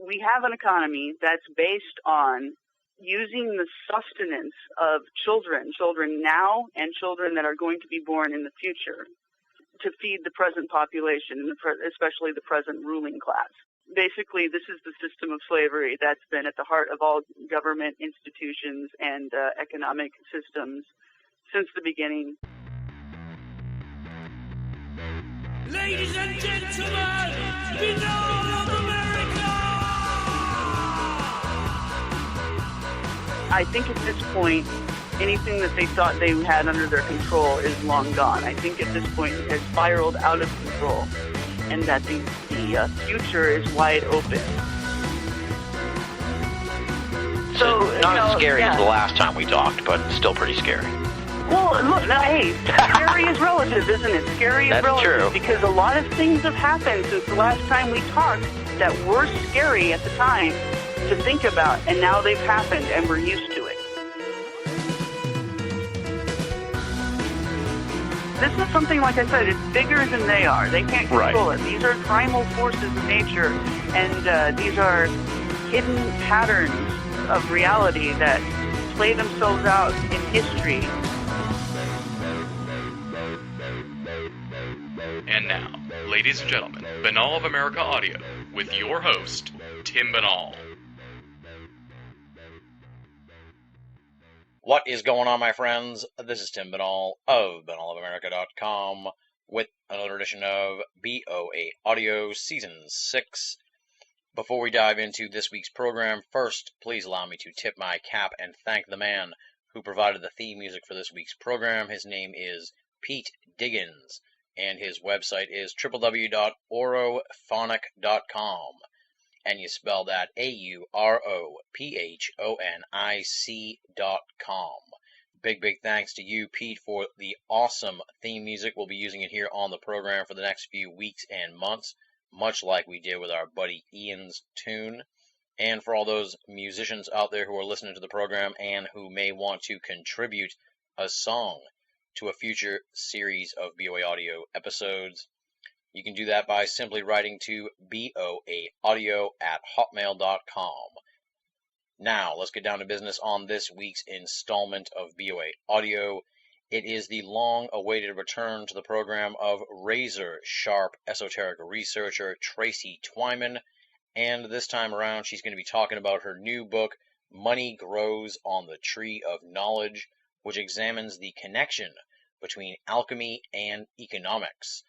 we have an economy that's based on using the sustenance of children now and children that are going to be born in the future, to feed the present population, especially the present ruling class. Basically, this is the system of slavery that's been at the heart of all government institutions and economic systems since the beginning. Ladies and gentlemen, beloved of America! I think at this point, anything that they thought they had under their control is long gone. I think at this point it has spiraled out of control, and that the future is wide open. So not as scary as the last time we talked, but still pretty scary. Well, look, hey, scary is relative, isn't it? Scary is relative. True. Because a lot of things have happened since the last time we talked that were scary at the time to think about, and now they've happened, and we're used to it. This is something, like I said, it's bigger than they are. They can't control it. These are primal forces of nature, and these are hidden patterns of reality that play themselves out in history. And now, ladies and gentlemen, Banal of America Audio, with your host, Tim Banal. What is going on, my friends? This is Tim Banal of BanalofAmerica.com with another edition of BoA Audio Season 6. Before we dive into this week's program, first, please allow me to tip my cap and thank the man who provided the theme music for this week's program. His name is Pete Diggins, and his website is www.aurophonic.com. And you spell that AUROPHONIC.com. Big thanks to you, Pete, for the awesome theme music. We'll be using it here on the program for the next few weeks and months, much like we did with our buddy Ian's tune. And for all those musicians out there who are listening to the program and who may want to contribute a song to a future series of BoA Audio episodes, you can do that by simply writing to boaaudio@hotmail.com. Now, let's get down to business on this week's installment of BoA Audio. It is the long-awaited return to the program of razor-sharp esoteric researcher Tracy Twyman, and this time around she's going to be talking about her new book, Money Grows on the Tree of Knowledge, which examines the connection between alchemy and economics.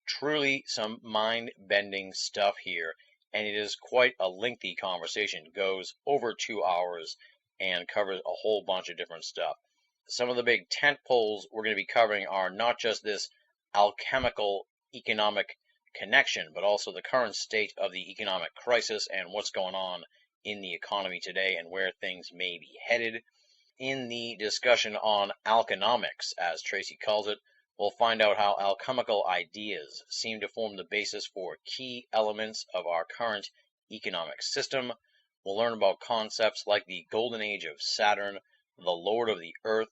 Truly some mind-bending stuff here, and it is quite a lengthy conversation. It goes over 2 hours and covers a whole bunch of different stuff. Some of the big tent poles we're going to be covering are not just this alchemical economic connection, but also the current state of the economic crisis and what's going on in the economy today and where things may be headed. In the discussion on alchonomics, as Tracy calls it, we'll find out how alchemical ideas seem to form the basis for key elements of our current economic system. We'll learn about concepts like the Golden Age of Saturn, the Lord of the Earth,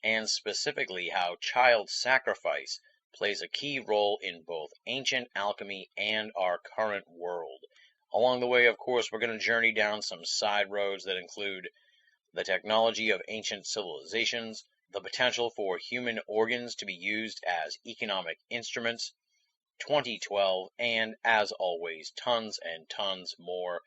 and specifically how child sacrifice plays a key role in both ancient alchemy and our current world. Along the way, of course, we're going to journey down some side roads that include the technology of ancient civilizations, the potential for human organs to be used as economic instruments, 2012, and, as always, tons and tons more.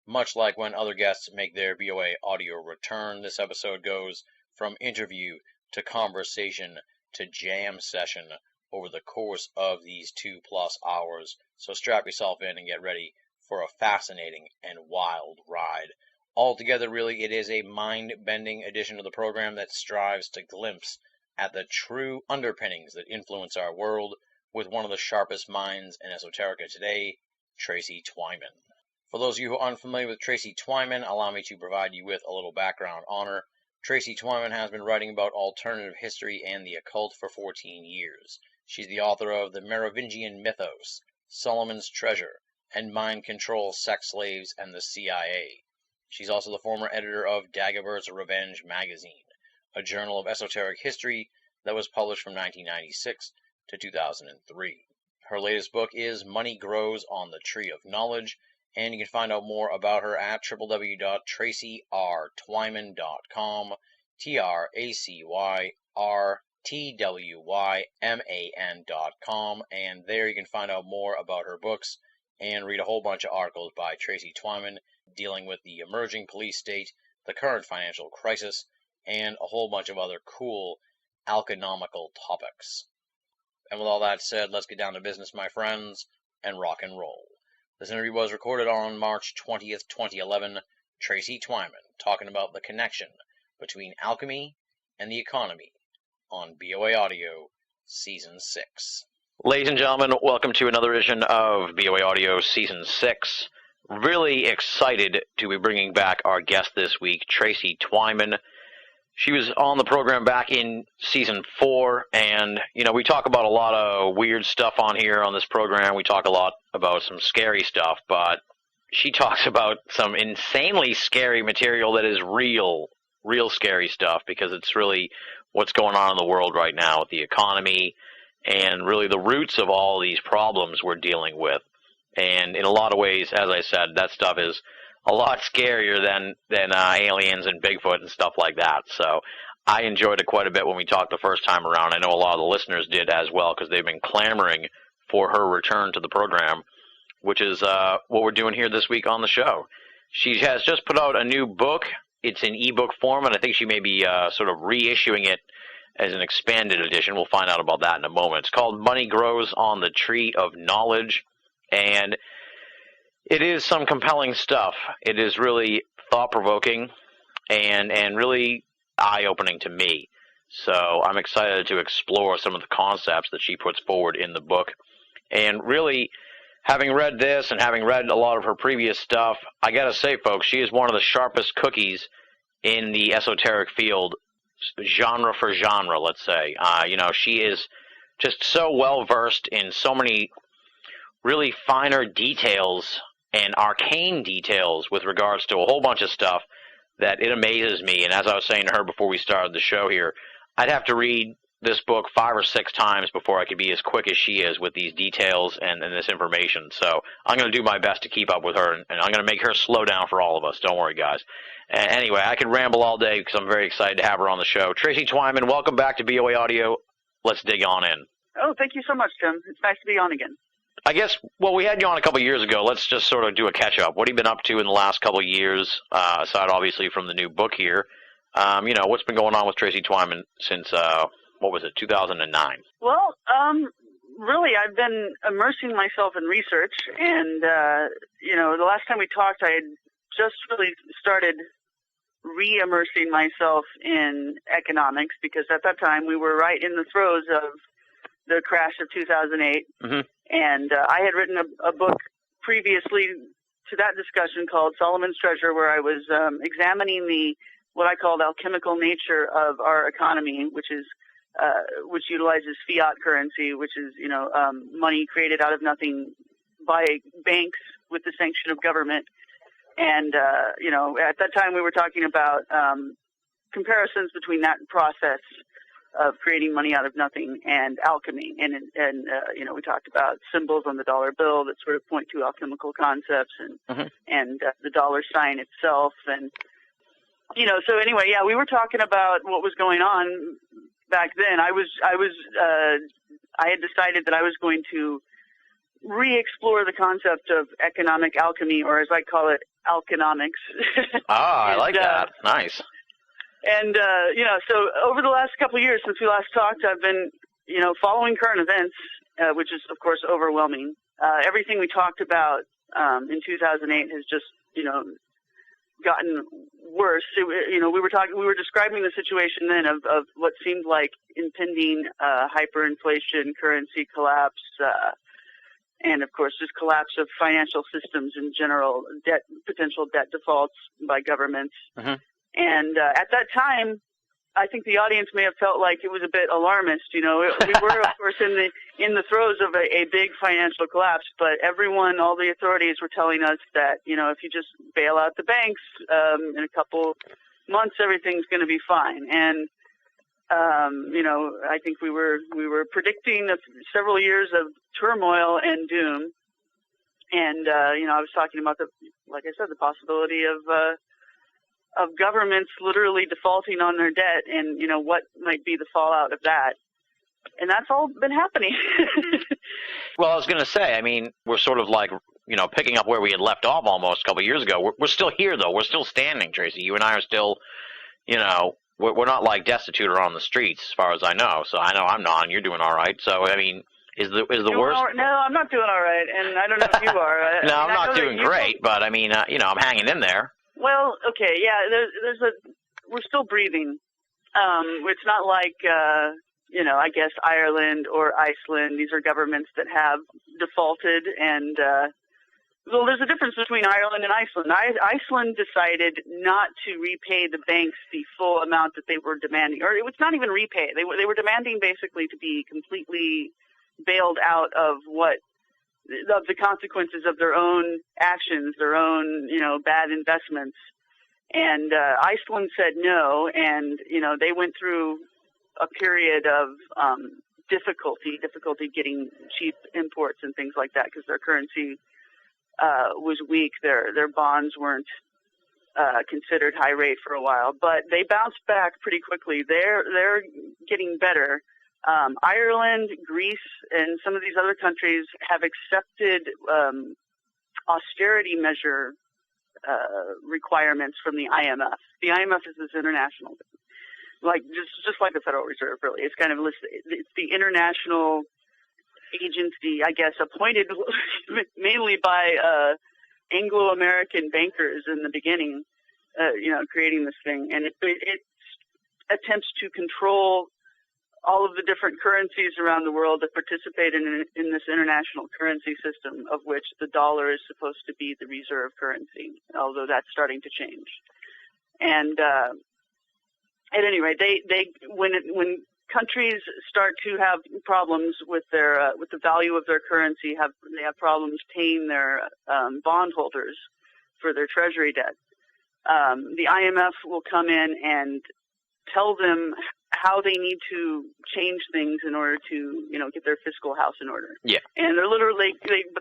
Much like when other guests make their BoA Audio return, this episode goes from interview to conversation to jam session over the course of these 2+ hours. So strap yourself in and get ready for a fascinating and wild ride. Altogether, really, it is a mind-bending edition of the program that strives to glimpse at the true underpinnings that influence our world with one of the sharpest minds in esoterica today, Tracy Twyman. For those of you who are unfamiliar with Tracy Twyman, allow me to provide you with a little background on her. Tracy Twyman has been writing about alternative history and the occult for 14 years. She's the author of The Merovingian Mythos, Solomon's Treasure, and Mind Control, Sex Slaves, and the CIA. She's also the former editor of Dagoberd's Revenge magazine, a journal of esoteric history that was published from 1996 to 2003. Her latest book is Money Grows on the Tree of Knowledge, And you can find out more about her at www.tracyrtwyman.com, TracyRtwyman.com, and there you can find out more about her books and read a whole bunch of articles by Tracy Twyman dealing with the emerging police state, the current financial crisis, and a whole bunch of other cool alconomical topics. And with all that said, let's get down to business, my friends, and rock and roll. This interview was recorded on March 20th, 2011. Tracy Twyman talking about the connection between alchemy and the economy on BoA Audio Season 6. Ladies and gentlemen, welcome to another edition of BoA Audio Season 6. Really excited to be bringing back our guest this week, Tracy Twyman. She was on the program back in Season 4, and, we talk about a lot of weird stuff on here on this program. We talk a lot about some scary stuff, but she talks about some insanely scary material that is real scary stuff, because it's really what's going on in the world right now with the economy and really the roots of all these problems we're dealing with. And in a lot of ways, as I said, that stuff is a lot scarier than aliens and Bigfoot and stuff like that. So I enjoyed it quite a bit when we talked the first time around. I know a lot of the listeners did as well, because they've been clamoring for her return to the program, which is what we're doing here this week on the show. She has just put out a new book. It's in ebook form, and I think she may be sort of reissuing it as an expanded edition. We'll find out about that in a moment. It's called Money Grows on the Tree of Knowledge, and it is some compelling stuff. It is really thought-provoking and really eye-opening to me. So I'm excited to explore some of the concepts that she puts forward in the book. And really, having read this and having read a lot of her previous stuff, I got to say, folks, she is one of the sharpest cookies in the esoteric field, genre for genre, let's say. She is just so well-versed in so many really finer details and arcane details with regards to a whole bunch of stuff that it amazes me. And as I was saying to her before we started the show here, I'd have to read this book 5 or 6 times before I could be as quick as she is with these details and this information. So I'm going to do my best to keep up with her, and I'm going to make her slow down for all of us. Don't worry, guys. Anyway, I could ramble all day because I'm very excited to have her on the show. Tracy Twyman, welcome back to BoA Audio. Let's dig on in. Oh, thank you so much, Tim. It's nice to be on again. I guess, well, we had you on a couple of years ago. Let's just sort of do a catch-up. What have you been up to in the last couple of years, aside, obviously, from the new book here? What's been going on with Tracy Twyman since, 2009? Well, really, I've been immersing myself in research, and, the last time we talked, I had just really started re-immersing myself in economics, because at that time we were right in the throes of the crash of 2008. Mm-hmm. And I had written a book previously to that discussion called Solomon's Treasure, where I was examining what I called alchemical nature of our economy, which utilizes fiat currency, which is money created out of nothing by banks with the sanction of government. And at that time we were talking about comparisons between that process of creating money out of nothing and alchemy, and we talked about symbols on the dollar bill that sort of point to alchemical concepts, and the dollar sign itself, and so anyway, yeah, we were talking about what was going on back then. I had decided that I was going to re-explore the concept of economic alchemy, or as I call it, alconomics. I like that. Nice. And, so over the last couple of years since we last talked, I've been, following current events, which is, of course, overwhelming. Everything we talked about in 2008 has just, gotten worse. We were describing the situation then of what seemed like impending hyperinflation, currency collapse, and, of course, just collapse of financial systems in general, potential debt defaults by governments. Mm-hmm. And at that time, I think the audience may have felt like it was a bit alarmist. We were, of course, in the throes of a big financial collapse, but all the authorities were telling us that, if you just bail out the banks in a couple months, everything's going to be fine. And I think we were predicting several years of turmoil and doom. And, I was talking about like I said, the possibility of governments literally defaulting on their debt and, what might be the fallout of that. And that's all been happening. Well, I was going to say, I mean, we're sort of like, picking up where we had left off almost a couple of years ago. We're still here, though. We're still standing, Tracy. You and I are still, we're not like destitute or on the streets, as far as I know. So I know I'm not, and you're doing all right. So, I mean, is the worst? No, I'm not doing all right, and I don't know if you are. No, I'm not doing great, but I mean, I'm hanging in there. Well, okay, yeah, we're still breathing. It's not like, I guess Ireland or Iceland. These are governments that have defaulted, and well, there's a difference between Ireland and Iceland. Iceland decided not to repay the banks the full amount that they were demanding, or it's not even repay. They were demanding basically to be completely bailed out of the consequences of their own actions, their own, bad investments. And Iceland said no, and, they went through a period of difficulty getting cheap imports and things like that because their currency was weak. Their bonds weren't considered high rate for a while, but they bounced back pretty quickly. They're getting better. Ireland, Greece, and some of these other countries have accepted austerity measure requirements from the IMF. The IMF is this international, like just like the Federal Reserve, really. It's kind of it's the international agency, I guess, appointed mainly by Anglo-American bankers in the beginning, creating this thing, and it attempts to control all of the different currencies around the world that participate in this international currency system, of which the dollar is supposed to be the reserve currency, although that's starting to change. And at any rate, when countries start to have problems with their with the value of their currency, they have problems paying their bondholders for their treasury debt. The IMF will come in and tell them how they need to change things in order to, get their fiscal house in order. Yeah. And they're literally,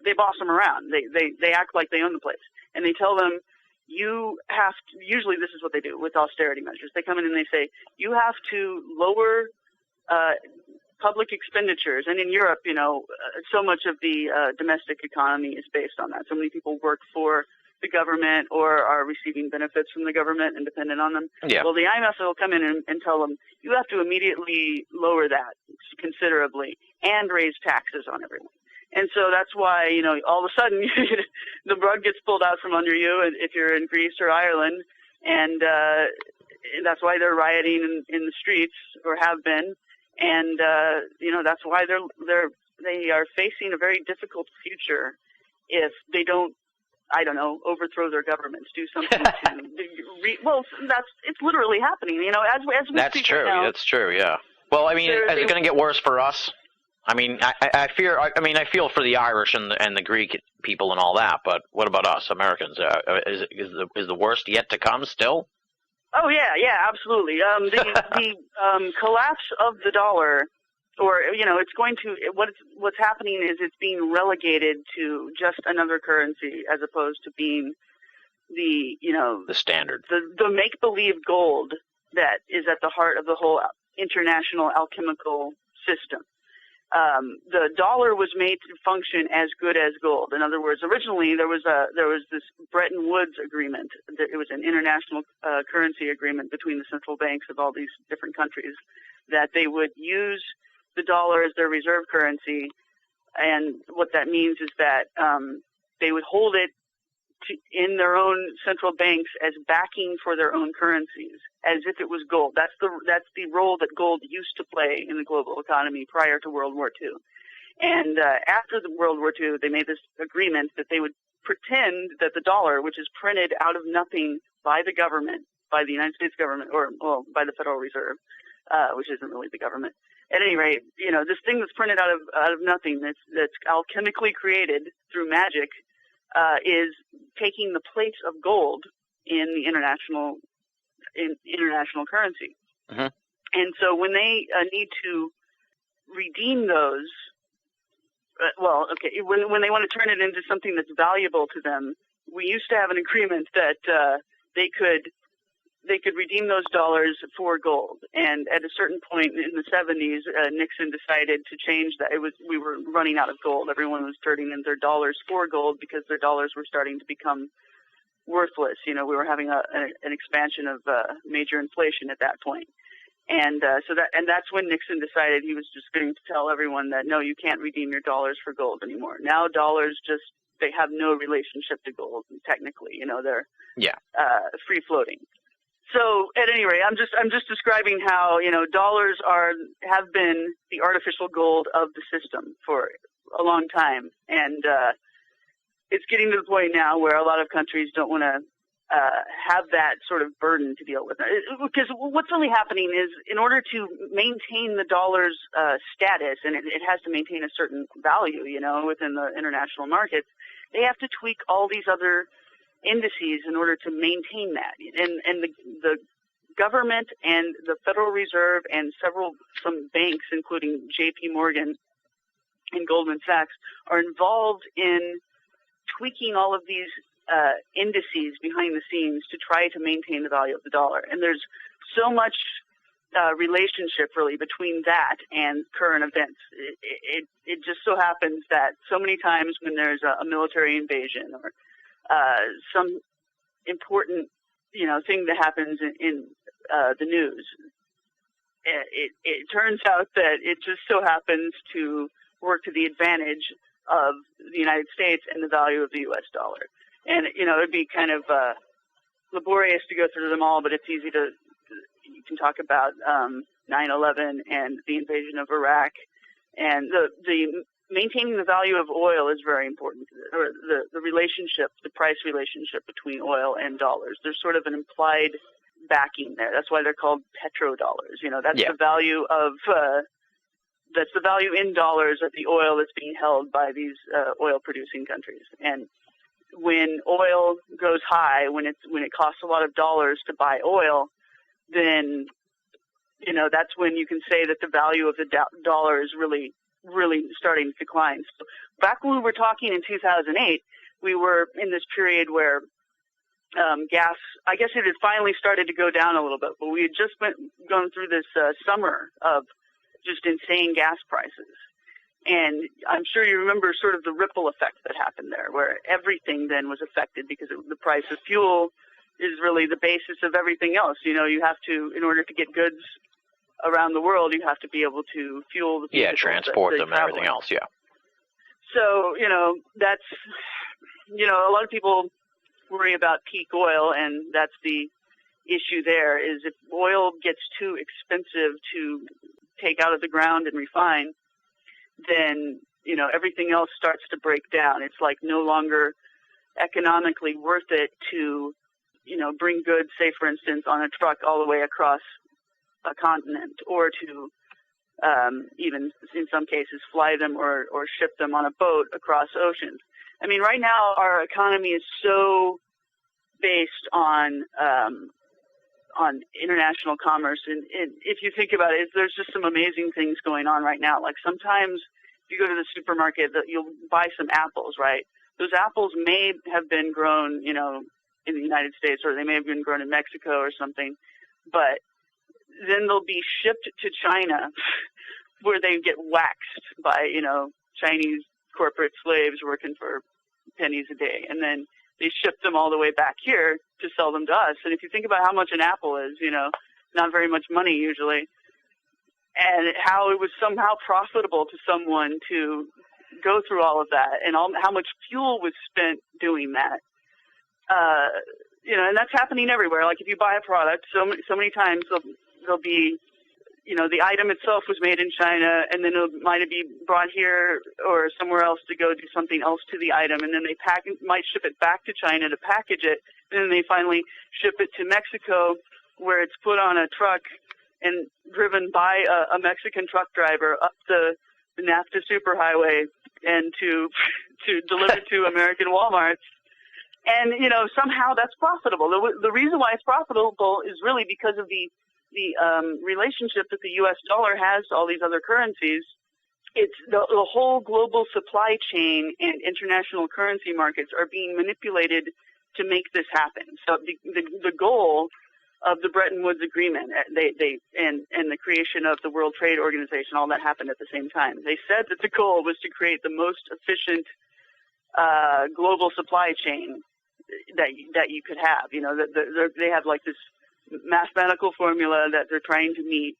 they boss them around. They act like they own the place. And they tell them, you have to, usually this is what they do with austerity measures. They come in and they say, you have to lower public expenditures. And in Europe, so much of the domestic economy is based on that. So many people work for the government or are receiving benefits from the government and dependent on them. Yeah. Well, the IMF will come in and tell them, you have to immediately lower that considerably and raise taxes on everyone. And so that's why, all of a sudden the rug gets pulled out from under you if you're in Greece or Ireland. And that's why they're rioting in the streets, or have been. And, that's why they are facing a very difficult future if they don't, overthrow their governments, do something to. It's literally happening. As we That's speak true. right now, That's true. Yeah. Well, I mean, is it going to get worse for us? I mean, I feel for the Irish and the Greek people and all that, but what about us Americans? Is the worst yet to come still? Oh yeah, absolutely. The collapse of the dollar, or it's going to what's happening is it's being relegated to just another currency as opposed to being the standard, the make believe gold that is at the heart of the whole international alchemical system. The dollar was made to function as good as gold. In other words, originally there was this Bretton Woods agreement. It was an international currency agreement between the central banks of all these different countries that they would use the dollar as their reserve currency. And what that means is that they would hold it in their own central banks as backing for their own currencies, as if it was gold. That's the role that gold used to play in the global economy prior to World War II. And after the World War II, they made this agreement that they would pretend that the dollar, which is printed out of nothing by the government, by the United States government, or by the Federal Reserve, which isn't really the government. At any rate, this thing that's printed out of nothing, that's alchemically created through magic, is taking the place of gold in the international currency. Mm-hmm. And so when they need to redeem those well, okay, when they want to turn it into something that's valuable to them, we used to have an agreement that they could redeem those dollars for gold. And at a certain point in the 70s, Nixon decided to change that. We were running out of gold. Everyone was turning in their dollars for gold because their dollars were starting to become worthless. We were having an expansion of major inflation at that point. And that's when Nixon decided he was just going to tell everyone that, no, you can't redeem your dollars for gold anymore. Now dollars they have no relationship to gold, technically. They're free floating. So at any rate, I'm just describing how, dollars have been the artificial gold of the system for a long time. And it's getting to the point now where a lot of countries don't want to have that sort of burden to deal with. Because what's really happening is, in order to maintain the dollar's status, and it has to maintain a certain value, within the international markets, they have to tweak all these other indices in order to maintain that. And the government and the Federal Reserve and some banks, including J.P. Morgan and Goldman Sachs, are involved in tweaking all of these indices behind the scenes to try to maintain the value of the dollar. And there's so much relationship really between that and current events. It just so happens that so many times when there's a military invasion or some important thing that happens in the news, it turns out that it just so happens to work to the advantage of the United States and the value of the U.S. dollar. And it'd be kind of laborious to go through them all, but it's easy to. You can talk about 9/11 and the invasion of Iraq, and the maintaining the value of oil is very important. Or the relationship, the price relationship between oil and dollars. There's sort of an implied backing there. That's why they're called petrodollars. That's the value of that's the value in dollars of the oil that's being held by these oil-producing countries. And when oil goes high, when it costs a lot of dollars to buy oil, then that's when you can say that the value of the dollar is really, really starting to decline. So back when we were talking in 2008, we were in this period where gas, I guess it had finally started to go down a little bit, but we had just gone through this summer of just insane gas prices. And I'm sure you remember sort of the ripple effect that happened there, where everything then was affected because the price of fuel is really the basis of everything else. You have to, in order to get goods around the world, you have to be able to fuel the people. Yeah, transport them and everything else, yeah. So, that's, a lot of people worry about peak oil, and that's the issue there, is if oil gets too expensive to take out of the ground and refine, then, everything else starts to break down. It's like no longer economically worth it to, bring goods, say, for instance, on a truck all the way across a continent, or to even, in some cases, fly them or ship them on a boat across oceans. I mean, right now our economy is so based on international commerce, and if you think about it, there's just some amazing things going on right now. Like sometimes if you go to the supermarket, you'll buy some apples, right? Those apples may have been grown, in the United States, or they may have been grown in Mexico or something, but then they'll be shipped to China where they get waxed by, Chinese corporate slaves working for pennies a day. And then they ship them all the way back here to sell them to us. And if you think about how much an apple is, not very much money usually, and how it was somehow profitable to someone to go through all of that, and how much fuel was spent doing that. And that's happening everywhere. Like if you buy a product, so many times there'll be, the item itself was made in China, and then it might be brought here or somewhere else to go do something else to the item, and then they might ship it back to China to package it, and then they finally ship it to Mexico, where it's put on a truck and driven by a Mexican truck driver up the NAFTA superhighway and to deliver to American Walmarts. And, somehow that's profitable. The reason why it's profitable is really because of the relationship that the U.S. dollar has to all these other currencies, it's the whole global supply chain and international currency markets are being manipulated to make this happen. So the goal of the Bretton Woods Agreement, and the creation of the World Trade Organization, all that happened at the same time. They said that the goal was to create the most efficient global supply chain that you could have. You know, they have like this mathematical formula that they're trying to meet,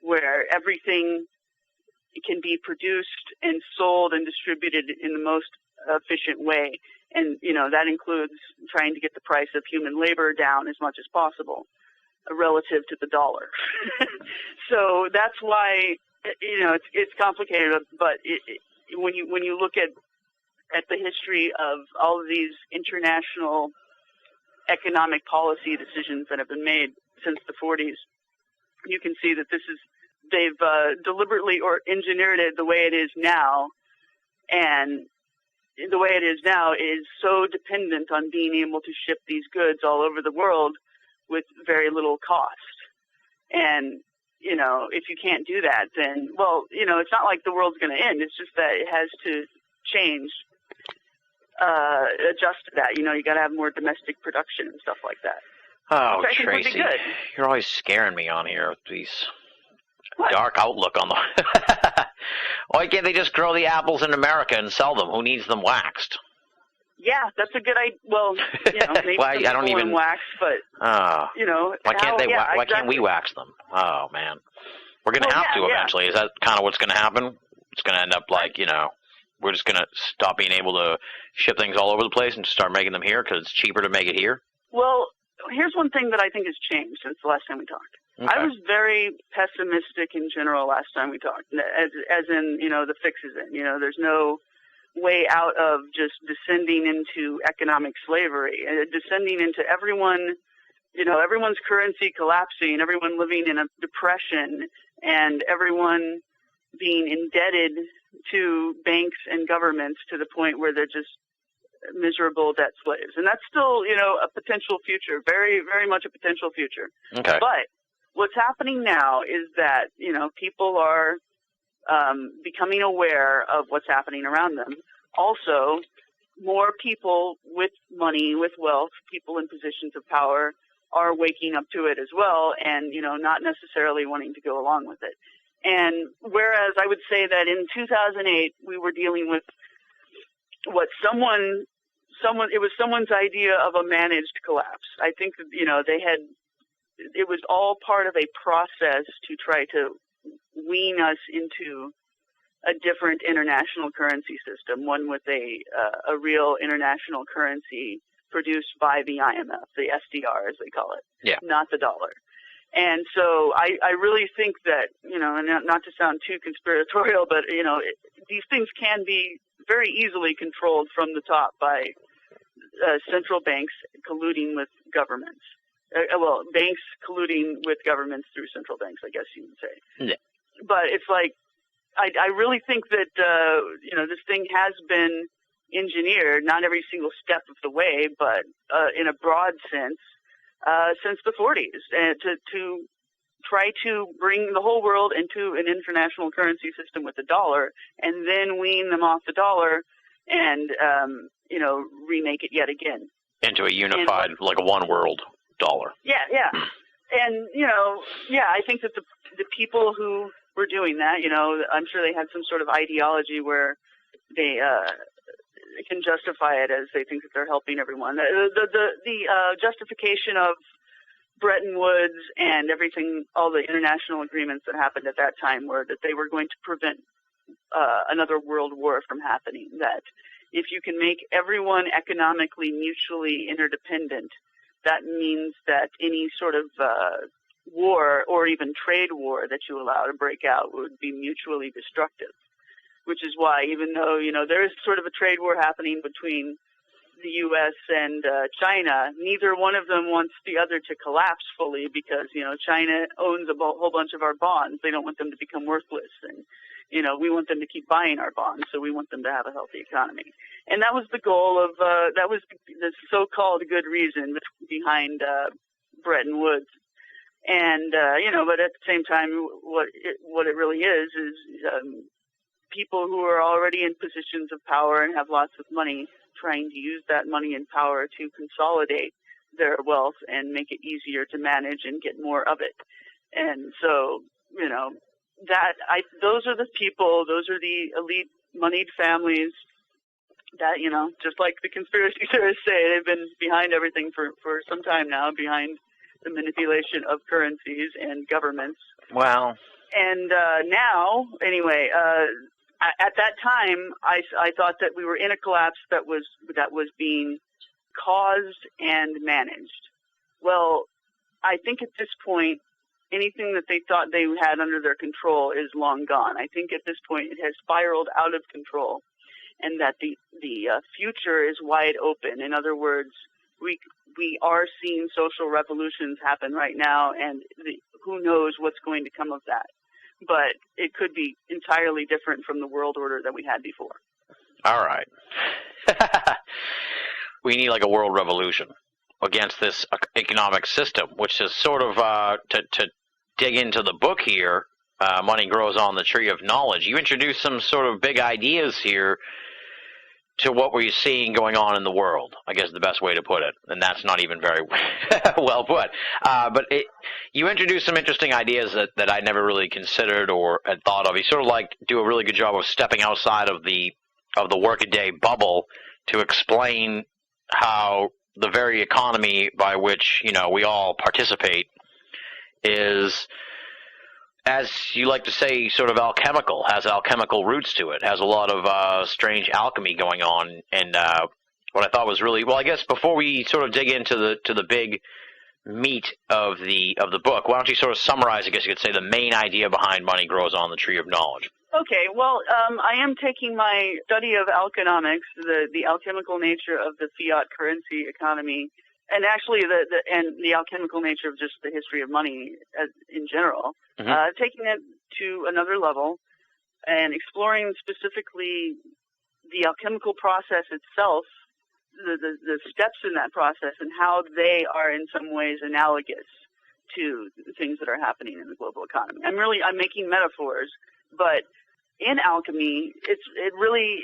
where everything can be produced and sold and distributed in the most efficient way. And, you know, that includes trying to get the price of human labor down as much as possible relative to the dollar. So that's why, you know, it's complicated, but when you look at the history of all of these international economic policy decisions that have been made since the 40s, you can see that they've deliberately or engineered it the way it is now, and the way it is now is so dependent on being able to ship these goods all over the world with very little cost. And, you know, if you can't do that, then, well, you know, it's not like the world's going to end. It's just that it has to change, adjust to that. You know, you got to have more domestic production and stuff like that. Oh, Tracy, you're always scaring me on here with these dark outlook on the... Why can't they just grow the apples in America and sell them? Who needs them waxed? Yeah, that's a good idea. Well, you know, maybe well, I don't even wax, but you know, why can't they? Why exactly. can't we wax them? Oh man, we're gonna have to eventually. Is that kind of what's gonna happen? It's gonna end up like, you know, we're just gonna stop being able to ship things all over the place and just start making them here because it's cheaper to make it here. Well, here's one thing that I think has changed since the last time we talked. Okay. I was very pessimistic in general last time we talked, as in, you know, the fix is in. You know, there's no way out of just descending into economic slavery, descending into everyone, you know, everyone's currency collapsing, everyone living in a depression, and everyone being indebted to banks and governments to the point where they're just miserable debt slaves. And that's still, you know, a potential future, very, very much a potential future. Okay. But what's happening now is that, you know, people are becoming aware of what's happening around them. Also, more people with money, with wealth, people in positions of power are waking up to it as well, and, you know, not necessarily wanting to go along with it. And whereas I would say that in 2008 we were dealing with what it was someone's idea of a managed collapse. I think that, you know, it was all part of a process to try to wean us into a different international currency system, one with a real international currency produced by the IMF, the SDR as they call it, not the dollar. And so I really think that, you know, and not to sound too conspiratorial, but, you know, these things can be very easily controlled from the top by central banks colluding with governments. Well, banks colluding with governments through central banks, I guess you would say. Yeah. But it's like, I really think that, you know, this thing has been engineered, not every single step of the way, but in a broad sense, since the 40s, and to try to bring the whole world into an international currency system with the dollar, and then wean them off the dollar and, you know, remake it yet again. Into a unified, like a one world dollar. Yeah, yeah. And, you know, yeah, I think that the people who were doing that, you know, I'm sure they had some sort of ideology where they can justify it as they think that they're helping everyone. The justification of Bretton Woods and everything, all the international agreements that happened at that time were that they were going to prevent another world war from happening, that if you can make everyone economically mutually interdependent, that means that any sort of war or even trade war that you allow to break out would be mutually destructive, which is why, even though, you know, there is sort of a trade war happening between the U.S. and China, neither one of them wants the other to collapse fully because, you know, China owns a whole bunch of our bonds. They don't want them to become worthless. And, you know, we want them to keep buying our bonds, so we want them to have a healthy economy. And that was the goal of, that was the so-called good reason behind Bretton Woods. And, you know, but at the same time, what it really is people who are already in positions of power and have lots of money trying to use that money and power to consolidate their wealth and make it easier to manage and get more of it. And so, those are the people, those are the elite moneyed families that, just like the conspiracy theorists say, they've been behind everything for some time now, behind the manipulation of currencies and governments. Well. And now, anyway, at that time, I thought that we were in a collapse that was being caused and managed. Well, I think at this point, anything that they thought they had under their control is long gone. I think at this point it has spiraled out of control, and that the future is wide open. In other words, we are seeing social revolutions happen right now, and who knows what's going to come of that. But it could be entirely different from the world order that we had before. All right. We need like a world revolution against this economic system, which is sort of to dig into the book here, Money Grows on the Tree of Knowledge. You introduced some sort of big ideas here to what we're seeing going on in the world, I guess is the best way to put it. And that's not even very well put. But you introduced some interesting ideas that I never really considered or had thought of. You sort of like do a really good job of stepping outside of the workaday bubble to explain how the very economy by which, we all participate is, as you like to say, sort of alchemical, has alchemical roots to it, has a lot of strange alchemy going on. And what I thought was really, well, I guess before we sort of dig into the big meat of the book, why don't you sort of summarize, I guess you could say, the main idea behind Money Grows on the Tree of Knowledge? Okay, well, I am taking my study of alchenomics, the alchemical nature of the fiat currency economy, and actually the alchemical nature of just the history of money in general, taking it to another level and exploring specifically the alchemical process itself, the steps in that process, and how they are in some ways analogous to the things that are happening in the global economy. I'm making metaphors, but in alchemy, it really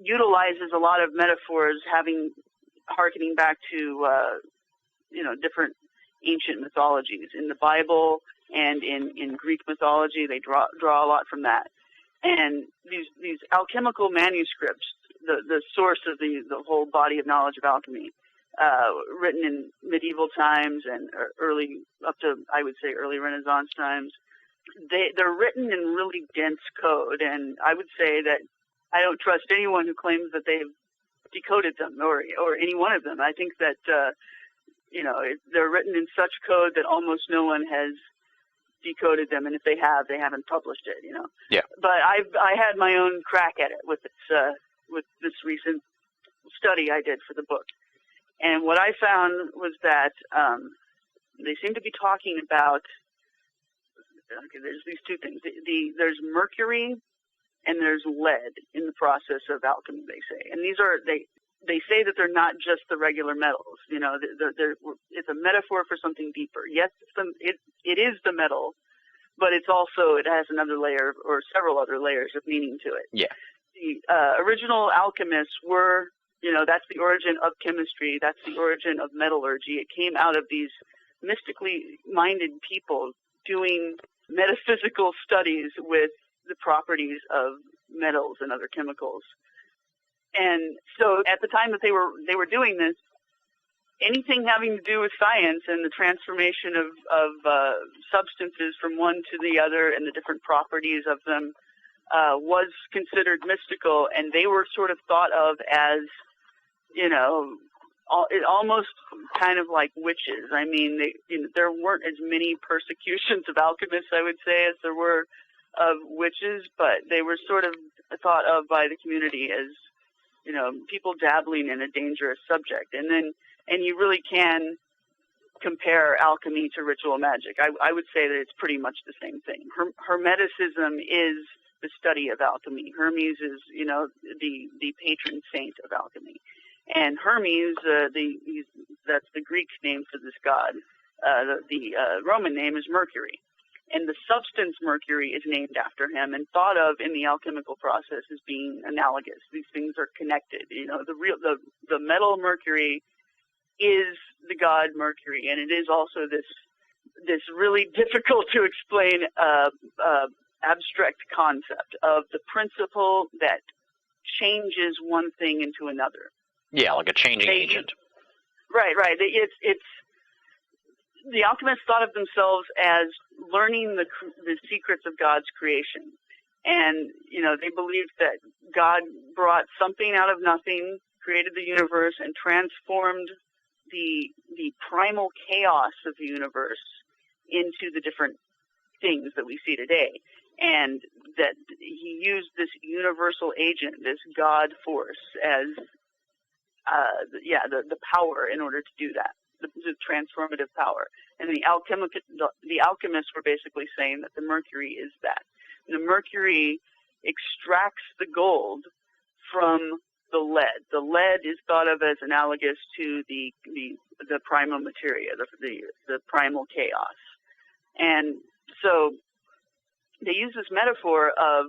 utilizes a lot of metaphors, harkening back to different ancient mythologies. In the Bible and in Greek mythology, they draw a lot from that. And these alchemical manuscripts, the source of the whole body of knowledge of alchemy, written in medieval times and early Renaissance times, they're written in really dense code, and I would say that I don't trust anyone who claims that they've decoded them or any one of them. I think that they're written in such code that almost no one has decoded them, and if they have, they haven't published it. Yeah. But I had my own crack at it with this recent study I did for the book, and what I found was that they seem to be talking about. Okay, there's these two things. There's mercury and there's lead in the process of alchemy, they say. And these are they say that they're not just the regular metals. It's a metaphor for something deeper. Yes, it is the metal, but it has another layer or several other layers of meaning to it. Yeah. The original alchemists were, that's the origin of chemistry. That's the origin of metallurgy. It came out of these mystically minded people doing metaphysical studies with the properties of metals and other chemicals. And so at the time that they were doing this, anything having to do with science and the transformation of substances from one to the other and the different properties of them was considered mystical, and they were sort of thought of as, almost kind of like witches. I mean, there weren't as many persecutions of alchemists, I would say, as there were of witches, but they were sort of thought of by the community as, people dabbling in a dangerous subject. And you really can compare alchemy to ritual magic. I would say that it's pretty much the same thing. Hermeticism is the study of alchemy. Hermes is, the patron saint of alchemy. And Hermes, that's the Greek name for this god. The Roman name is Mercury. And the substance mercury is named after him and thought of in the alchemical process as being analogous. These things are connected. The metal mercury is the god Mercury, and it is also this really difficult to explain abstract concept of the principle that changes one thing into another. Yeah, like a changing agent. Right. It's the alchemists thought of themselves as learning the secrets of God's creation. And, they believed that God brought something out of nothing, created the universe, and transformed the primal chaos of the universe into the different things that we see today. And that he used this universal agent, this God force, as the power in order to do that. The transformative power. And the alchemists were basically saying that the mercury is that. The mercury extracts the gold from the lead. The lead is thought of as analogous to the primal materia, the primal chaos. And so they use this metaphor of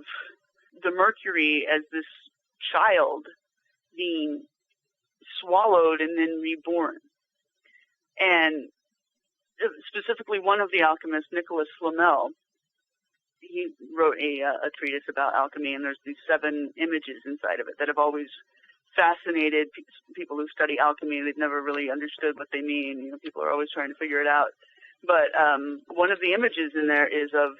the mercury as this child being swallowed and then reborn. And specifically one of the alchemists, Nicholas Flamel, he wrote a treatise about alchemy, and there's these 7 images inside of it that have always fascinated people who study alchemy. They've never really understood what they mean. People are always trying to figure it out. But one of the images in there is of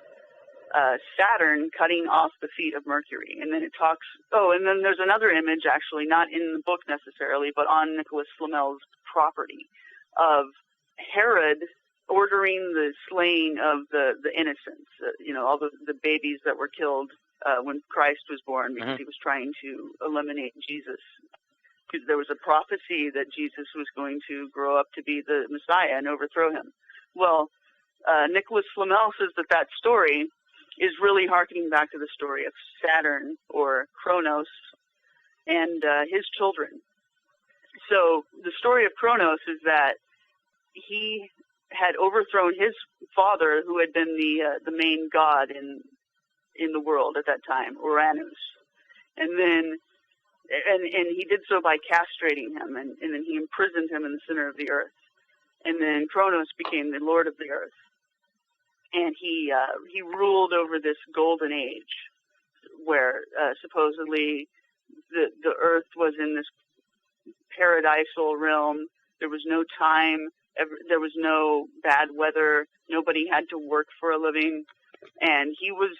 Saturn cutting off the feet of Mercury. And then it talks, and then there's another image, actually, not in the book necessarily, but on Nicholas Flamel's property, of Herod ordering the slaying of the innocents, all the babies that were killed when Christ was born, because he was trying to eliminate Jesus. There was a prophecy that Jesus was going to grow up to be the Messiah and overthrow him. Well, Nicholas Flamel says that story is really harkening back to the story of Saturn, or Kronos, and his children. So the story of Kronos is that he had overthrown his father, who had been the main god in the world at that time, Uranus, and then he did so by castrating him, and then he imprisoned him in the center of the earth, and then Kronos became the lord of the earth, and he ruled over this golden age, where supposedly the earth was in this paradisal realm. There was no time. There was no bad weather. Nobody had to work for a living. And he was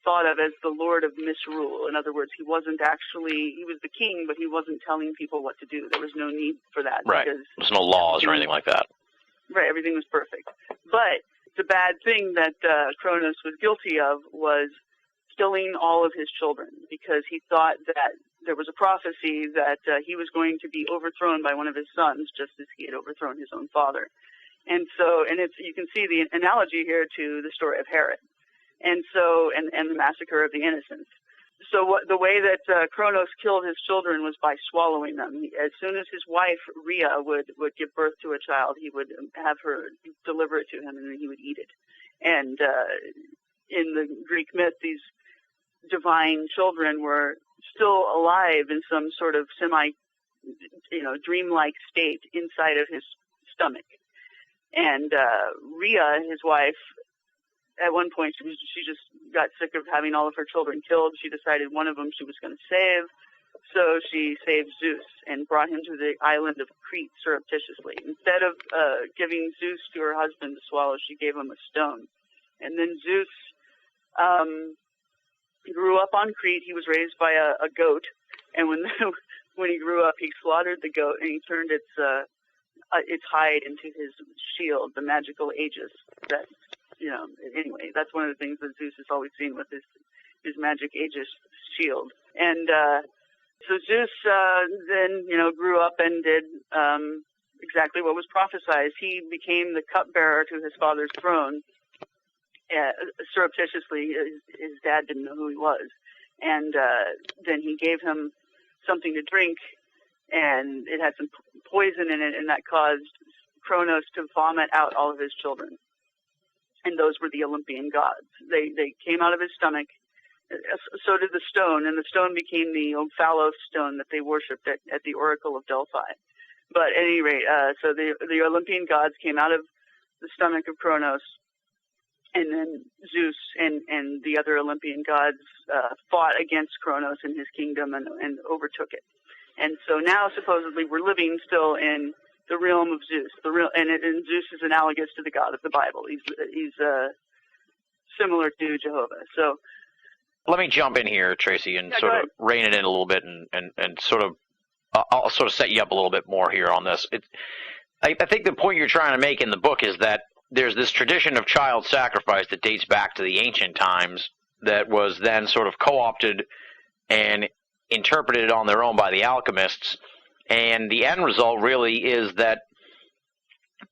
thought of as the Lord of Misrule. In other words, he was the king, but he wasn't telling people what to do. There was no need for that. Right. There's no laws or anything like that. Right. Everything was perfect. But the bad thing that Kronos was guilty of was killing all of his children, because he thought that there was a prophecy that he was going to be overthrown by one of his sons, just as he had overthrown his own father. And so, you can see the analogy here to the story of Herod, and the massacre of the innocents. So the way that Kronos killed his children was by swallowing them. As soon as his wife Rhea would give birth to a child, he would have her deliver it to him, and then he would eat it. And in the Greek myth, these divine children were still alive in some sort of dreamlike state inside of his stomach. And Rhea, his wife, at one point she just got sick of having all of her children killed. She decided one of them she was going to save, so she saved Zeus and brought him to the island of Crete surreptitiously. Instead of giving Zeus to her husband to swallow, she gave him a stone. And then Zeus grew up on Crete. He was raised by a goat, and when he grew up, he slaughtered the goat and he turned its hide into his shield, the magical aegis. Anyway, that's one of the things that Zeus has always seen with his magic aegis shield. And so Zeus then grew up and did exactly what was prophesied. He became the cupbearer to his father's throne. Surreptitiously, his dad didn't know who he was, and then he gave him something to drink, and it had some poison in it, and that caused Kronos to vomit out all of his children. and those were the Olympian gods. They came out of his stomach. So did the stone, and the stone became the Omphalos stone that they worshipped at the Oracle of Delphi. But at any rate, so the Olympian gods came out of the stomach of Kronos, and then Zeus and the other Olympian gods fought against Kronos and his kingdom and overtook it. And so now supposedly we're living still in the realm of Zeus. And Zeus is analogous to the God of the Bible. He's similar to Jehovah. So let me jump in here, Tracy, and sort of rein it in a little bit and sort of I'll sort of set you up a little bit more here on this. I think the point you're trying to make in the book is that there's this tradition of child sacrifice that dates back to the ancient times that was then sort of co-opted and interpreted on their own by the alchemists. And the end result really is that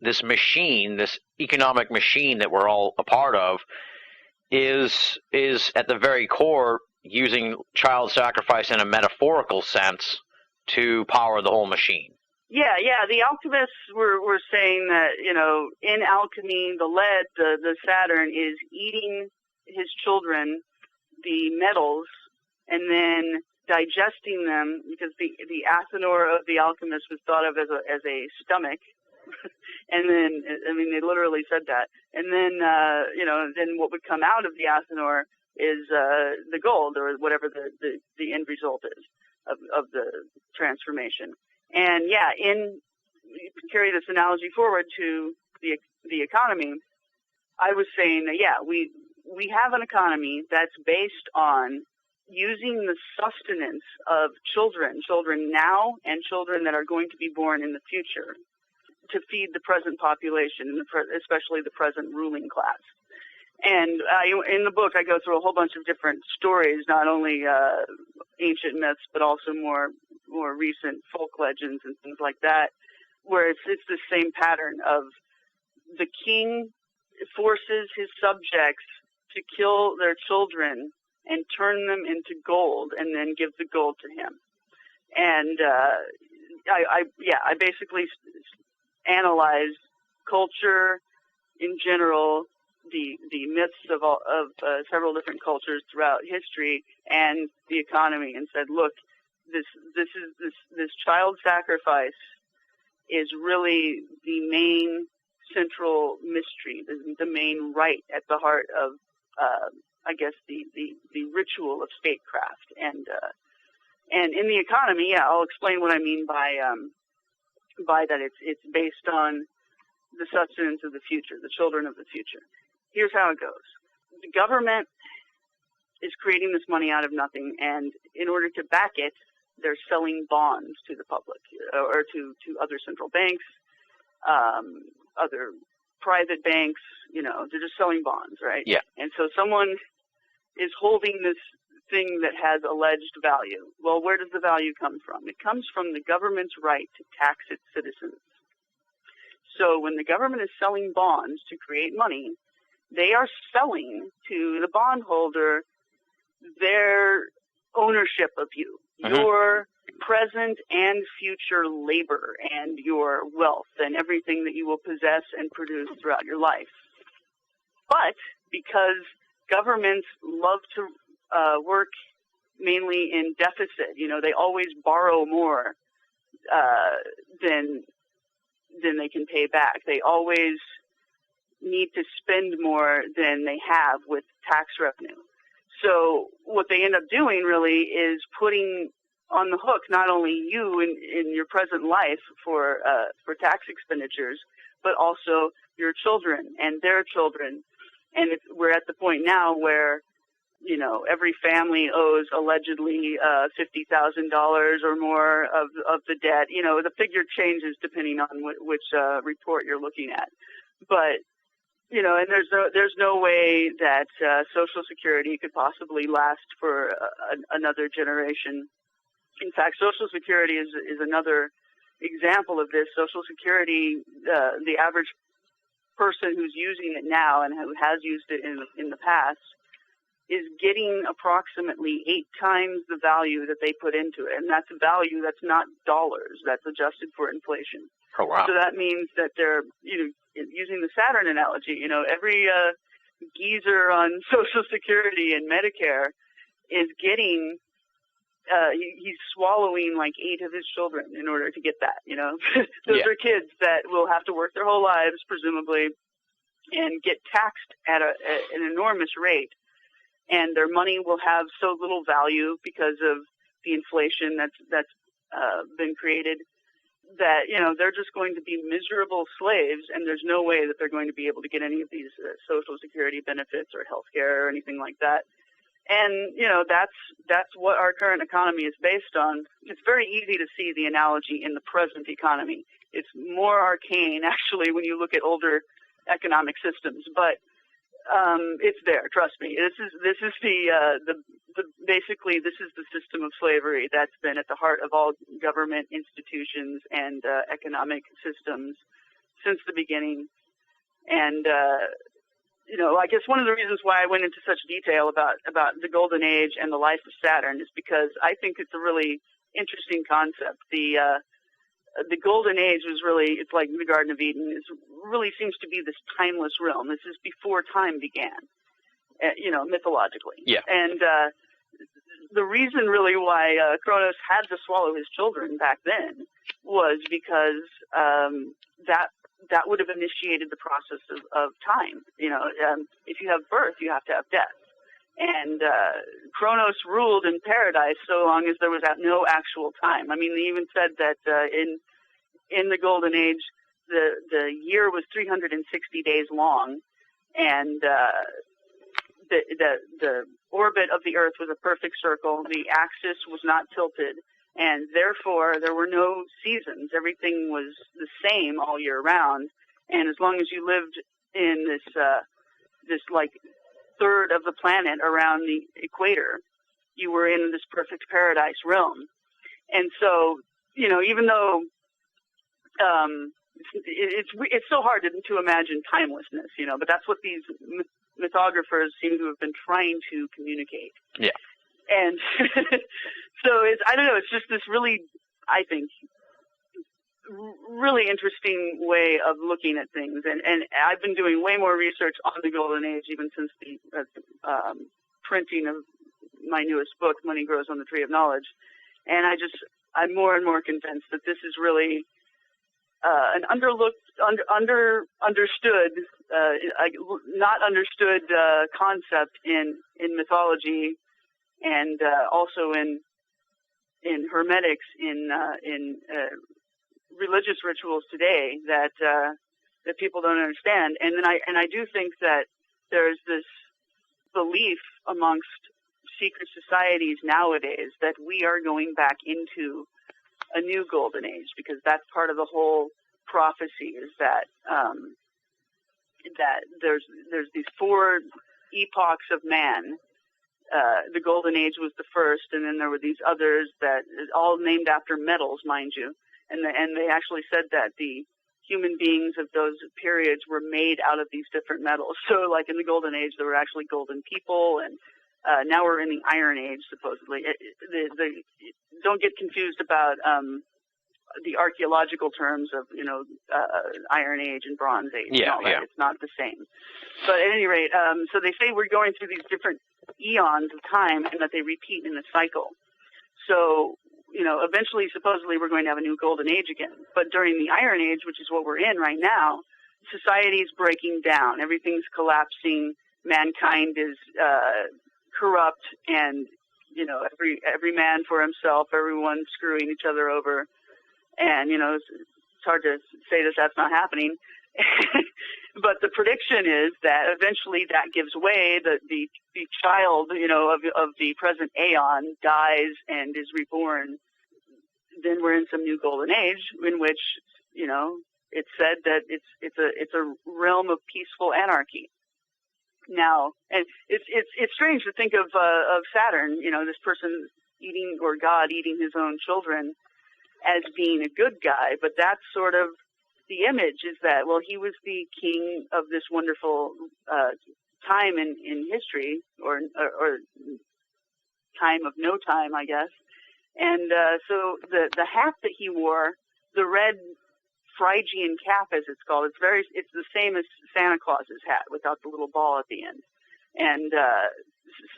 this machine, this economic machine that we're all a part of, is at the very core using child sacrifice in a metaphorical sense to power the whole machine. Yeah. The alchemists were saying that, in alchemy, the lead, the Saturn, is eating his children, the metals, and then digesting them, because the Athenor of the alchemist was thought of as a stomach. And then, they literally said that. And then, then what would come out of the Athenor is the gold, or whatever the end result is of the transformation. And you can carry this analogy forward to the economy. I was saying that, we have an economy that's based on using the sustenance of children now and children that are going to be born in the future, to feed the present population, especially the present ruling class. And in the book, I go through a whole bunch of different stories, not only ancient myths, but also more recent folk legends and things like that, where it's the same pattern of the king forces his subjects to kill their children and turn them into gold, and then give the gold to him. And I basically analyze culture in general, the myths of several different cultures throughout history, and the economy, and said, look, this child sacrifice is really the main central mystery, the main rite at the heart of the ritual of statecraft. And in the economy, I'll explain what I mean by that. It's based on the sustenance of the future, the children of the future. Here's how it goes. The government is creating this money out of nothing, and in order to back it, they're selling bonds to the public, or to other central banks, other private banks. They're just selling bonds, right? Yeah. And so someone is holding this thing that has alleged value. Well, where does the value come from? It comes from the government's right to tax its citizens. So when the government is selling bonds to create money, they are selling to the bondholder their ownership of you, your present and future labor, and your wealth, and everything that you will possess and produce throughout your life. But because governments love to work mainly in deficit, they always borrow more than they can pay back. They always need to spend more than they have with tax revenue. So what they end up doing really is putting on the hook not only you in your present life for tax expenditures, but also your children and their children. And we're at the point now where, every family owes allegedly $50,000 or more of the debt. The figure changes depending on which report you're looking at. But and there's no way that Social Security could possibly last for another generation. In fact, Social Security is another example of this. Social Security, the average person who's using it now and who has used it in the past, is getting approximately 8 times the value that they put into it. And that's a value that's not dollars, that's adjusted for inflation. Oh, wow. So that means that they're, using the Saturn analogy, every geezer on Social Security and Medicare is getting, he's swallowing like 8 of his children in order to get that, Those are kids that will have to work their whole lives, presumably, and get taxed at an enormous rate. And their money will have so little value because of the inflation that's been created, that, they're just going to be miserable slaves, and there's no way that they're going to be able to get any of these Social Security benefits or health care or anything like that. And, that's what our current economy is based on. It's very easy to see the analogy in the present economy. It's more arcane, actually, when you look at older economic systems, but it's there. Trust me. This is basically this is the system of slavery that's been at the heart of all government institutions and economic systems since the beginning. And I guess one of the reasons why I went into such detail about the Golden Age and the life of Saturn is because I think it's a really interesting concept. The Golden Age was really, it's like the Garden of Eden, really seems to be this timeless realm. This is before time began, mythologically. Yeah. And the reason really why Kronos had to swallow his children back then was because that would have initiated the process of time. If you have birth, you have to have death. And Kronos ruled in paradise so long as there was no actual time. I mean, they even said that in the Golden Age, the year was 360 days long, and the orbit of the Earth was a perfect circle. The axis was not tilted, and therefore there were no seasons. Everything was the same all year round. And as long as you lived in this like third of the planet around the equator, you were in this perfect paradise realm. And so, even though it's so hard to imagine timelessness, but that's what these mythographers seem to have been trying to communicate. Yeah. And so I don't know, it's just this really, I think, really interesting way of looking at things. And I've been doing way more research on the Golden Age, even since the printing of my newest book, Money Grows on the Tree of Knowledge. And I'm more and more convinced that this is really an understood, not understood concept in mythology, and also in hermetics, in religious rituals today that people don't understand. And I do think that there's this belief amongst secret societies nowadays that we are going back into a new golden age, because that's part of the whole prophecy, is that that there's these 4 epochs of man. The Golden Age was the first, and then there were these others that all named after metals, mind you. And they actually said that the human beings of those periods were made out of these different metals. So, like in the Golden Age, there were actually golden people, and now we're in the Iron Age, supposedly. Don't get confused about the archaeological terms of, Iron Age and Bronze Age. Yeah, and all that. yeah. It's not the same. But at any rate, so they say we're going through these different eons of time, and that they repeat in a cycle. So, eventually, supposedly, we're going to have a new golden age again. But during the Iron Age, which is what we're in right now, society's breaking down. Everything's collapsing. Mankind is corrupt, and, every man for himself, everyone screwing each other over. And, it's hard to say that that's not happening. But the prediction is that eventually that gives way, the child, of the present aeon dies and is reborn. Then we're in some new golden age in which, it's said that it's a realm of peaceful anarchy. Now, and it's strange to think of Saturn, this person eating, or God eating his own children, as being a good guy, but that's sort of the image, is that, well, he was the king of this wonderful time in history, or time of no time, I guess. And so the hat that he wore, the red Phrygian cap, as it's called, it's the same as Santa Claus's hat without the little ball at the end. And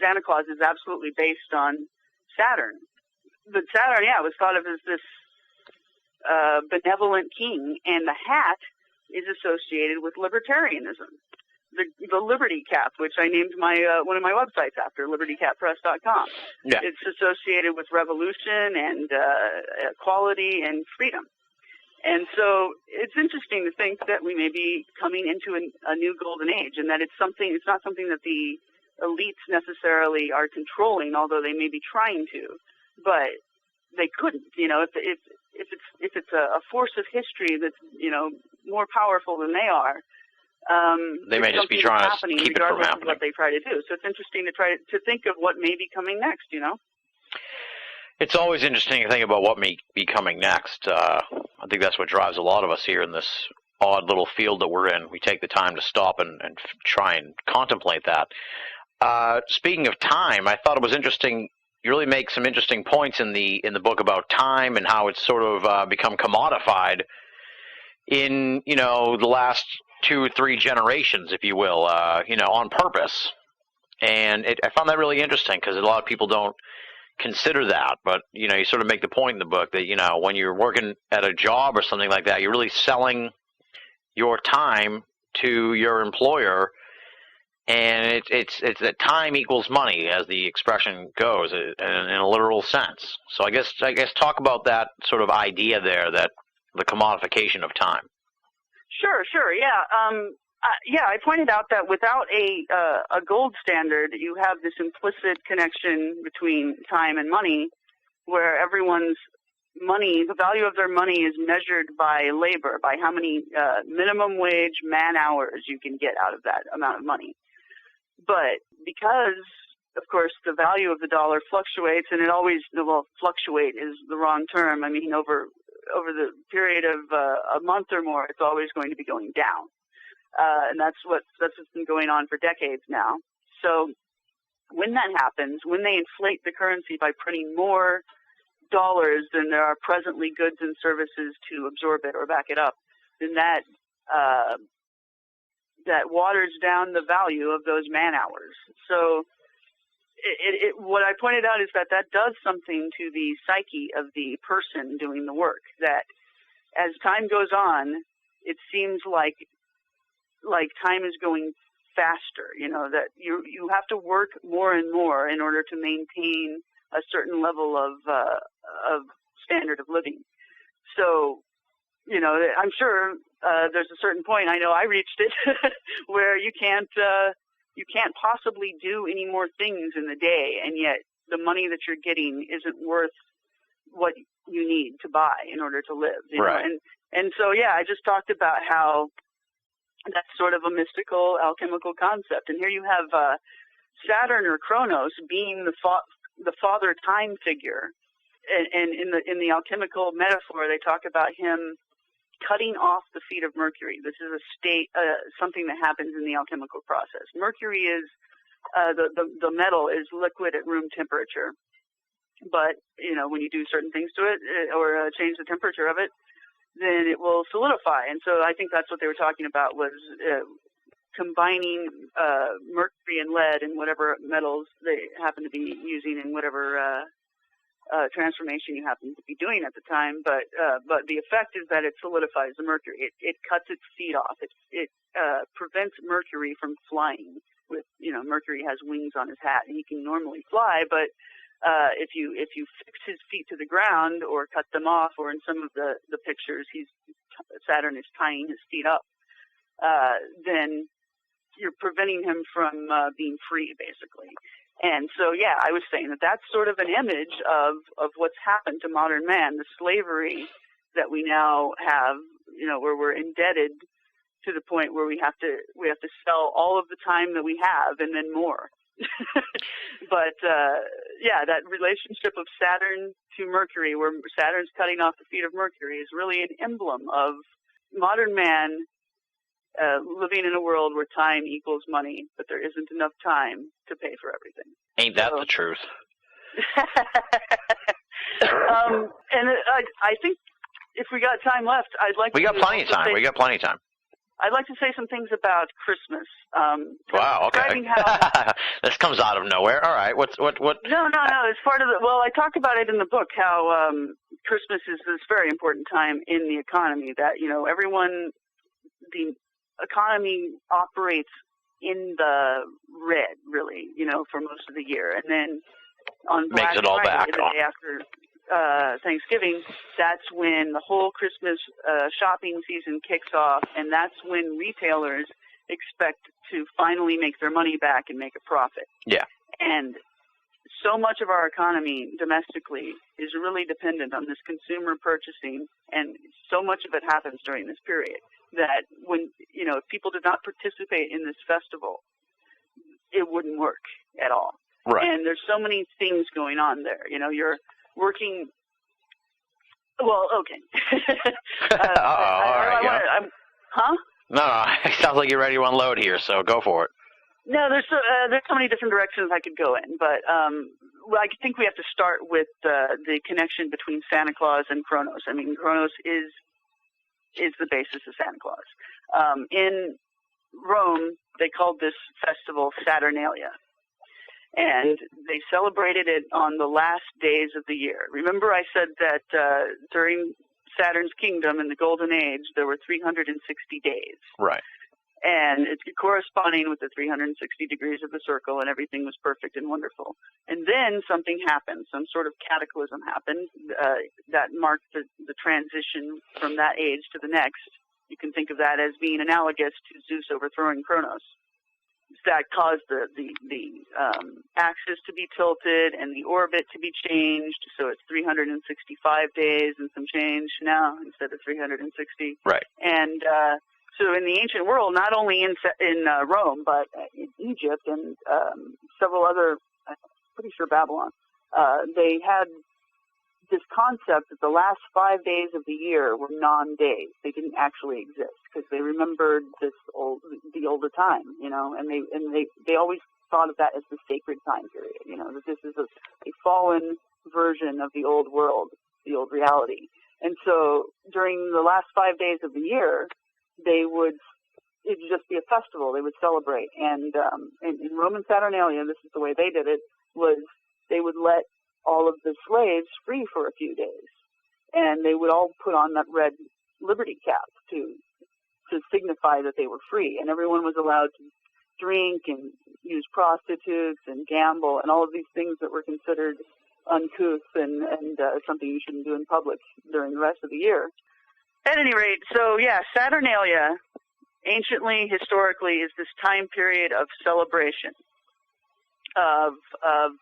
Santa Claus is absolutely based on Saturn. But Saturn, was thought of as this benevolent king, and the hat is associated with libertarianism. The Liberty Cap, which I named one of my websites after, libertycappress.com. Yeah. It's associated with revolution and equality and freedom. And so it's interesting to think that we may be coming into a new golden age, and that it's not something that the elites necessarily are controlling, although they may be trying to, but they couldn't. If it's a force of history that's more powerful than they are, they may just be trying to keep it from happening. Of what they try to do. So it's interesting to try to think of what may be coming next. It's always interesting to think about what may be coming next. I think that's what drives a lot of us here in this odd little field that we're in. We take the time to stop and try and contemplate that. Speaking of time, I thought it was interesting. You really make some interesting points in the book about time and how it's sort of become commodified in the last 2 or 3 generations, if you will, on purpose. And I found that really interesting because a lot of people don't consider that. But you sort of make the point in the book that when you're working at a job or something like that, you're really selling your time to your employer. And it's that time equals money, as the expression goes, in a literal sense. So I guess talk about that sort of idea there, that the commodification of time. Sure, yeah. I pointed out that without a gold standard, you have this implicit connection between time and money, where everyone's money, the value of their money, is measured by labor, by how many minimum wage man hours you can get out of that amount of money. But because, of course, the value of the dollar fluctuates, and it always, fluctuate is the wrong term. I mean, over the period of a month or more, it's always going to be going down. And that's what's been going on for decades now. So when that happens, when they inflate the currency by printing more dollars than there are presently goods and services to absorb it or back it up, then that waters down the value of those man hours. So what I pointed out is that does something to the psyche of the person doing the work, that as time goes on, it seems like time is going faster, that you have to work more and more in order to maintain a certain level of standard of living. So, I'm sure there's a certain point, I know I reached it, where you can't possibly do any more things in the day, and yet the money that you're getting isn't worth what you need to buy in order to live. Right. And so, I just talked about how that's sort of a mystical, alchemical concept. And here you have Saturn, or Kronos, being the father time figure. And in the alchemical metaphor, they talk about him cutting off the feet of Mercury. This is a state, something that happens in the alchemical process. Mercury is the metal is liquid at room temperature, but when you do certain things to it or change the temperature of it, then it will solidify. And so I think that's what they were talking about, was combining mercury and lead and whatever metals they happen to be using in whatever transformation you happen to be doing at the time. But the effect is that it solidifies the mercury. It cuts its feet off. It prevents Mercury from flying. With Mercury has wings on his hat, and he can normally fly, but if you fix his feet to the ground or cut them off, or in some of the pictures, Saturn is tying his feet up, then you're preventing him from being free, basically. And so, I was saying that's sort of an image of what's happened to modern man, the slavery that we now have, where we're indebted to the point where we have to sell all of the time that we have and then more. But that relationship of Saturn to Mercury, where Saturn's cutting off the feet of Mercury, is really an emblem of modern man living in a world where time equals money, but there isn't enough time to pay for everything. Ain't that the truth? And I think if we got time left, I'd like We got plenty of time. We got plenty of time. I'd like to say some things about Christmas. Wow, okay. This comes out of nowhere. All right, what? No. It's part of the. Well, I talk about it in the book how Christmas is this very important time in the economy. That the economy operates in the red, really, for most of the year, and then on Black Friday, the day after Thanksgiving, that's when the whole Christmas shopping season kicks off, and that's when retailers expect to finally make their money back and make a profit. Yeah. And so much of our economy domestically is really dependent on this consumer purchasing, and so much of it happens during this period that when, if people did not participate in this festival, it wouldn't work at all. Right. And there's so many things going on there. You're working. Well, okay. All right. Huh? No. It sounds like you're ready to unload here, so go for it. No, there's so many different directions I could go in, but I think we have to start with the connection between Santa Claus and Kronos. I mean, Kronos is the basis of Santa Claus. In Rome, they called this festival Saturnalia. And they celebrated it on the last days of the year. Remember I said that during Saturn's kingdom in the Golden Age, there were 360 days. Right. And it's corresponding with the 360 degrees of the circle, and everything was perfect and wonderful. And then something happened. Some sort of cataclysm happened that marked the transition from that age to the next. You can think of that as being analogous to Zeus overthrowing Kronos. That caused the axis to be tilted and the orbit to be changed, so it's 365 days and some change now instead of 360. Right. And so in the ancient world, not only in Rome, but in Egypt and several other, I'm pretty sure Babylon, they had this concept that the last 5 days of the year were non-days. They didn't actually exist because they remembered the older time, and they always thought of that as the sacred time period, that this is a fallen version of the old world, the old reality. And so during the last 5 days of the year, it would just be a festival. They would celebrate. And in Roman Saturnalia, this is the way they did it, was they would let all of the slaves free for a few days. And they would all put on that red liberty cap to signify that they were free. And everyone was allowed to drink and use prostitutes and gamble and all of these things that were considered uncouth and something you shouldn't do in public during the rest of the year. At any rate, so yeah, Saturnalia, anciently, historically, is this time period of celebration of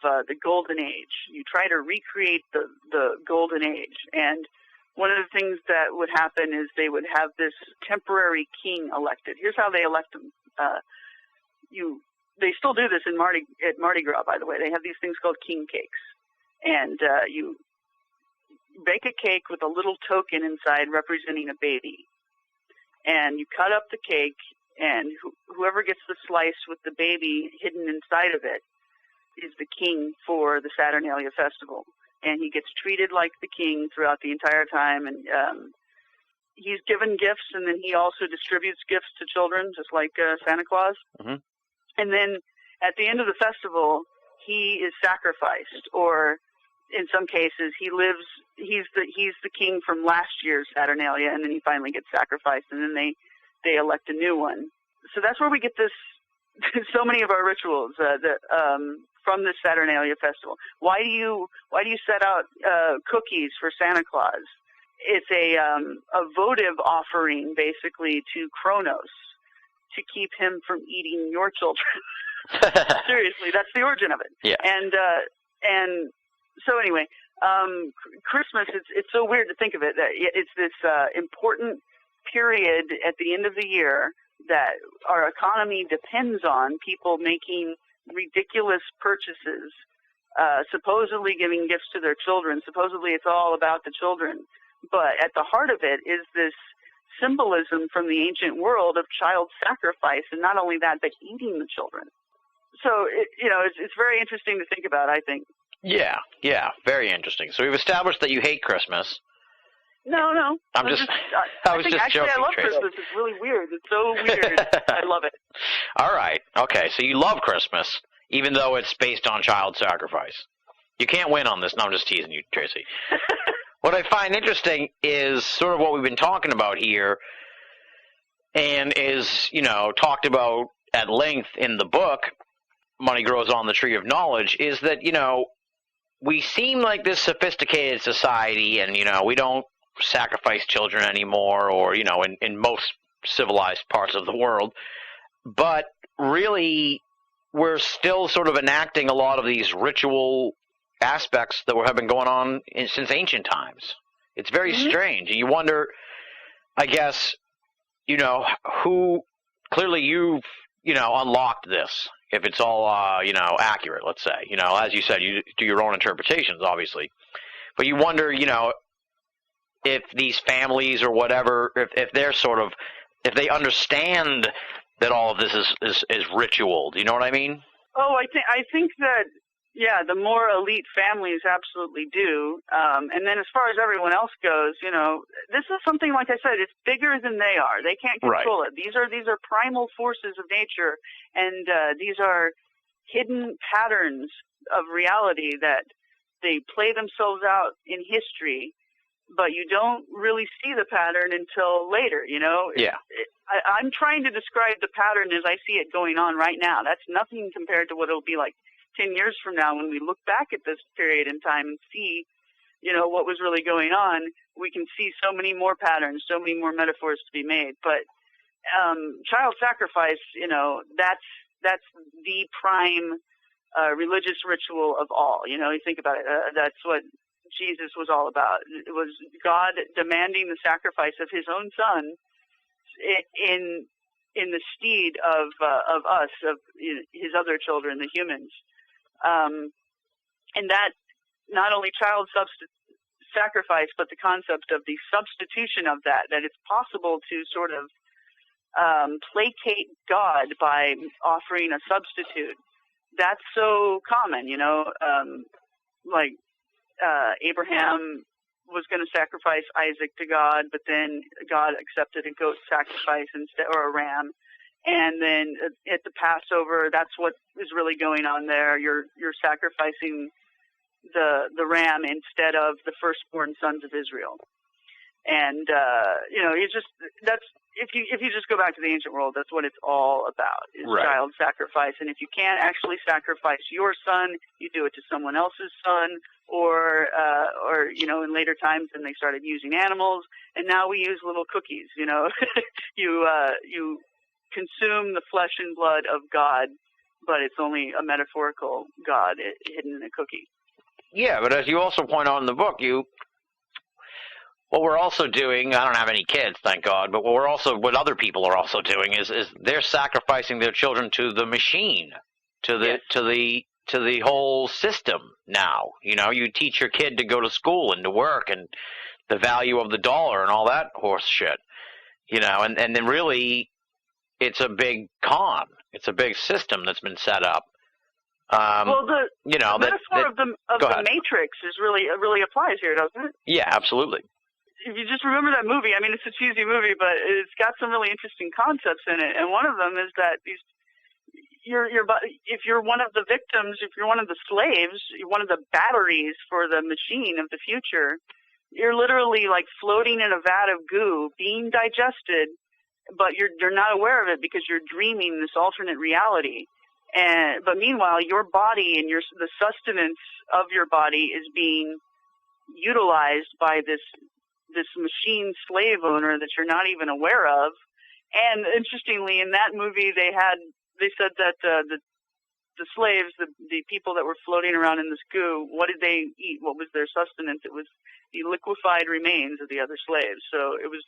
the Golden Age. You try to recreate the Golden Age, and one of the things that would happen is they would have this temporary king elected. Here's how they elect them. They still do this at Mardi Gras, by the way. They have these things called king cakes, and you bake a cake with a little token inside representing a baby, and you cut up the cake, and whoever gets the slice with the baby hidden inside of it is the king for the Saturnalia festival, and he gets treated like the king throughout the entire time, and he's given gifts, and then he also distributes gifts to children, just like Santa Claus. Mm-hmm. And then at the end of the festival, he is sacrificed, or in some cases, he's the king from last year's Saturnalia, and then he finally gets sacrificed, and then they elect a new one. So that's where we get this. So many of our rituals from this Saturnalia festival. Why do you set out cookies for Santa Claus? It's a votive offering, basically, to Kronos to keep him from eating your children. Seriously, that's the origin of it. Yeah. And so anyway, Christmas, it's so weird to think of it, that it's this important period at the end of the year that our economy depends on people making ridiculous purchases, supposedly giving gifts to their children. Supposedly it's all about the children. But at the heart of it is this symbolism from the ancient world of child sacrifice, and not only that, but eating the children. So, it's very interesting to think about, I think. Yeah, very interesting. So we've established that you hate Christmas. No. I was just joking, I love Tracy. Christmas. It's really weird. It's so weird. I love it. All right. Okay, so you love Christmas, even though it's based on child sacrifice. You can't win on this. No, I'm just teasing you, Tracy. What I find interesting is sort of what we've been talking about here, and is, talked about at length in the book, Money Grows on the Tree of Knowledge, is that, we seem like this sophisticated society, and, we don't sacrifice children anymore, or, in most civilized parts of the world. But really, we're still sort of enacting a lot of these ritual aspects that have been going on since ancient times. It's very strange. And you wonder, I guess, who, clearly you've, unlocked this, if it's all, accurate, let's say. As you said, you do your own interpretations, obviously. But you wonder, if these families or whatever, if they're sort of, if they understand that all of this is ritual. Do you know what I mean? Oh, I think that, yeah, the more elite families absolutely do. And then as far as everyone else goes, this is something, like I said, it's bigger than they are. They can't control it. These are primal forces of nature, and these are hidden patterns of reality that they play themselves out in history, but you don't really see the pattern until later, Yeah. I'm trying to describe the pattern as I see it going on right now. That's nothing compared to what it'll be like 10 years from now when we look back at this period in time and see, what was really going on. We can see so many more patterns, so many more metaphors to be made. But child sacrifice, that's the prime religious ritual of all. You think about it. That's what Jesus was all about. It was God demanding the sacrifice of his own son in the stead of us, of his other children, the humans. And that not only child sacrifice, but the concept of the substitution of that it's possible to sort of placate God by offering a substitute. That's so common, like Abraham was going to sacrifice Isaac to God, but then God accepted a goat sacrifice instead, or a ram. And then at the Passover, that's what is really going on there. You're sacrificing the ram instead of the firstborn sons of Israel. And that's if you just go back to the ancient world, that's what it's all about, is child sacrifice. And if you can't actually sacrifice your son, you do it to someone else's son, or in later times, then they started using animals, and now we use little cookies. You consume the flesh and blood of God, but it's only a metaphorical God hidden in a cookie. Yeah, but as you also point out in the book, what we're also doing, I don't have any kids, thank God, but what other people are also doing is they're sacrificing their children to the machine, to the whole system now. You teach your kid to go to school and to work and the value of the dollar and all that horse shit. And then really it's a big con. It's a big system that's been set up. The metaphor of the Matrix really applies here, doesn't it? Yeah, absolutely. If you just remember that movie, I mean, it's a cheesy movie, but it's got some really interesting concepts in it. And one of them is that if you're one of the victims, if you're one of the slaves, you're one of the batteries for the machine of the future, you're literally like floating in a vat of goo, being digested, but you're not aware of it because you're dreaming this alternate reality. But meanwhile, your body and the sustenance of your body is being utilized by this machine slave owner that you're not even aware of. And interestingly, in that movie, they said that the slaves, the people that were floating around in this goo, what did they eat? What was their sustenance? It was the liquefied remains of the other slaves. So it was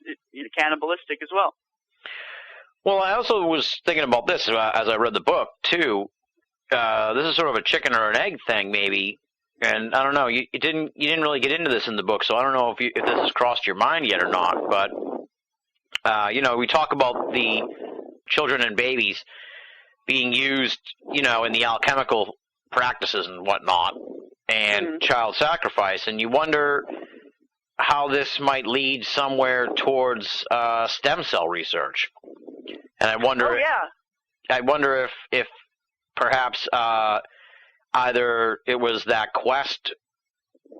cannibalistic as well. Well, I also was thinking about this as I read the book too. This is sort of a chicken or an egg thing, maybe. And I don't know. You didn't really get into this in the book, so I don't know if this has crossed your mind yet or not. But We talk about the children and babies being used, in the alchemical practices and whatnot, and child sacrifice, and you wonder how this might lead somewhere towards stem cell research. And I wonder, if perhaps either it was that quest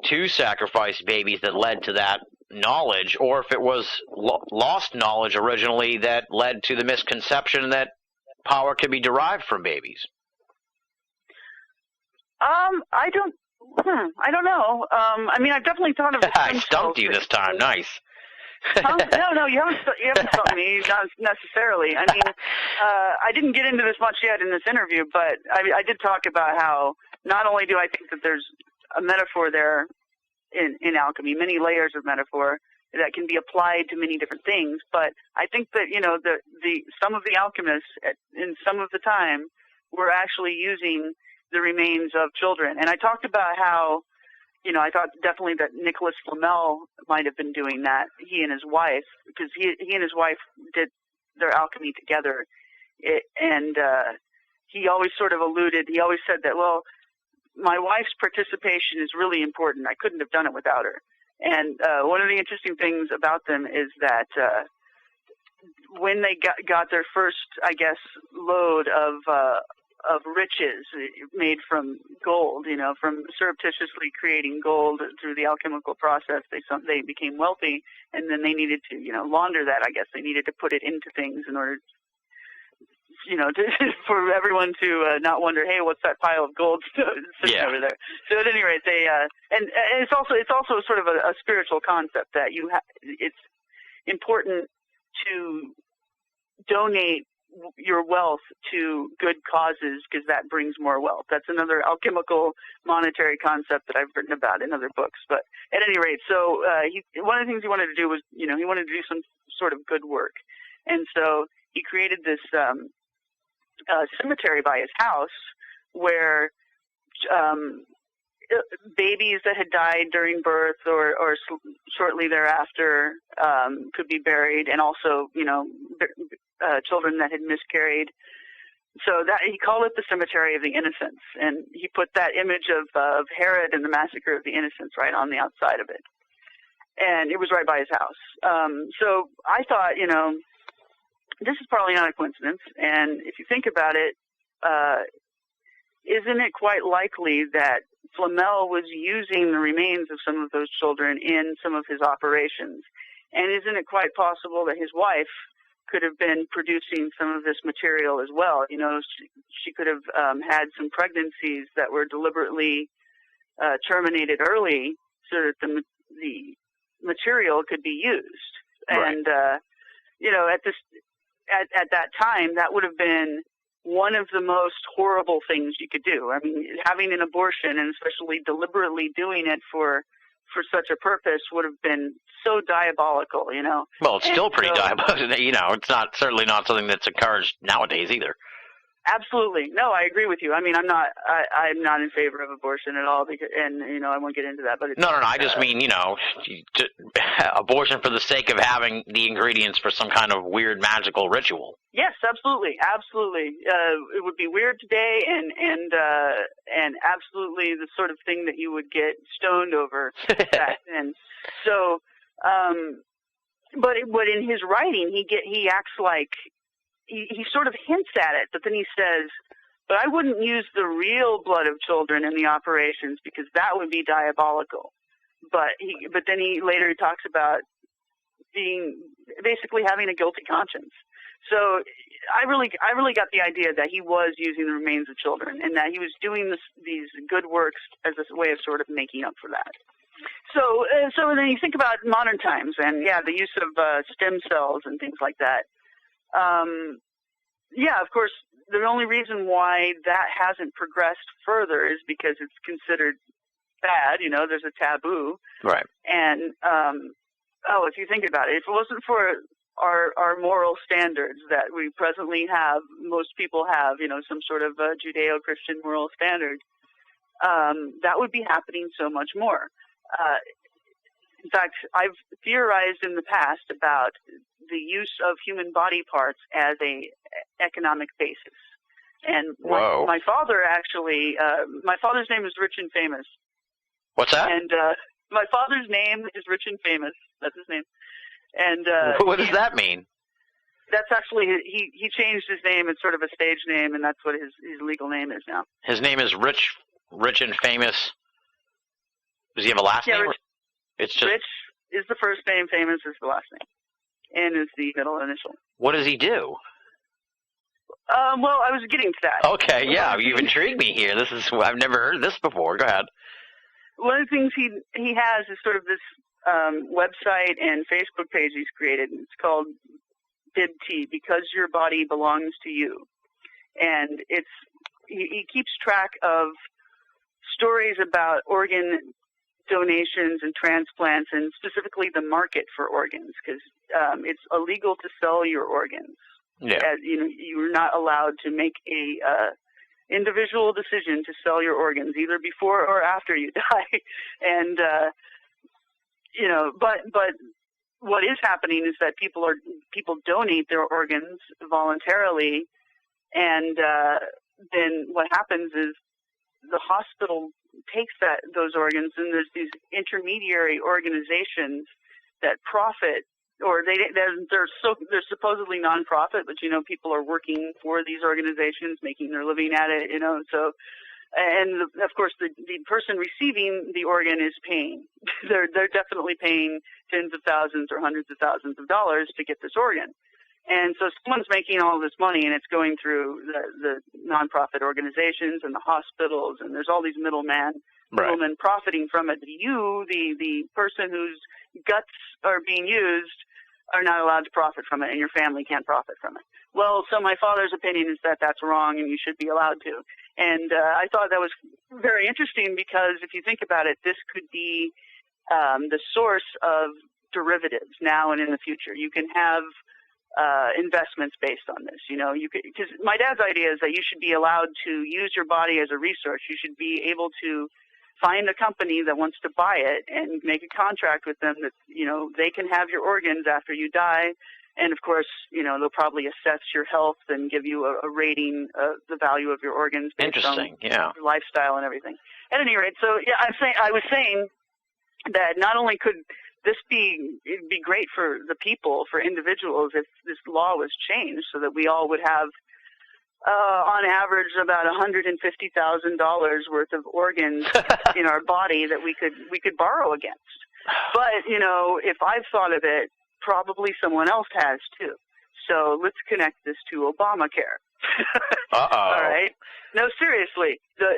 to sacrifice babies that led to that knowledge, or if it was lost knowledge originally that led to the misconception that power can be derived from babies. I don't know. I've definitely thought of. I stumped you this time. Nice. No, you haven't stumped me, not necessarily. I didn't get into this much yet in this interview, but I did talk about how not only do I think that there's a metaphor there in alchemy, many layers of metaphor that can be applied to many different things, but I think that some of the alchemists in some of the time were actually using the remains of children, and I talked about how I thought definitely that Nicholas Flamel might have been doing that, he and his wife, because he and his wife did their alchemy together, and he always sort of he always said that, well, my wife's participation is really important. I couldn't have done it without her. And one of the interesting things about them is that when they got their first, I guess, load of riches made from gold, from surreptitiously creating gold through the alchemical process, they became wealthy, and then they needed to, launder that. I guess they needed to put it into things in order, for everyone to not wonder, hey, what's that pile of gold sitting over there? So at any rate, they and it's also sort of a spiritual concept that it's important to donate your wealth to good causes because that brings more wealth. That's another alchemical monetary concept that I've written about in other books. But at any rate, so one of the things he wanted to do was, he wanted to do some sort of good work. And so he created this cemetery by his house where babies that had died during birth or shortly thereafter could be buried, and also, children that had miscarried. So that he called it the Cemetery of the Innocents, and he put that image of Herod and the Massacre of the Innocents right on the outside of it. And it was right by his house. So I thought, this is probably not a coincidence. And if you think about it, isn't it quite likely that Flamel was using the remains of some of those children in some of his operations? And isn't it quite possible that his wife could have been producing some of this material as well? She could have had some pregnancies that were deliberately terminated early so that the material could be used. Right. And at that time, that would have been one of the most horrible things you could do. Having an abortion, and especially deliberately doing it for such a purpose, would have been so diabolical, Well, it's still pretty diabolical. It's certainly not something that's encouraged nowadays either. Absolutely. No, I agree with you. I'm not in favor of abortion at all, and I won't get into that. But no. I just mean, abortion for the sake of having the ingredients for some kind of weird magical ritual. Yes, absolutely. It would be weird today, and absolutely the sort of thing that you would get stoned over back then. So, but in his writing, he acts like. He sort of hints at it, but then he says, but I wouldn't use the real blood of children in the operations because that would be diabolical. But then he later talks about basically having a guilty conscience. So I really got the idea that he was using the remains of children, and that he was doing these good works as a way of sort of making up for that. So then you think about modern times, and the use of stem cells and things like that. Of course, the only reason why that hasn't progressed further is because it's considered bad. There's a taboo. Right. And, if you think about it, if it wasn't for our moral standards that we presently have, most people have, some sort of Judeo-Christian moral standard, that would be happening so much more. In fact, I've theorized in the past about the use of human body parts as a economic basis. And my father actually, my father's name is Rich and Famous. What's that? And my father's name is Rich and Famous. That's his name. And what does that mean? That's actually, he changed his name. It's sort of a stage name, and that's what his legal name is now. His name is Rich and Famous. Does he have a last name? Rich, it's just Rich is the first name, Famous is the last name, and is the middle initial. What does he do? Well, I was getting to that. Okay, yeah, you've intrigued me here. I've never heard of this before. Go ahead. One of the things he has is sort of this website and Facebook page he's created. It's called BIBT, Because Your Body Belongs to You. And he keeps track of stories about organ donations and transplants, and specifically the market for organs, because it's illegal to sell your organs. Yeah. You're not allowed to make a individual decision to sell your organs either before or after you die. And but what is happening is that people donate their organs voluntarily, and then what happens is the hospital takes those organs, and there's these intermediary organizations that profit, or they're supposedly nonprofit, but people are working for these organizations, making their living at it, so. And of course, the person receiving the organ is paying. They're definitely paying tens of thousands or hundreds of thousands of dollars to get this organ. And so someone's making all this money, and it's going through the nonprofit organizations and the hospitals, and there's all these middlemen profiting from it. You, the person whose guts are being used, are not allowed to profit from it, and your family can't profit from it. Well, so my father's opinion is that that's wrong, and you should be allowed to. And I thought that was very interesting, because if you think about it, this could be the source of derivatives now and in the future. You can have investments based on this. Because my dad's idea is that you should be allowed to use your body as a resource. You should be able to find a company that wants to buy it and make a contract with them that, they can have your organs after you die. And of course, they'll probably assess your health and give you a rating of the value of your organs based on your lifestyle and everything. At any rate, so yeah, I was saying that not only could it'd be great for the people, for individuals, if this law was changed so that we all would have, on average, about $150,000 worth of organs in our body that we could borrow against. But if I've thought of it, probably someone else has too. So let's connect this to Obamacare. All right. No, seriously, the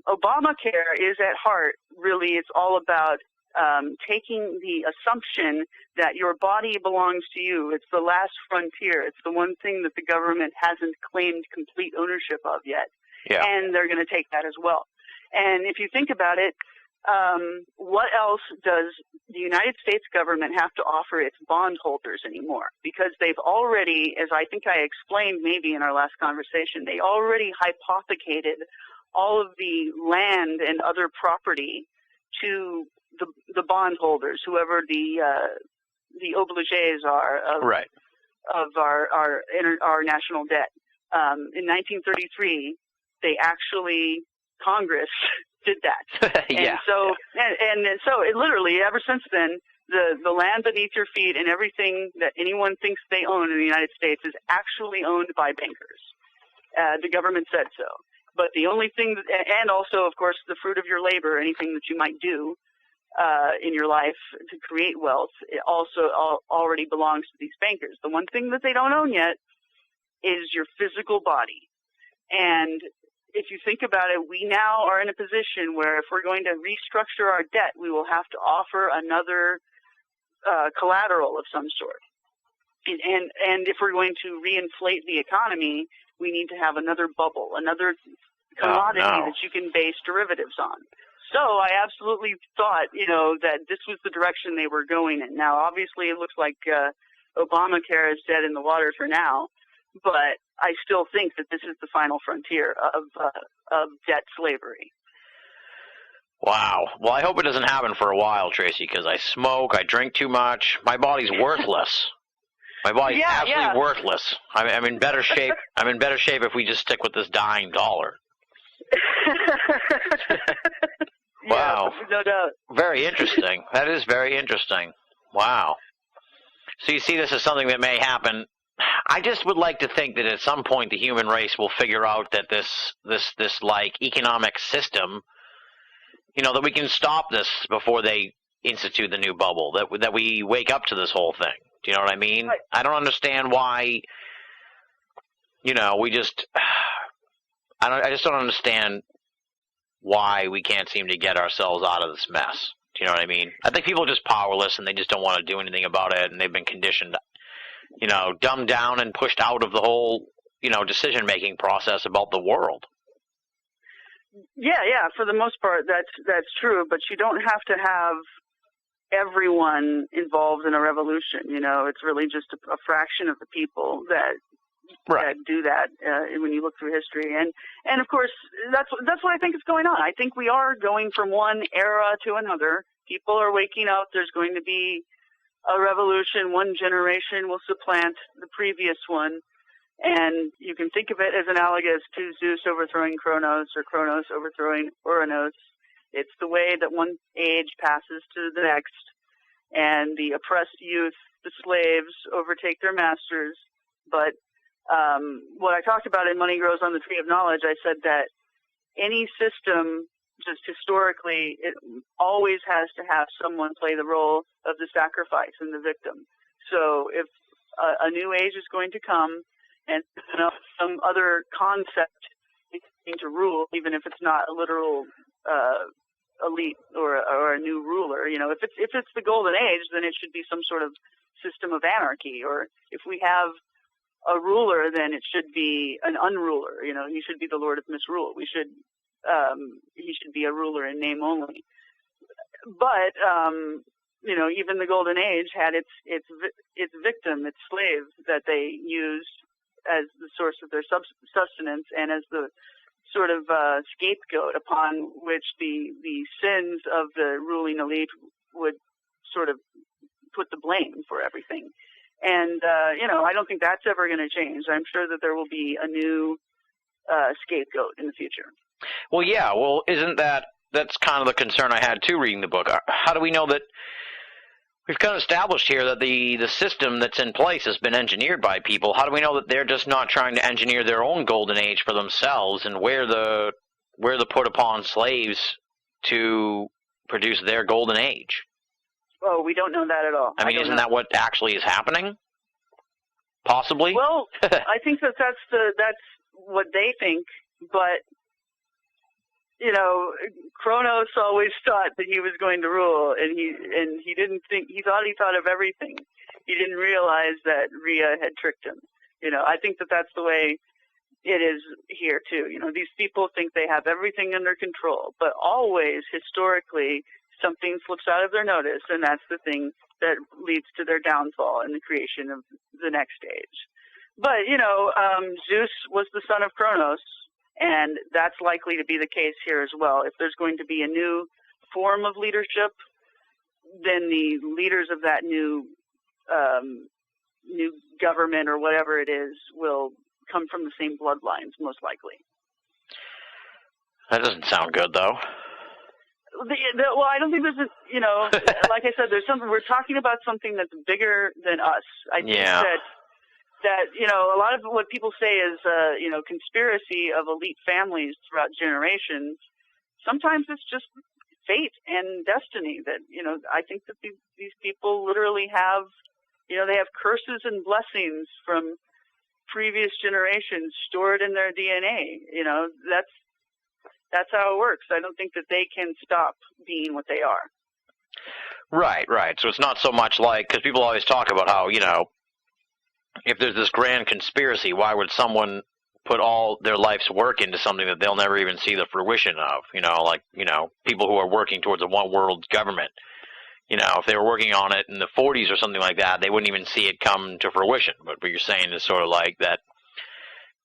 Obamacare is at heart. Really, it's all about taking the assumption that your body belongs to you. It's the last frontier. It's the one thing that the government hasn't claimed complete ownership of yet. Yeah. And they're going to take that as well. And if you think about it, what else does the United States government have to offer its bondholders anymore? Because they've already, as I think I explained maybe in our last conversation, they already hypothecated all of the land and other property to the bondholders, whoever the obligates are of our national debt. In 1933, Congress did that. And so it literally, ever since then, the land beneath your feet and everything that anyone thinks they own in the United States is actually owned by bankers. The government said so. But the only thing, and also, of course, the fruit of your labor, anything that you might do in your life to create wealth, it also already belongs to these bankers. The one thing that they don't own yet is your physical body. And if you think about it, we now are in a position where if we're going to restructure our debt, we will have to offer another collateral of some sort. And if we're going to reinflate the economy, we need to have another bubble, another commodity that you can base derivatives on. So I absolutely thought, that this was the direction they were going in. Now, obviously, it looks like Obamacare is dead in the water for now, but I still think that this is the final frontier of debt slavery. Wow. Well, I hope it doesn't happen for a while, Tracy, because I smoke, I drink too much. My body's worthless. My body's absolutely worthless. I'm in better shape. I'm in better shape if we just stick with this dying dollar. Wow. Yeah, no doubt. Very interesting. That is very interesting. Wow. So you see this as something that may happen. I just would like to think that at some point the human race will figure out that this like economic system, that we can stop this before they institute the new bubble, that we wake up to this whole thing. Do you know what I mean? Right. I don't understand why, I just don't understand why we can't seem to get ourselves out of this mess. Do you know what I mean? I think people are just powerless and they just don't want to do anything about it, and they've been conditioned, dumbed down and pushed out of the whole, decision-making process about the world. Yeah, for the most part, that's true, but you don't have to have everyone involved in a revolution. It's really just a fraction of the people that do that when you look through history, and of course that's what I think is going on. I think we are going from one era to another. People are waking up. There's going to be a revolution. One generation will supplant the previous one, and you can think of it as analogous to Zeus overthrowing Kronos or Kronos overthrowing Uranus. It's the way that one age passes to the next, and the oppressed youth, the slaves, overtake their masters. But what I talked about in Money Grows on the Tree of Knowledge, I said that any system, just historically, it always has to have someone play the role of the sacrifice and the victim. So if a new age is going to come and some other concept is going to rule, even if it's not a literal elite or a new ruler, if it's the golden age, then it should be some sort of system of anarchy. Or if we have a ruler, then it should be an unruler. He should be the Lord of Misrule. He should be a ruler in name only. But even the Golden Age had its victim, its slave that they used as the source of their sustenance and as the sort of scapegoat upon which the sins of the ruling elite would sort of put the blame for everything. And, I don't think that's ever going to change. I'm sure that there will be a new scapegoat in the future. Well, yeah. Well, that's kind of the concern I had, too, reading the book. How do we know that we've kind of established here that the system that's in place has been engineered by people? How do we know that they're just not trying to engineer their own golden age for themselves and where the put-upon slaves to produce their golden age? Oh, we don't know that at all. I mean, isn't that what actually is happening? Possibly? Well, I think that's what they think, but, Kronos always thought that he was going to rule, and he didn't think, he thought of everything. He didn't realize that Rhea had tricked him. I think that's the way it is here, too. These people think they have everything under control, but always, historically, something slips out of their notice, and that's the thing that leads to their downfall and the creation of the next stage. But, Zeus was the son of Kronos, and that's likely to be the case here as well. If there's going to be a new form of leadership, then the leaders of that new government or whatever it is will come from the same bloodlines, most likely. That doesn't sound good, though. Well, I don't think there's like I said, there's something, we're talking about something that's bigger than us. I think that a lot of what people say is, conspiracy of elite families throughout generations. Sometimes it's just fate and destiny that, I think that these people literally have, they have curses and blessings from previous generations stored in their DNA. That's how it works. I don't think that they can stop being what they are. Right. So it's not so much like, because people always talk about how, if there's this grand conspiracy, why would someone put all their life's work into something that they'll never even see the fruition of? People who are working towards a one-world government. If they were working on it in the 40s or something like that, they wouldn't even see it come to fruition. But what you're saying is sort of like that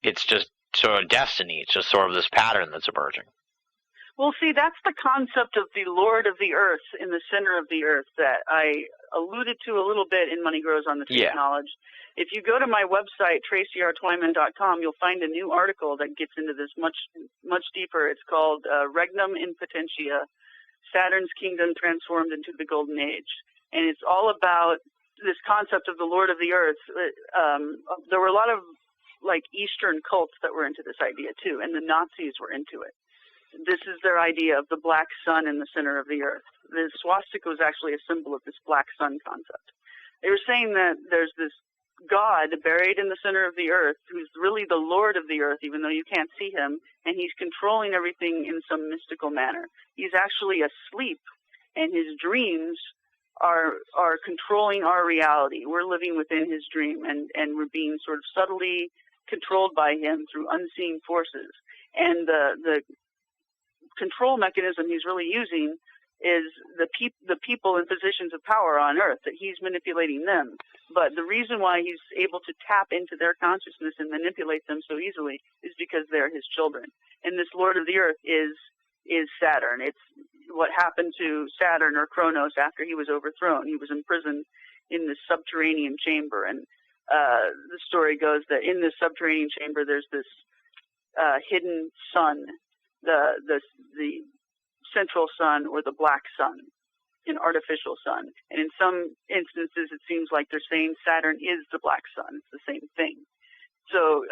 it's just sort of destiny. It's just sort of this pattern that's emerging. Well, see, that's the concept of the Lord of the Earth in the center of the Earth that I alluded to a little bit in Money Grows on the Tree of Knowledge. If you go to my website, tracyrtwyman.com, you'll find a new article that gets into this much deeper. It's called Regnum in Potentia, Saturn's Kingdom Transformed into the Golden Age. And it's all about this concept of the Lord of the Earth. There were a lot of, like, Eastern cults that were into this idea, too, and the Nazis were into it. This is their idea of the black sun in the center of the Earth. The swastika was actually a symbol of this black sun concept. They were saying that there's this God buried in the center of the Earth who's really the Lord of the Earth, even though you can't see him, and he's controlling everything in some mystical manner. He's actually asleep, and his dreams are controlling our reality. We're living within his dream, and we're being sort of subtly controlled by him through unseen forces. And the control mechanism he's really using is the people in positions of power on Earth, that he's manipulating them. But the reason why he's able to tap into their consciousness and manipulate them so easily is because they're his children. And this Lord of the Earth is Saturn. It's what happened to Saturn, or Kronos, after he was overthrown. He was imprisoned in this subterranean chamber, and the story goes that in this subterranean chamber there's this hidden sun, the central sun, or the black sun, an artificial sun. And in some instances it seems like they're saying Saturn is the black sun. It's the same thing. So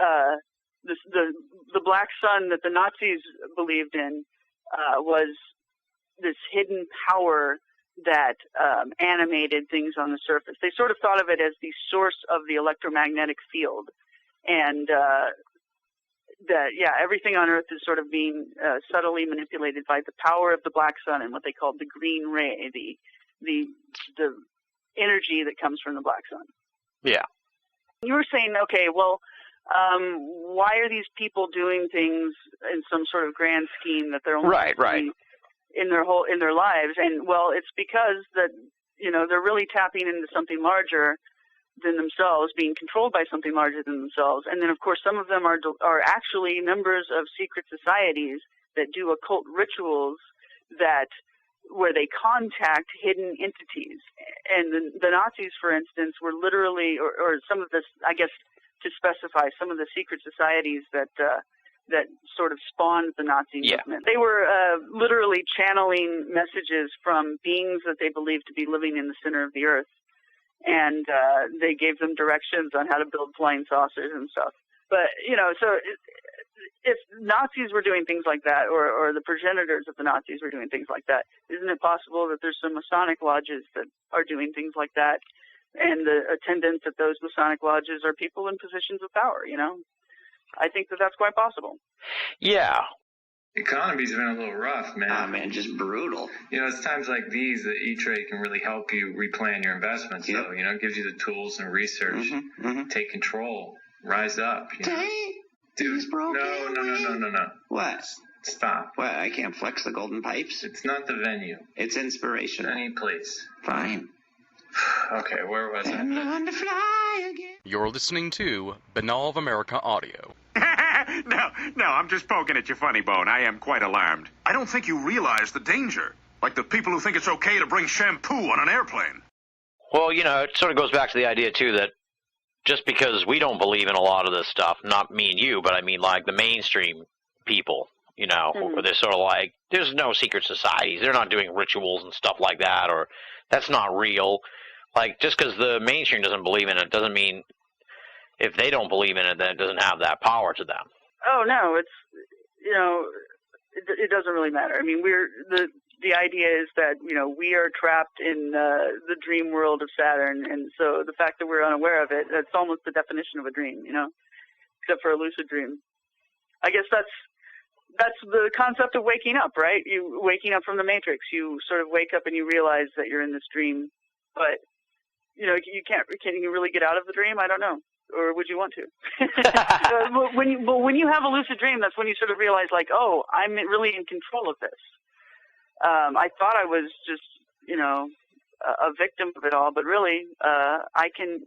the black sun that the Nazis believed in was this hidden power that animated things on the surface. They sort of thought of it as the source of the electromagnetic field, and everything on Earth is sort of being subtly manipulated by the power of the black sun and what they call the green ray, the energy that comes from the black sun. Yeah. You were saying, okay, well, why are these people doing things in some sort of grand scheme that they're only doing in their lives? And well, it's because that, you know, they're really tapping into something larger than themselves, being controlled by something larger than themselves. And then, of course, some of them are actually members of secret societies that do occult rituals where they contact hidden entities. And the Nazis, for instance, were literally, or some of this, I guess, to specify, some of the secret societies that sort of spawned the Nazi movement. They were literally channeling messages from beings that they believed to be living in the center of the Earth. And they gave them directions on how to build flying saucers and stuff. But, you know, so if Nazis were doing things like that, or the progenitors of the Nazis were doing things like that, isn't it possible that there's some Masonic lodges that are doing things like that? And the attendants at those Masonic lodges are people in positions of power, you know? I think that that's quite possible. Yeah. The economy's been a little rough, man. Oh, man, just brutal. You know, it's times like these that E-Trade can really help you replan your investments, though. You know, it gives you the tools and research. Take control. Rise up. You know? Dude, no. What? Stop. What, I can't flex the golden pipes? It's not the venue. It's inspirational. Any place. Fine. Okay, where was I? Learn to fly again. You're listening to Banal of America Audio. No, I'm just poking at your funny bone. I am quite alarmed. I don't think you realize the danger. Like the people who think it's okay to bring shampoo on an airplane. Well, you know, it sort of goes back to the idea, too, that just because we don't believe in a lot of this stuff, not me and you, but I mean like the mainstream people, you know, where they're sort of like, there's no secret societies. They're not doing rituals and stuff like that, or that's not real. Like, just because the mainstream doesn't believe in it doesn't mean if they don't believe in it, then it doesn't have that power to them. Oh, no, it's, you know, it doesn't really matter. I mean, the idea is that, you know, we are trapped in the dream world of Saturn, and so the fact that we're unaware of it, that's almost the definition of a dream, you know, except for a lucid dream. I guess that's the concept of waking up, right? You waking up from the Matrix. You sort of wake up and you realize that you're in this dream, but, you know, can you really get out of the dream? I don't know. Or would you want to? When you have a lucid dream, that's when you sort of realize, like, oh, I'm really in control of this. I thought I was just, you know, a victim of it all, but really, I can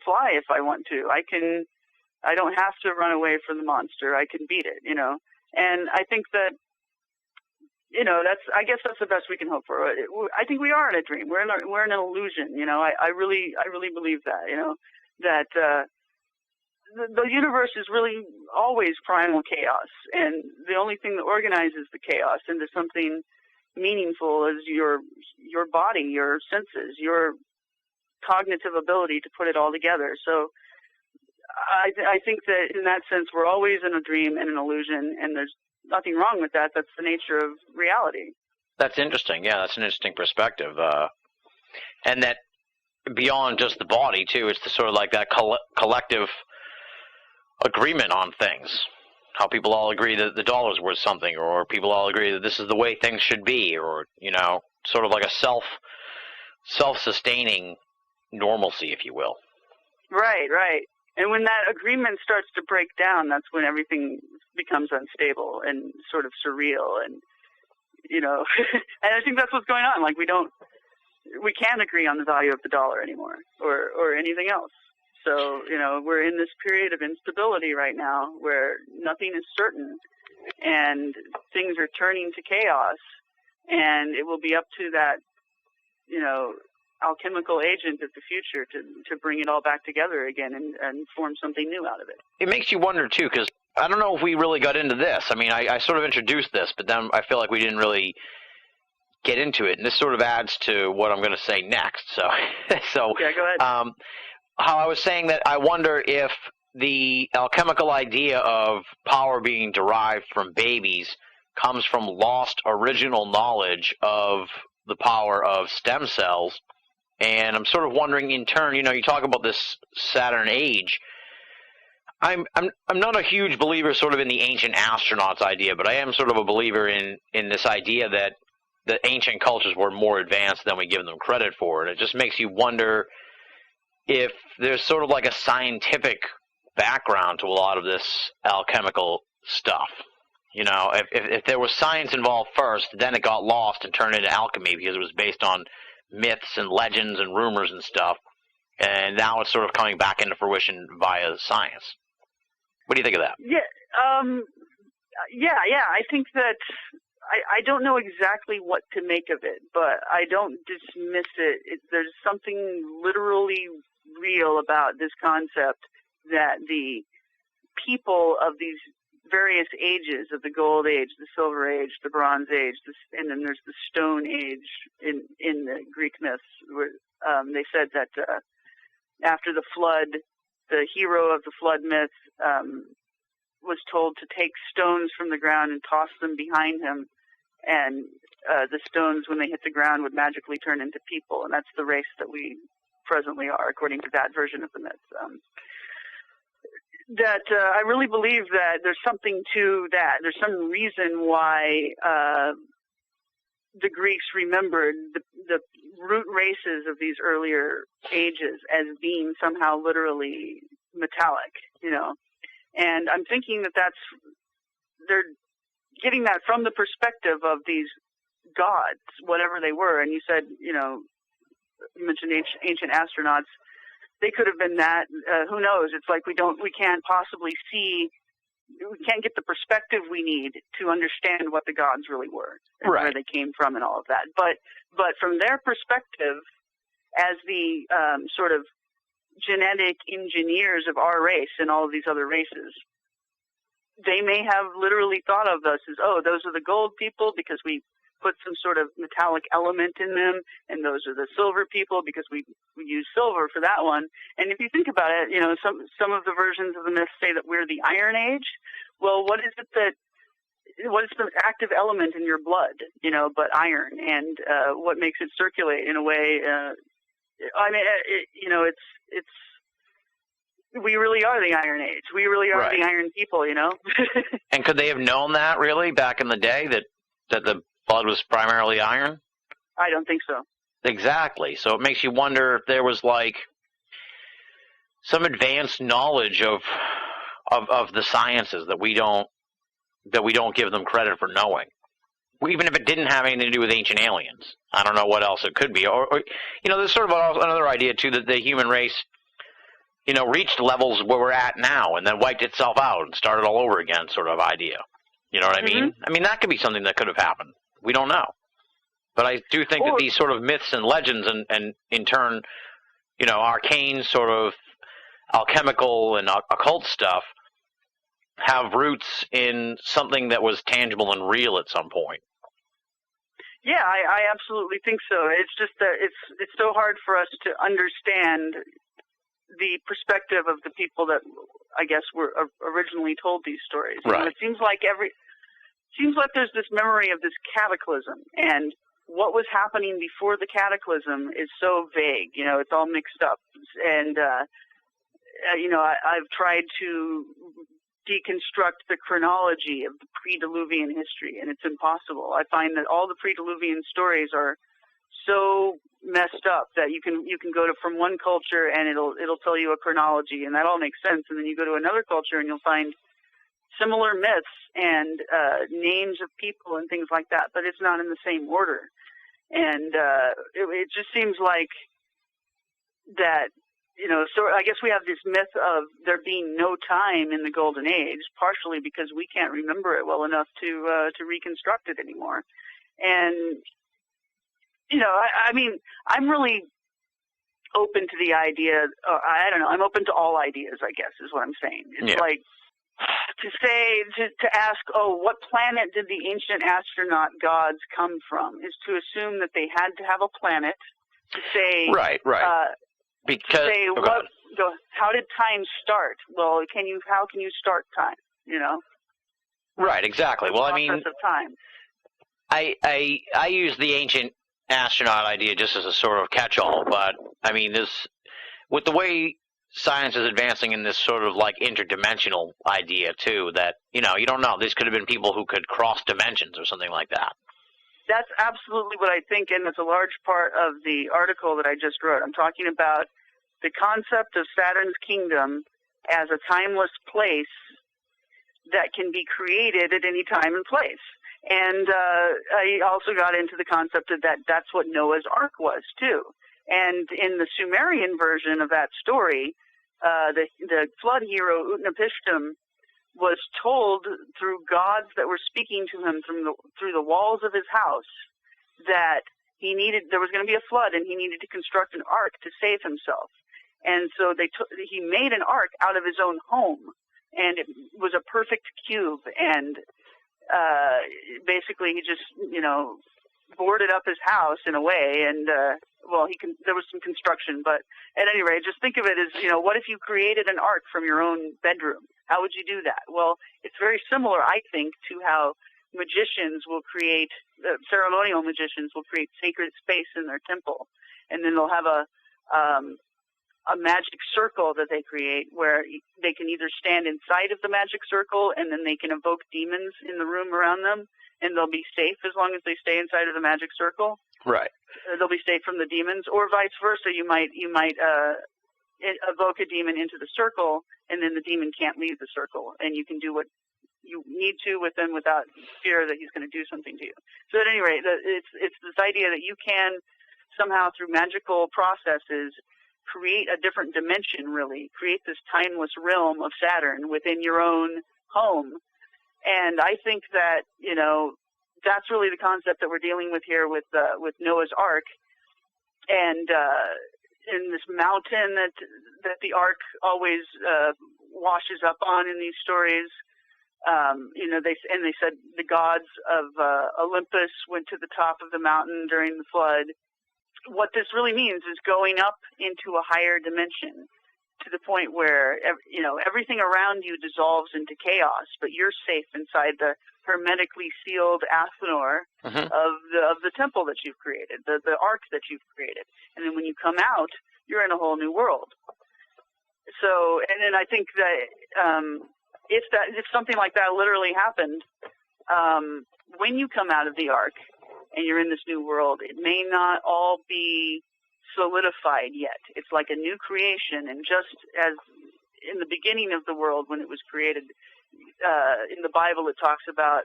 fly if I want to. I don't have to run away from the monster. I can beat it, you know. And I think that I guess that's the best we can hope for. I think we are in a dream. We're in an illusion. I really believe that. That the universe is really always primal chaos, and the only thing that organizes the chaos into something meaningful is your body, your senses, your cognitive ability to put it all together. So I think that in that sense, we're always in a dream and an illusion, and there's nothing wrong with that. That's the nature of reality. That's interesting. Yeah, that's an interesting perspective. And that beyond just the body, too, it's the sort of like that collective agreement on things. How people all agree that the dollar's worth something, or people all agree that this is the way things should be, or, sort of like a self-sustaining normalcy, if you will. Right. And when that agreement starts to break down, that's when everything becomes unstable and sort of surreal. And, and I think that's what's going on. Like, we can't agree on the value of the dollar anymore or anything else. So, we're in this period of instability right now where nothing is certain and things are turning to chaos, and it will be up to that, alchemical agent of the future to bring it all back together again and form something new out of it. It makes you wonder, too, because I don't know if we really got into this. I mean, I sort of introduced this, but then I feel like we didn't really get into it, and this sort of adds to what I'm going to say next. So yeah, go ahead. How I was saying that I wonder if the alchemical idea of power being derived from babies comes from lost original knowledge of the power of stem cells. And I'm sort of wondering in turn, you talk about this Saturn age. I'm not a huge believer sort of in the ancient astronauts idea, but I am sort of a believer in this idea that the ancient cultures were more advanced than we give them credit for. And it just makes you wonder if there's sort of like a scientific background to a lot of this alchemical stuff. If there was science involved first, then it got lost and turned into alchemy because it was based on myths and legends and rumors and stuff, and now it's sort of coming back into fruition via science. What do you think of that? Yeah. I think that I don't know exactly what to make of it, but I don't dismiss it. There's something literally real about this concept that the people of these various ages of the Gold Age, the Silver Age, the Bronze Age, and then there's the Stone Age in the Greek myths, where they said that after the flood, the hero of the flood myth was told to take stones from the ground and toss them behind him, and the stones, when they hit the ground, would magically turn into people, and that's the race that we presently are, according to that version of the myth. I really believe that there's something to that. There's some reason why the Greeks remembered the root races of these earlier ages as being somehow literally metallic, And I'm thinking that they're getting that from the perspective of these gods, whatever they were. And you said, you mentioned ancient astronauts. They could have been that. Who knows? It's like we can't possibly see. We can't get the perspective we need to understand what the gods really were and right. where they came from and all of that. But from their perspective, as the sort of genetic engineers of our race and all of these other races, they may have literally thought of us as, oh, those are the gold people because we put some sort of metallic element in them, and those are the silver people because we use silver for that one. And if you think about it, some of the versions of the myth say that we're the Iron Age. Well, what is the active element in your blood, but iron, and what makes it circulate in a way, we really are the Iron Age. We really are right. the Iron people, And could they have known that really back in the day that the blood was primarily iron? I don't think so. Exactly. So it makes you wonder if there was like some advanced knowledge of the sciences that we don't give them credit for knowing. Even if it didn't have anything to do with ancient aliens. I don't know what else it could be. Or there's sort of another idea too that the human race reached levels where we're at now and then wiped itself out and started all over again sort of idea. You know what I mean? I mean, that could be something that could have happened. We don't know. But I do think that these sort of myths and legends and in turn, arcane sort of alchemical and occult stuff have roots in something that was tangible and real at some point. Yeah, I absolutely think so. It's just that it's so hard for us to understand the perspective of the people that I guess were originally told these stories. Right. It seems like there's this memory of this cataclysm, and what was happening before the cataclysm is so vague. It's all mixed up, and I've tried to deconstruct the chronology of the pre-Diluvian history, and it's impossible. I find that all the pre-Diluvian stories are so messed up that you can go to from one culture and it'll tell you a chronology, and that all makes sense. And then you go to another culture and you'll find similar myths and names of people and things like that, but it's not in the same order. And it just seems like that. So I guess we have this myth of there being no time in the Golden Age, partially because we can't remember it well enough to reconstruct it anymore. And I'm really open to the idea. I don't know. I'm open to all ideas, I guess, is what I'm saying. It's like to ask, what planet did the ancient astronaut gods come from? Is to assume that they had to have a planet. To say, right. Because how did time start? Well, how can you start time? Right, exactly. Well, I mean, of time. I use the ancient astronaut idea just as a sort of catch-all, but I mean, with the way science is advancing in this sort of like interdimensional idea too, that you don't know. These could have been people who could cross dimensions or something like that. That's absolutely what I think, and it's a large part of the article that I just wrote. I'm talking about the concept of Saturn's kingdom as a timeless place that can be created at any time and place. And I also got into the concept of that's what Noah's Ark was, too. And in the Sumerian version of that story, the flood hero Utnapishtim was told through gods that were speaking to him through the walls of his house that there was going to be a flood and he needed to construct an ark to save himself. And so he made an ark out of his own home, and it was a perfect cube. And basically, he just boarded up his house in a way, and there was some construction, but at any rate, just think of it as what if you created an ark from your own bedroom? How would you do that? Well, it's very similar, I think, to how magicians will create ceremonial magicians will create sacred space in their temple, and then they'll have a magic circle that they create where they can either stand inside of the magic circle and then they can evoke demons in the room around them, and they'll be safe as long as they stay inside of the magic circle. Right. They'll be safe from the demons, or vice versa. You might evoke a demon into the circle, and then the demon can't leave the circle, and you can do what you need to with them without fear that he's going to do something to you. So at any rate, it's this idea that you can somehow through magical processes create a different dimension, really, create this timeless realm of Saturn within your own home. And I think that, that's really the concept that we're dealing with here with Noah's Ark. And in this mountain that the Ark always washes up on in these stories, they said the gods of Olympus went to the top of the mountain during the flood. What this really means is going up into a higher dimension to the point where, everything around you dissolves into chaos, but you're safe inside the hermetically sealed athanor of the temple that you've created, the ark that you've created. And then when you come out, you're in a whole new world. So, and then I think that if something like that literally happened, when you come out of the ark and you're in this new world, it may not all be solidified yet. It's like a new creation, and just as in the beginning of the world when it was created, in the Bible it talks about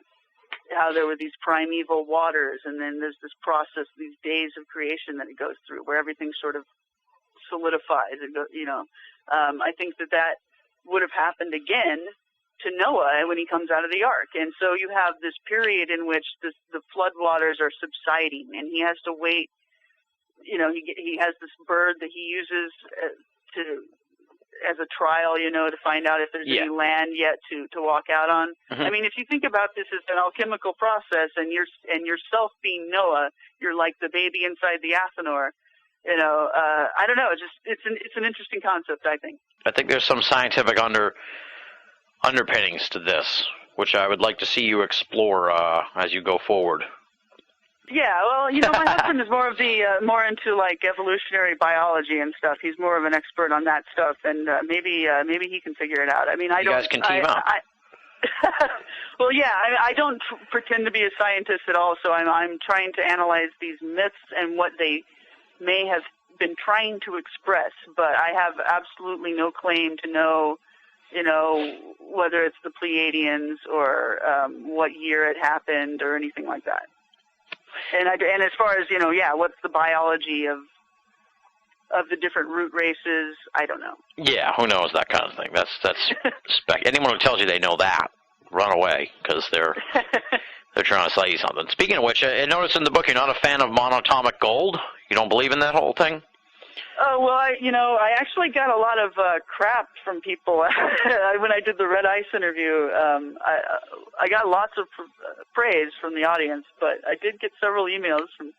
how there were these primeval waters, and then there's this process, these days of creation that it goes through, where everything sort of solidifies. I think that would have happened again to Noah when he comes out of the ark. And so you have this period in which the flood waters are subsiding, and he has to wait. He has this bird that he uses as a trial, to find out if there's any land yet to walk out on. Mm-hmm. I mean, if you think about this as an alchemical process, and yourself being Noah, you're like the baby inside the Athanor. I don't know. It's an interesting concept, I think. I think there's some scientific underpinnings to this, which I would like to see you explore as you go forward. Yeah, well, my husband is more into like evolutionary biology and stuff. He's more of an expert on that stuff, and maybe he can figure it out. I mean, You guys can team up. Well, yeah, I don't pretend to be a scientist at all, so I'm trying to analyze these myths and what they may have been trying to express, but I have absolutely no claim to know, whether it's the Pleiadians or what year it happened or anything like that. And as far as, what's the biology of the different root races, I don't know. Yeah, who knows that kind of thing. That's anyone who tells you they know that, run away, because they're trying to sell you something. Speaking of which, I noticed in the book you're not a fan of monatomic gold. You don't believe in that whole thing? Oh, well, I actually got a lot of crap from people when I did the Red Ice interview. I got lots of praise from the audience, but I did get several emails from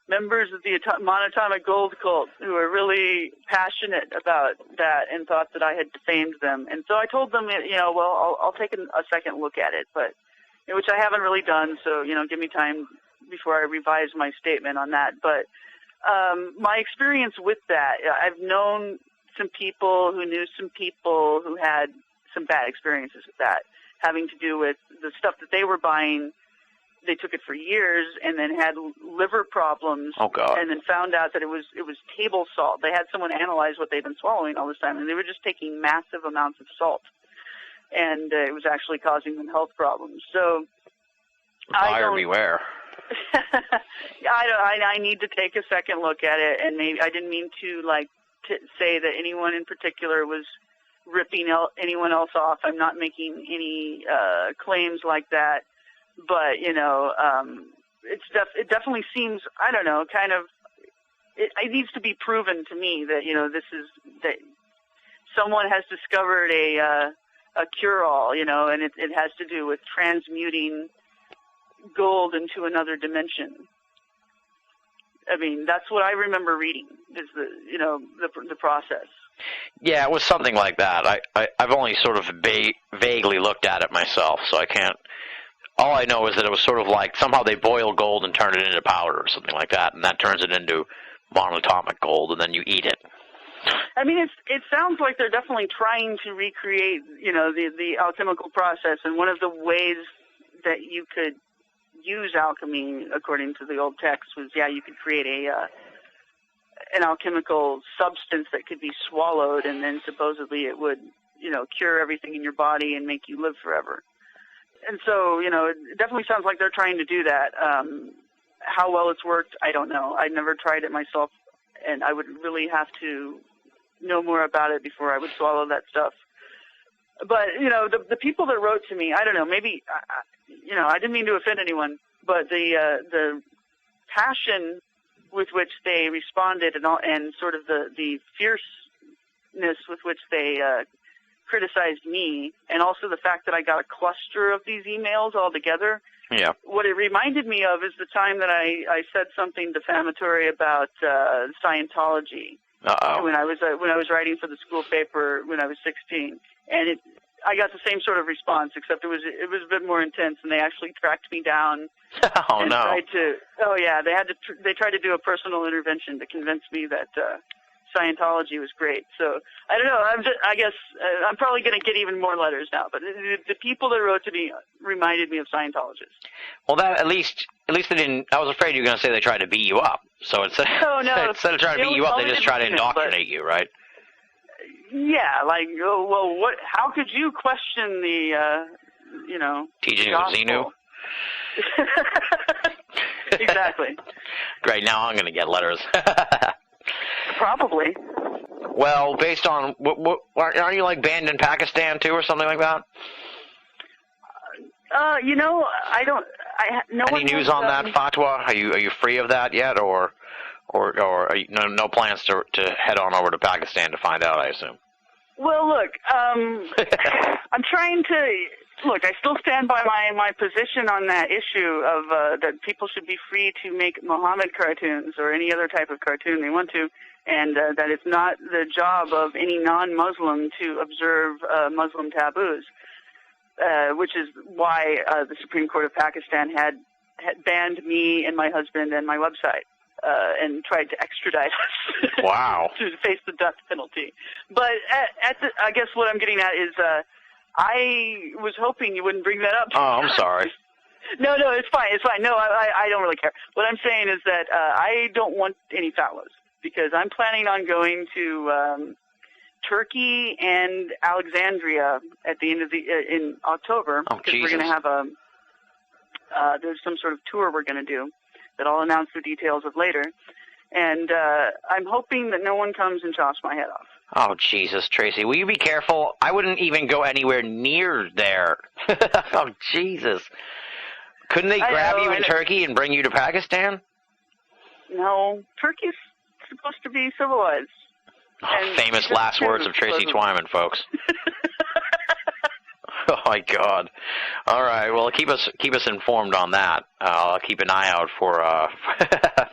members of the monatomic gold cult who are really passionate about that and thought that I had defamed them. And so I told them, I'll take a second look at it, but which I haven't really done. So, give me time before I revise my statement on that. But my experience with that, I've known some people who knew some people who had some bad experiences with that, having to do with the stuff that they were buying. They took it for years and then had liver problems. Oh, God. And then found out that it was table salt. They had someone analyze what they'd been swallowing all this time, and they were just taking massive amounts of salt. And it was actually causing them health problems. So buyer beware. I need to take a second look at it, and maybe I didn't mean to say that anyone in particular was ripping anyone else off. I'm not making any claims like that, but it definitely seems, I don't know, kind of it needs to be proven to me that that someone has discovered a cure-all, and it has to do with transmuting gold into another dimension. I mean, that's what I remember reading, is the process. Yeah, it was something like that. I've only sort of vaguely looked at it myself, so I can't. All I know is that it was sort of like somehow they boil gold and turn it into powder or something like that, and that turns it into monatomic gold, and then you eat it. I mean, it sounds like they're definitely trying to recreate, the alchemical process, and one of the ways that you could use alchemy, according to the old text, was, you could create an alchemical substance that could be swallowed, and then supposedly it would, cure everything in your body and make you live forever. And so, it definitely sounds like they're trying to do that. How well it's worked, I don't know. I never tried it myself, and I would really have to know more about it before I would swallow that stuff. But, the people that wrote to me, I don't know, maybe, I didn't mean to offend anyone, but the passion with which they responded and sort of the fierceness with which they criticized me, and also the fact that I got a cluster of these emails all together. Yeah. What it reminded me of is the time that I said something defamatory about Scientology. Uh-oh. When I was writing for the school paper when I was 16, and I got the same sort of response, except it was a bit more intense, and they actually tracked me down. Oh, no. They tried to do a personal intervention to convince me that Scientology was great. So I don't know. I guess I'm probably going to get even more letters now. But the people that wrote to me reminded me of Scientologists. Well, that at least they didn't. I was afraid you were going to say they tried to beat you up. So instead of trying to beat you up, they just try to indoctrinate you, right? Yeah, what? How could you question the, teaching of Xenu? Exactly. Great. Now I'm going to get letters. Probably. Well, based on aren't you banned in Pakistan too, or something like that? I don't. No Any one news has, on that fatwa? Are you free of that yet, or are you, no plans to head on over to Pakistan to find out? I assume. Well, look, I'm trying to look. I still stand by my position on that issue of that people should be free to make Muhammad cartoons or any other type of cartoon they want to, and that it's not the job of any non-Muslim to observe Muslim taboos. Which is why the Supreme Court of Pakistan had banned me and my husband and my website and tried to extradite us. Wow. To face the death penalty. But I guess what I'm getting at is I was hoping you wouldn't bring that up. Oh, I'm sorry. No, it's fine. It's fine. No, I don't really care. What I'm saying is that I don't want any fatwas because I'm planning on going to Turkey and Alexandria at the end of in October, because we're going to have there's some sort of tour we're going to do that I'll announce the details of later, and I'm hoping that no one comes and chops my head off. Oh, Jesus, Tracy, will you be careful? I wouldn't even go anywhere near there. Oh, Jesus. Couldn't they grab you in Turkey and bring you to Pakistan? No, Turkey's supposed to be civilized. Oh, famous last words of Tracy Twyman, folks. Oh my God! All right, well, keep us informed on that. I'll keep an eye out for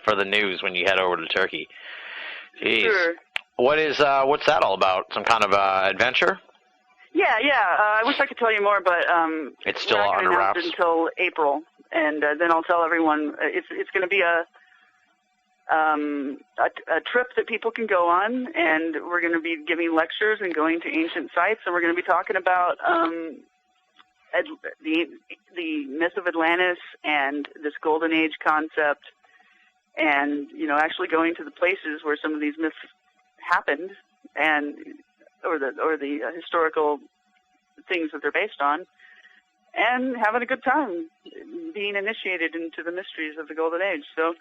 for the news when you head over to Turkey. Jeez. Sure. What's that all about? Some kind of adventure? Yeah. I wish I could tell you more, but it's still we're not under gonna wraps announce it until April, and then I'll tell everyone it's going to be a trip that people can go on, and we're going to be giving lectures and going to ancient sites, and we're going to be talking about the myth of Atlantis and this golden age concept, and actually going to the places where some of these myths happened, and or the historical things that they're based on, and having a good time being initiated into the mysteries of the golden age. So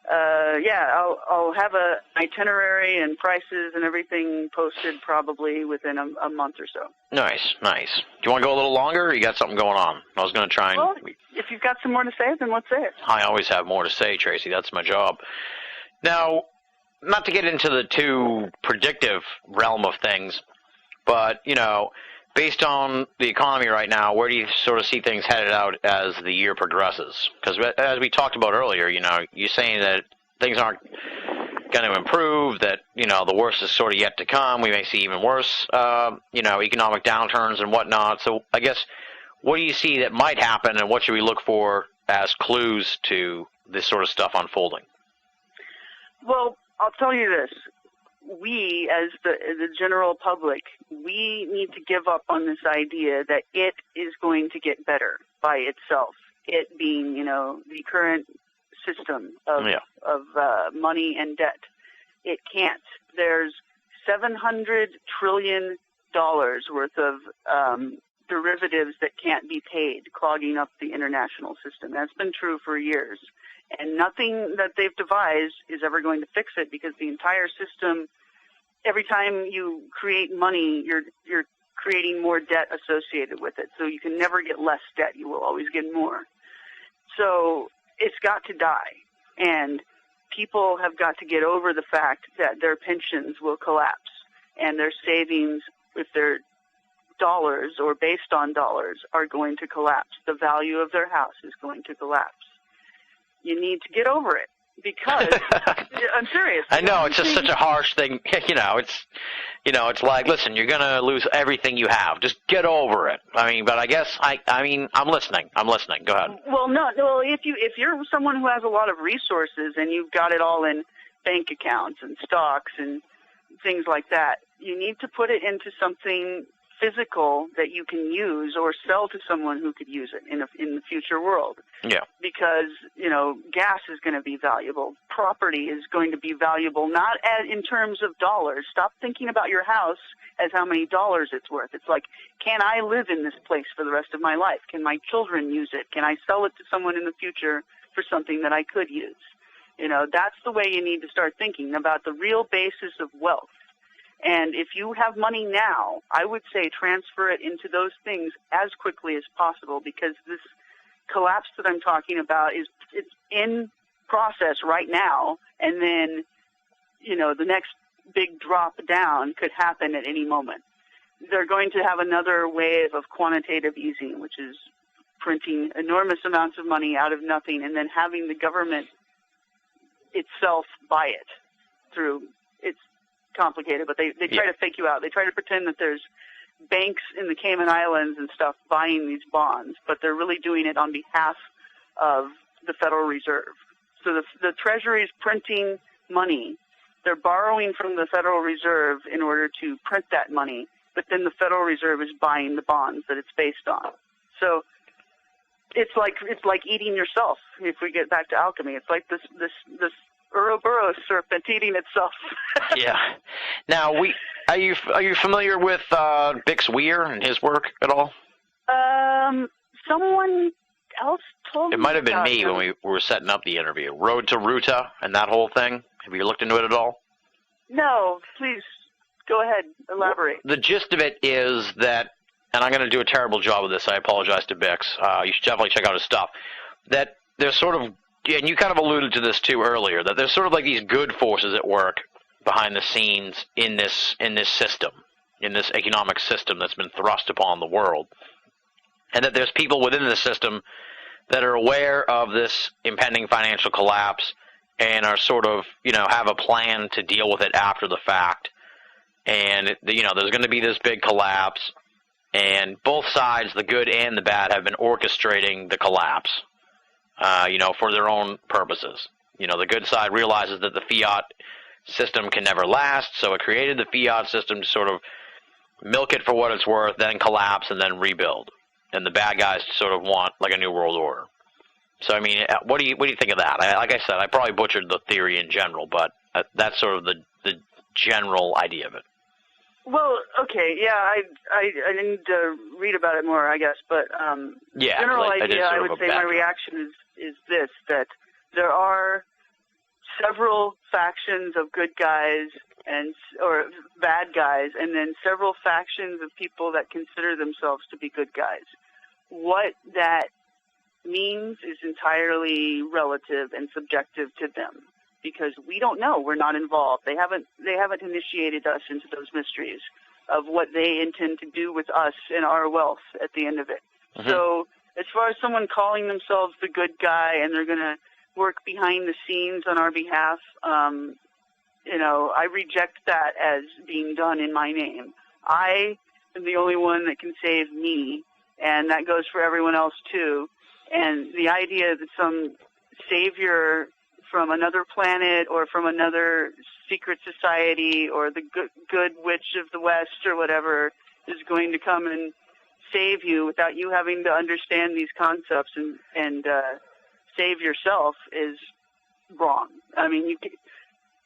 I'll have an itinerary and prices and everything posted probably within a month or so. Nice. Do you want to go a little longer, or you got something going on? I was going to try and... Well, if you've got some more to say, then let's say it. I always have more to say, Tracy. That's my job. Now, not to get into the too predictive realm of things, but, based on the economy right now, where do you sort of see things headed out as the year progresses? Because as we talked about earlier, you're saying that things aren't going to improve, that, the worst is sort of yet to come. We may see even worse, economic downturns and whatnot. So I guess, what do you see that might happen, and what should we look for as clues to this sort of stuff unfolding? Well, I'll tell you this. We, as the general public, we need to give up on this idea that it is going to get better by itself. It being, the current system of money and debt. It can't. There's $700 trillion worth of derivatives that can't be paid, clogging up the international system. That's been true for years. And nothing that they've devised is ever going to fix it, because the entire system, every time you create money, you're creating more debt associated with it. So you can never get less debt. You will always get more. So it's got to die. And people have got to get over the fact that their pensions will collapse, and their savings, if they're dollars or based on dollars, are going to collapse. The value of their house is going to collapse. You need to get over it, because I'm serious. I know, it's just such a harsh thing. It's like, listen, you're going to lose everything you have. Just get over it. But I guess I'm listening. Go ahead. Well, no. Well, if you're someone who has a lot of resources and you've got it all in bank accounts and stocks and things like that, you need to put it into something physical that you can use or sell to someone who could use it in the future world. Yeah. Because, gas is going to be valuable. Property is going to be valuable, not in terms of dollars. Stop thinking about your house as how many dollars it's worth. It's like, can I live in this place for the rest of my life? Can my children use it? Can I sell it to someone in the future for something that I could use? That's the way you need to start thinking about the real basis of wealth. And if you have money now, I would say transfer it into those things as quickly as possible, because this collapse that I'm talking about it's in process right now, and then, you know, the next big drop down could happen at any moment. They're going to have another wave of quantitative easing, which is printing enormous amounts of money out of nothing and then having the government itself buy it through. It's complicated, but they try to fake you out. They try to pretend that there's banks in the Cayman Islands and stuff buying these bonds, but they're really doing it on behalf of the Federal Reserve. So the Treasury's printing money. They're borrowing from the Federal Reserve in order to print that money, but then the Federal Reserve is buying the bonds that it's based on. So it's like eating yourself. If we get back to alchemy, it's like this Ouroboros serpent eating itself. Yeah. Now, are you familiar with Bix Weir and his work at all? Someone else told me. It might have been me when we were setting up the interview. Road to Ruta and that whole thing. Have you looked into it at all? No, please go ahead, elaborate. The gist of it is that, and I'm going to do a terrible job of this, I apologize to Bix. You should definitely check out his stuff. That there's sort of, and you kind of alluded to this too earlier, that there's sort of like these good forces at work behind the scenes in this system, in this economic system that's been thrust upon the world. And that there's people within the system that are aware of this impending financial collapse and are sort of, you know, have a plan to deal with it after the fact. And, you know, there's going to be this big collapse, and both sides, the good and the bad, have been orchestrating the collapse, you know, for their own purposes. You know, the good side realizes that the fiat system can never last, so it created the fiat system to sort of milk it for what it's worth, then collapse, and then rebuild. And the bad guys sort of want, like, a new world order. So, I mean, what do you think of that? Like I said, I probably butchered the theory in general, but that's sort of the general idea of it. Well, okay, yeah, I need to read about it more, I guess, but general idea, I would say my reaction is this, that there are several factions of good guys or bad guys, and then several factions of people that consider themselves to be good guys. What that means is entirely relative and subjective to them, because we don't know. We're not involved. They haven't initiated us into those mysteries of what they intend to do with us and our wealth at the end of it. Mm-hmm. So as far as someone calling themselves the good guy and they're going to work behind the scenes on our behalf, you know, I reject that as being done in my name. I am the only one that can save me, and that goes for everyone else too. And the idea that some savior from another planet or from another secret society or the good witch of the West or whatever is going to come and save you without you having to understand these concepts and save yourself is wrong. I mean,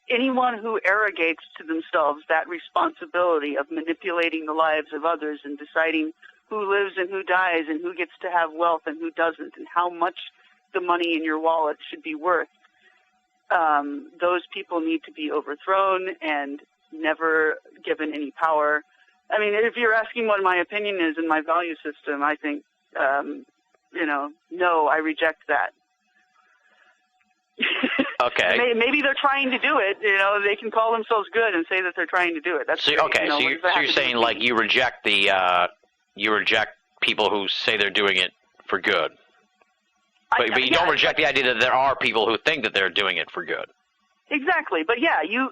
anyone who arrogates to themselves that responsibility of manipulating the lives of others and deciding who lives and who dies and who gets to have wealth and who doesn't and how much the money in your wallet should be worth, those people need to be overthrown and never given any power. I mean, if you're asking what my opinion is in my value system, I think, you know, no, I reject that. Okay. Maybe they're trying to do it. You know, they can call themselves good and say that they're trying to do it. That's so, great. okay. You know, so you're saying like you reject people who say they're doing it for good, but you don't reject the idea that there are people who think that they're doing it for good. Exactly. But yeah, you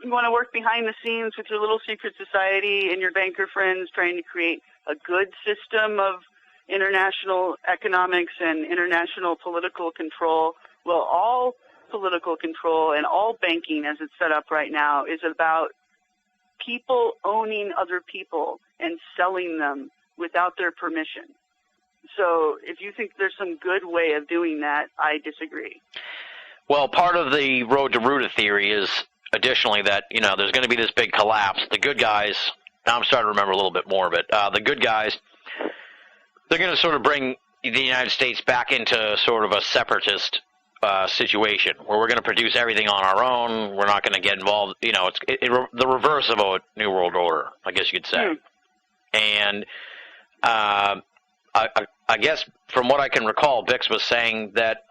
want to work behind the scenes with your little secret society and your banker friends trying to create a good system of international economics and international political control. Well, all political control and all banking as it's set up right now is about people owning other people and selling them without their permission. So if you think there's some good way of doing that, I disagree. Well, part of the road to Ruta theory is additionally that, you know, there's going to be this big collapse. The good guys, now I'm starting to remember a little bit more of it, the good guys, they're going to sort of bring the United States back into sort of a separatist situation where we're going to produce everything on our own. We're not going to get involved. You know, it's the reverse of a New World Order, I guess you could say. And I guess from what I can recall, Bix was saying that,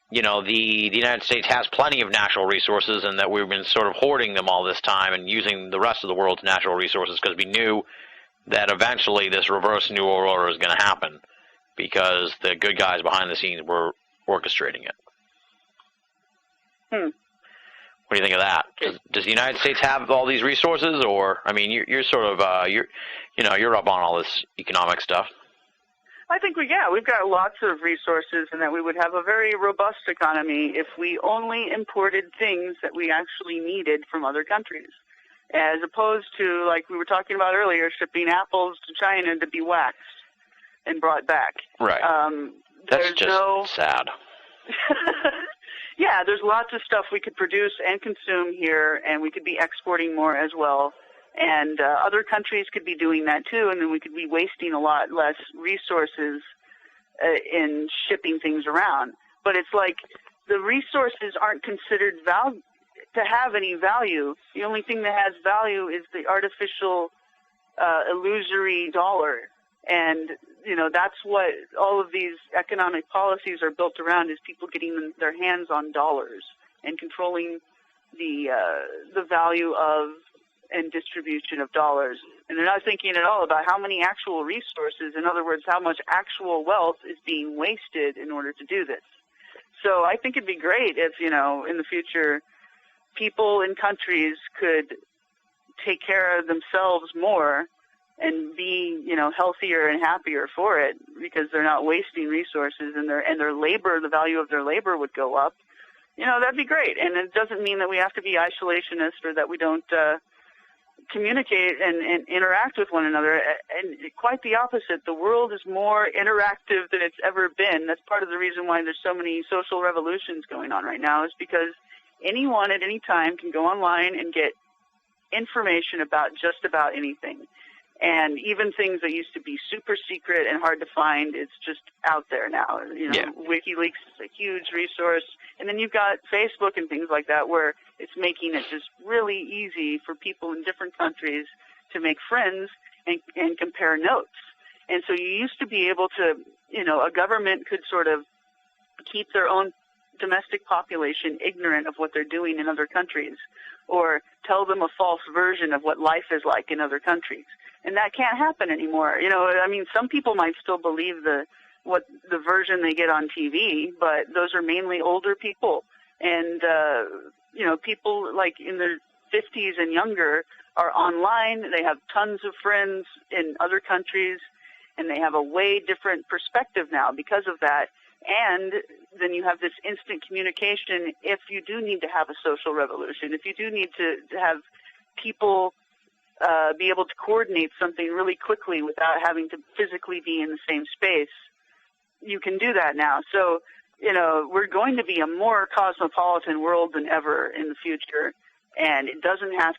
you know, the United States has plenty of natural resources and that we've been sort of hoarding them all this time and using the rest of the world's natural resources because we knew that eventually this reverse New World Order is going to happen because the good guys behind the scenes were orchestrating it. What do you think of that? Does the United States have all these resources, or I mean, you're sort of you're up on all this economic stuff. I think we've got lots of resources, and that we would have a very robust economy if we only imported things that we actually needed from other countries, as opposed to, like we were talking about earlier, shipping apples to China to be waxed and brought back. Right. That's just sad. Yeah, there's lots of stuff we could produce and consume here, and we could be exporting more as well. And other countries could be doing that too, and then we could be wasting a lot less resources in shipping things around. But it's like the resources aren't considered to have any value. The only thing that has value is the artificial, illusory dollar. And, you know, that's what all of these economic policies are built around, is people getting their hands on dollars and controlling the value of and distribution of dollars. And they're not thinking at all about how many actual resources, in other words, how much actual wealth is being wasted in order to do this. So I think it'd be great if, you know, in the future, people in countries could take care of themselves more and be, you know, healthier and happier for it, because they're not wasting resources, and their labor, the value of their labor would go up. You know, that'd be great. And it doesn't mean that we have to be isolationist or that we don't communicate and interact with one another. And quite the opposite. The world is more interactive than it's ever been. That's part of the reason why there's so many social revolutions going on right now, is because anyone at any time can go online and get information about just about anything. And even things that used to be super secret and hard to find, it's just out there now. You know, WikiLeaks is a huge resource. And then you've got Facebook and things like that, where it's making it just really easy for people in different countries to make friends and compare notes. And so you used to be able to, you know, a government could sort of keep their own domestic population ignorant of what they're doing in other countries, or tell them a false version of what life is like in other countries. And that can't happen anymore. You know, I mean, some people might still believe the version they get on TV, but those are mainly older people. And, you know, people like in their 50s and younger are online. They have tons of friends in other countries, and they have a way different perspective now because of that. And then you have this instant communication if you do need to have a social revolution, if you do need to have people be able to coordinate something really quickly without having to physically be in the same space. You can do that now. So, you know, we're going to be a more cosmopolitan world than ever in the future, and it doesn't have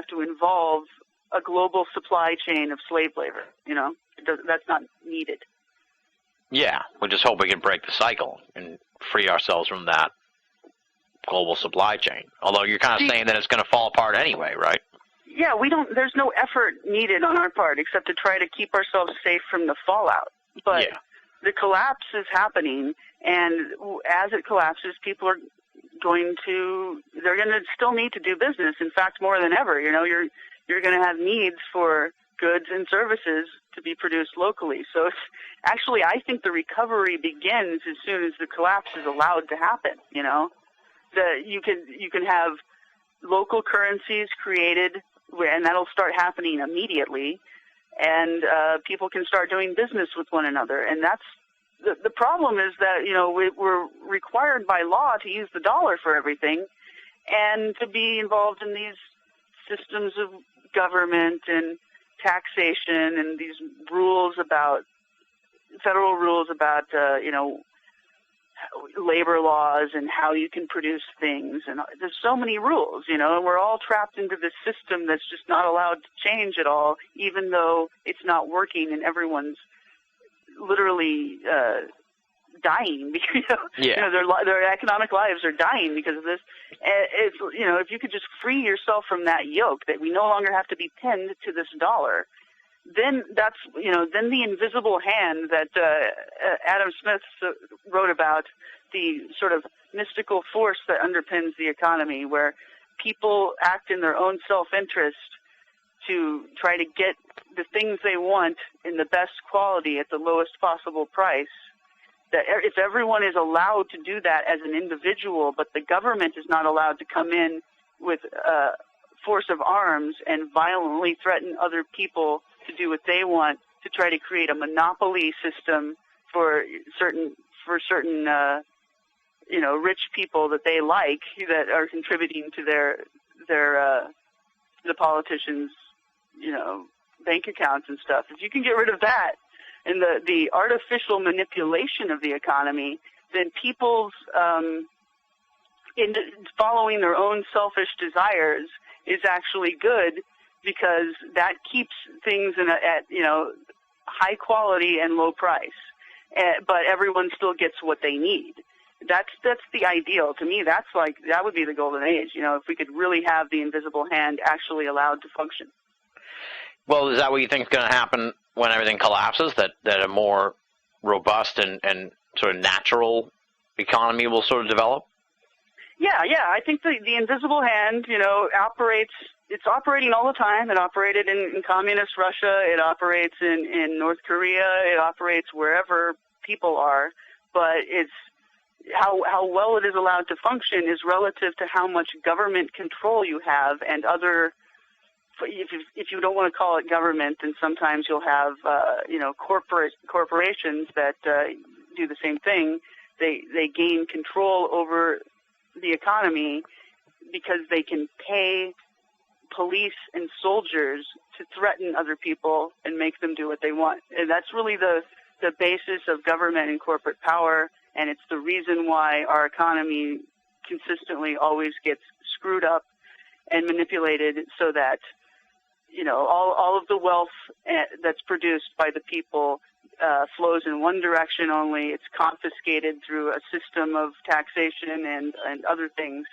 to involve a global supply chain of slave labor. You know, that's not needed. Yeah, we just hope we can break the cycle and free ourselves from that global supply chain. Although you're kind of saying that it's going to fall apart anyway, right? Yeah, there's no effort needed on our part except to try to keep ourselves safe from the fallout. But the collapse is happening, and as it collapses, people are they're going to still need to do business. In fact, more than ever, you know, you're going to have needs for goods and services to be produced locally. So actually, I think the recovery begins as soon as the collapse is allowed to happen. You know, you can have local currencies created, and that'll start happening immediately, and people can start doing business with one another. And that's the problem, is that, you know, we're required by law to use the dollar for everything, and to be involved in these systems of government and taxation and these federal rules about, you know, labor laws and how you can produce things. And there's so many rules, you know, and we're all trapped into this system that's just not allowed to change at all, even though it's not working and everyone's literally dying. Yeah. Their economic lives are dying because of this. It's, if you could just free yourself from that yoke, that we no longer have to be pinned to this dollar, then that's, then the invisible hand that Adam Smith wrote about, the sort of mystical force that underpins the economy, where people act in their own self-interest to try to get the things they want in the best quality at the lowest possible price. That if everyone is allowed to do that as an individual, but the government is not allowed to come in with force of arms and violently threaten other people to do what they want, to try to create a monopoly system for certain rich people that they like, that are contributing to the politicians' bank accounts and stuff. If you can get rid of that and the artificial manipulation of the economy, then people's in following their own selfish desires is actually good, because that keeps things at high quality and low price, but everyone still gets what they need. That's the ideal. To me, that would be the golden age, if we could really have the invisible hand actually allowed to function. Well, is that what you think is going to happen when everything collapses, that a more robust and sort of natural economy will sort of develop? Yeah. I think the invisible hand, it's operating all the time. It operated in communist Russia. It operates in North Korea. It operates wherever people are. But it's how well it is allowed to function is relative to how much government control you have, and other. If you don't want to call it government, then sometimes you'll have corporations that do the same thing. They gain control over the economy because they can pay police and soldiers to threaten other people and make them do what they want. And that's really the basis of government and corporate power, and it's the reason why our economy consistently always gets screwed up and manipulated, so that all of the wealth that's produced by the people flows in one direction only. It's confiscated through a system of taxation and other things.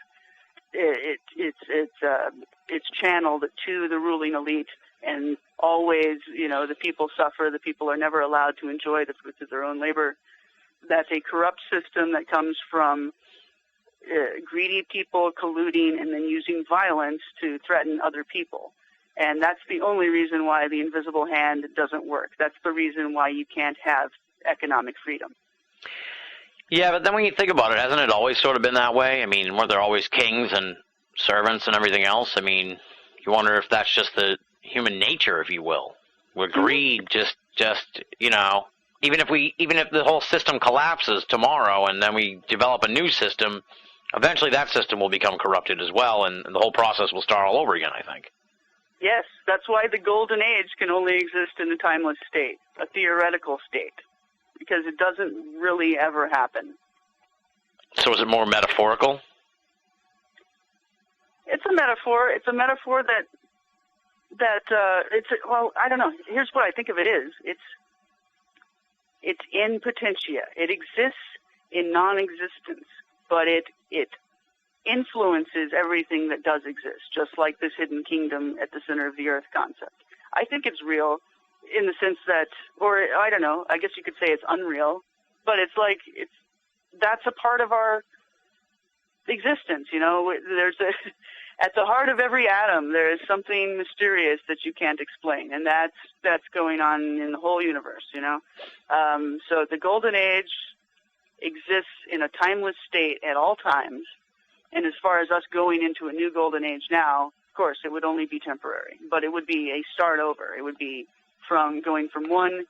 It's channeled to the ruling elite, and always, the people suffer. The people are never allowed to enjoy the fruits of their own labor. That's a corrupt system that comes from greedy people colluding and then using violence to threaten other people. And that's the only reason why the invisible hand doesn't work. That's the reason why you can't have economic freedom. Yeah, but then when you think about it, hasn't it always sort of been that way? I mean, weren't there always kings and servants and everything else? I mean, you wonder if that's just the human nature, if you will, where greed just even if the whole system collapses tomorrow and then we develop a new system, eventually that system will become corrupted as well, and the whole process will start all over again, I think. Yes, that's why the golden age can only exist in a timeless state, a theoretical state, because it doesn't really ever happen. So is it more metaphorical? It's a metaphor. It's a metaphor that I don't know. Here's what I think of it is. It's in potentia. It exists in non-existence, but it influences everything that does exist, just like this hidden kingdom at the center of the earth concept. I think it's real in the sense that, or I don't know, I guess you could say it's unreal, but that's a part of our existence, There's at the heart of every atom, there is something mysterious that you can't explain, and that's going on in the whole universe, So the golden age exists in a timeless state at all times. And as far as us going into a new golden age now, of course, it would only be temporary, but it would be a start over. It would be going from one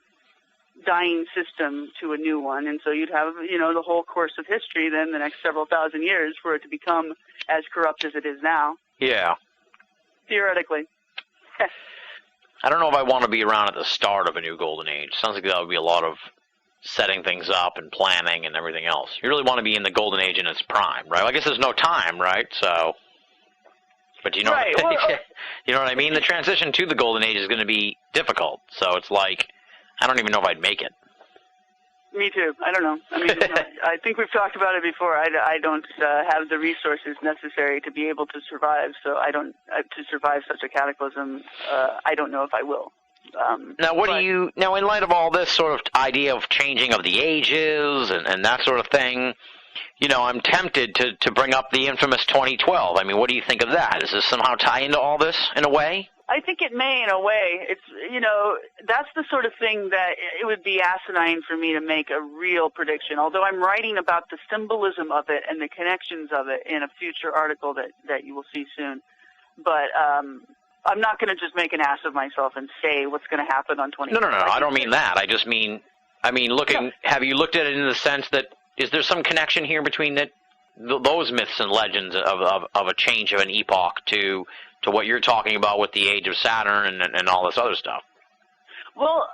dying system to a new one. And so you'd have, the whole course of history then, the next several thousand years, for it to become as corrupt as it is now. Yeah. Theoretically. I don't know if I want to be around at the start of a new golden age. Sounds like that would be a lot of setting things up and planning and everything else. You really want to be in the golden age in its prime, right? I guess there's no time, right? So, but right. Well, you know what I mean? The transition to the golden age is going to be difficult. So it's like, I don't even know if I'd make it. Me too. I don't know. I mean, I think we've talked about it before. I don't have the resources necessary to be able to survive, so I don't to survive such a cataclysm. I don't know if I will. Now, now, in light of all this sort of idea of changing of the ages and that sort of thing, I'm tempted to bring up the infamous 2012. I mean, what do you think of that? Does this somehow tie into all this in a way? I think it may, in a way. It's, that's the sort of thing that it would be asinine for me to make a real prediction, although I'm writing about the symbolism of it and the connections of it in a future article that you will see soon. But I'm not going to just make an ass of myself and say what's going to happen on 2012. No, I don't mean that. I just mean, have you looked at it in the sense that, is there some connection here between those myths and legends of a change of an epoch to what you're talking about with the age of Saturn and all this other stuff? Well,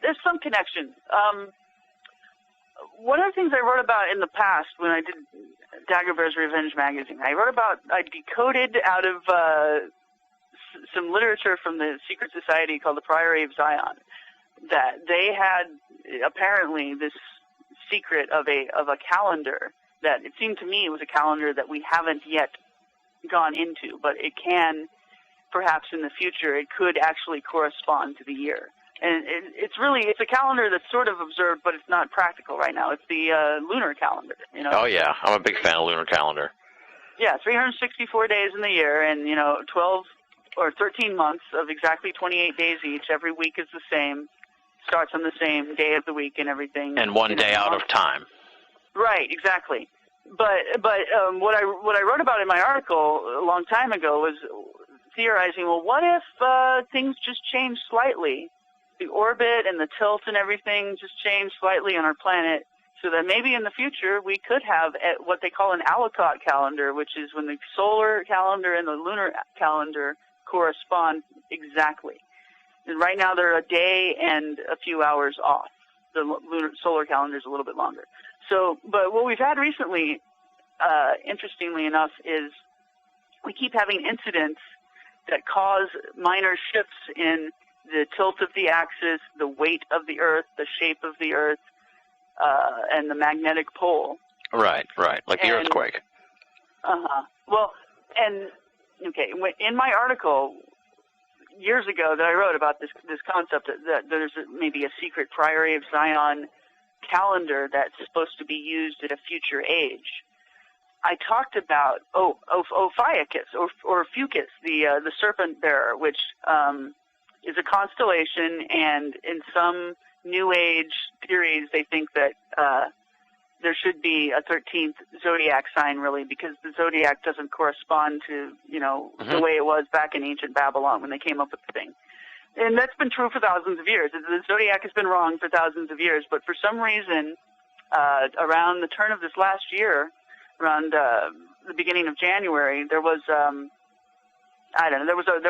there's some connection. One of the things I wrote about in the past when I did Dagobah's Revenge magazine, I decoded out of some literature from the secret society called the Priory of Zion that they had apparently this secret of a calendar that it seemed to me was a calendar that we haven't yet gone into, but it can, perhaps in the future, it could actually correspond to the year. And it's a calendar that's sort of observed, but it's not practical right now. It's the lunar calendar. Oh yeah, I'm a big fan of lunar calendar. Yeah, 364 days in the year, and 12 or 13 months of exactly 28 days each. Every week is the same. Starts on the same day of the week and everything. And one day out of time. Right, exactly. But what I wrote about in my article a long time ago was theorizing, well, what if things just change slightly? The orbit and the tilt and everything just change slightly on our planet, so that maybe in the future we could have what they call an Alicot calendar, which is when the solar calendar and the lunar calendar correspond exactly. And right now they're a day and a few hours off. The solar calendar is a little bit longer. So, but what we've had recently, interestingly enough, is we keep having incidents that cause minor shifts in the tilt of the axis, the weight of the Earth, the shape of the Earth, and the magnetic pole. Right, like the earthquake. Well, in my article years ago that I wrote about this concept that there's maybe a secret Priory of Zion calendar that's supposed to be used at a future age, I talked about Ophiuchus or Fucus, the serpent bearer, which is a constellation, and in some New Age theories, they think that there should be a 13th zodiac sign, really, because the zodiac doesn't correspond to, the way it was back in ancient Babylon when they came up with the thing. And that's been true for thousands of years. The zodiac has been wrong for thousands of years, but for some reason, around the turn of this last year, around the beginning of January, there was, there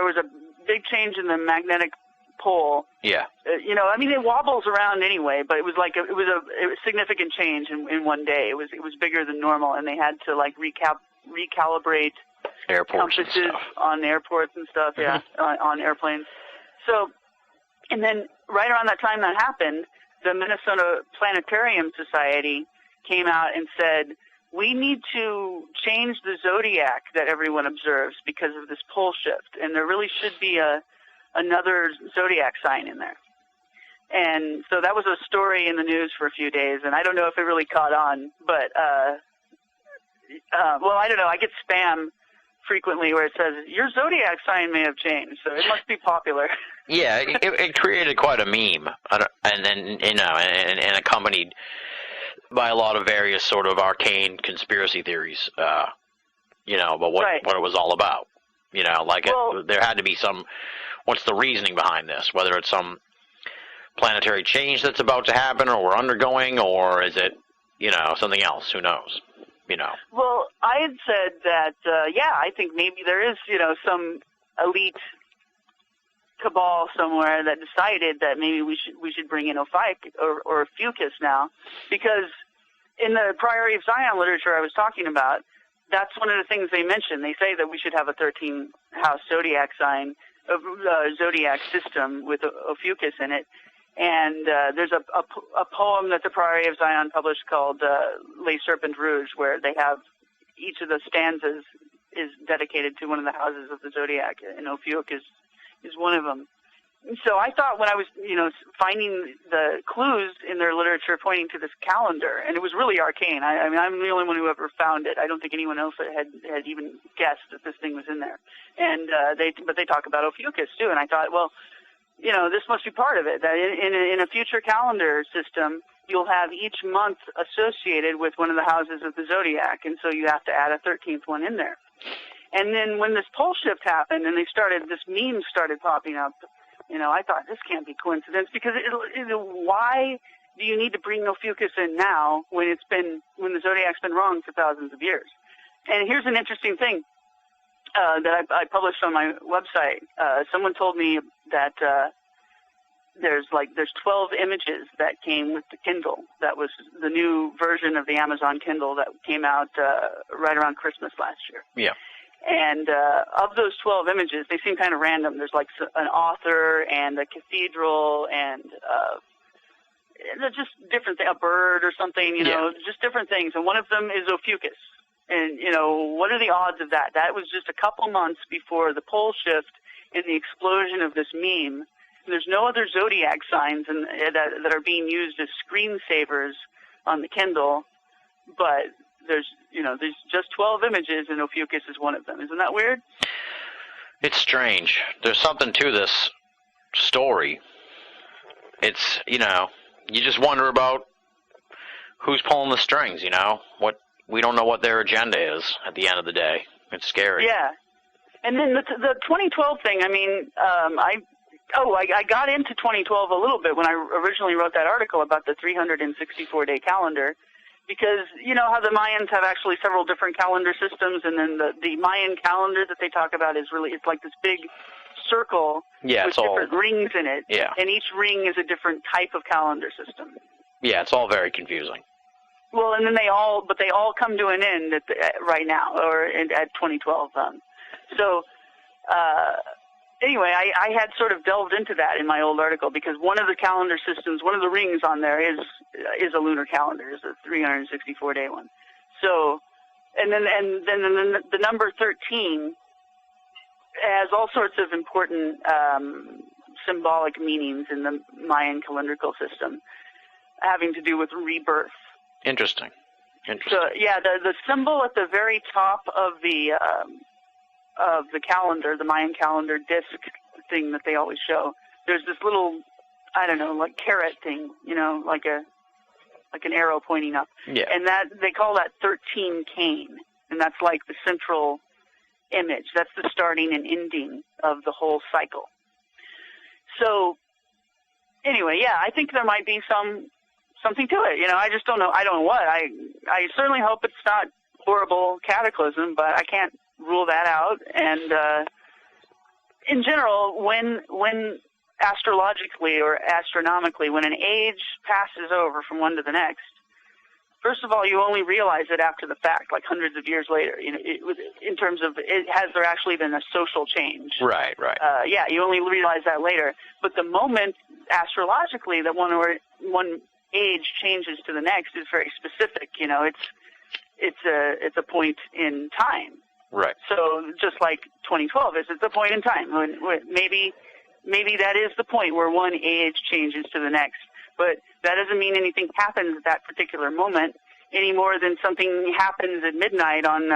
was a big change in the magnetic pole. Yeah. It wobbles around anyway, but it was a significant change in one day. It was bigger than normal, and they had to recalibrate airports compasses and stuff. on airports and stuff. Yeah, on airplanes. So, and then right around that time that happened, the Minnesota Planetarium Society came out and said, we need to change the zodiac that everyone observes because of this pole shift, and there really should be another zodiac sign in there. And so that was a story in the news for a few days, and I don't know if it really caught on, but, I don't know. I get spam frequently where it says, your zodiac sign may have changed, so it must be popular. Yeah, it created quite a meme, and accompanied by a lot of various sort of arcane conspiracy theories, about what it was all about. There had to be some, what's the reasoning behind this? Whether it's some planetary change that's about to happen or we're undergoing, or is it, something else? Who knows? Well, I had said that, I think maybe there is, some elite cabal somewhere that decided that maybe we should bring in Ophiuchus or Fucus now, because in the Priory of Zion literature I was talking about, that's one of the things they mention. They say that we should have a 13-house zodiac sign, zodiac system with Ophiuchus in it, And there's a poem that the Priory of Zion published called Les Serpents Rouges, where they have each of the stanzas is dedicated to one of the houses of the zodiac, and Ophiuch is one of them. And so I thought when I was, finding the clues in their literature pointing to this calendar, and it was really arcane. I mean, I'm the only one who ever found it. I don't think anyone else had even guessed that this thing was in there. And but they talk about Ophiuchus too, and I thought, well, this must be part of it. That in a future calendar system, you'll have each month associated with one of the houses of the zodiac, and so you have to add a 13th one in there. And then when this pole shift happened, and this meme started popping up, I thought this can't be coincidence, because why do you need to bring Ophiuchus in now when the zodiac's been wrong for thousands of years? And here's an interesting thing that I published on my website. Someone told me that there's 12 images that came with the Kindle. That was the new version of the Amazon Kindle that came out right around Christmas last year. Yeah. And of those 12 images, they seem kind of random. There's like an author and a cathedral and just different things, a bird or something, just different things. And one of them is Ophiuchus. And, what are the odds of that? That was just a couple months before the pole shift and the explosion of this meme. There's no other zodiac signs that are being used as screensavers on the Kindle, but there's just 12 images, and Ophiuchus is one of them. Isn't that weird? It's strange. There's something to this story. It's, you just wonder about who's pulling the strings, we don't know what their agenda is at the end of the day. It's scary. Yeah. And then the 2012 thing, I mean, I got into 2012 a little bit when I originally wrote that article about the 364-day calendar, because how the Mayans have actually several different calendar systems, and then the Mayan calendar that they talk about it's like this big circle with different rings in it, and each ring is a different type of calendar system. Yeah, it's all very confusing. Well, and then they all come to an end right now, or at 2012. Anyway, I had sort of delved into that in my old article, because one of the calendar systems, one of the rings on there is a lunar calendar, is a 364-day one. So, and then the number 13 has all sorts of important symbolic meanings in the Mayan calendrical system, having to do with rebirth. Interesting. So yeah, the symbol at the very top of the calendar, the Mayan calendar disc thing that they always show, there's this little, I don't know, like carrot thing, like an arrow pointing up. Yeah. And that they call that 13 Cain, and that's like the central image. That's the starting and ending of the whole cycle. So anyway, yeah, I think there might be something to it. I just don't know. I don't know what. I certainly hope it's not horrible cataclysm, but I can't rule that out. And in general, when astrologically or astronomically, when an age passes over from one to the next, first of all, you only realize it after the fact, like hundreds of years later. In terms of has there actually been a social change? Right. Yeah, you only realize that later. But the moment astrologically that one age changes to the next is very specific. It's a point in time. Right. So just like 2012 is, it's a point in time. When maybe that is the point where one age changes to the next. But that doesn't mean anything happens at that particular moment any more than something happens at midnight on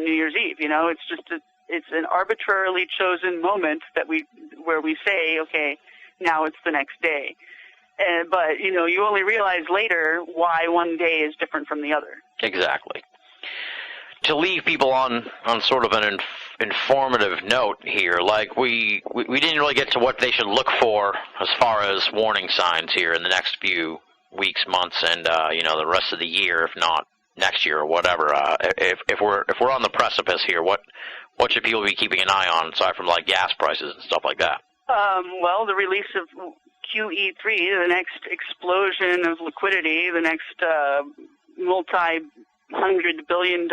New Year's Eve. It's just it's an arbitrarily chosen moment where we say, okay, now it's the next day. But you only realize later why one day is different from the other. Exactly. To leave people on sort of an informative note here, like we didn't really get to what they should look for as far as warning signs here in the next few weeks, months, and the rest of the year, if not next year or whatever. If we're on the precipice here, what should people be keeping an eye on aside from like gas prices and stuff like that? Well, the release of QE3, the next explosion of liquidity, the next multi-$100 billion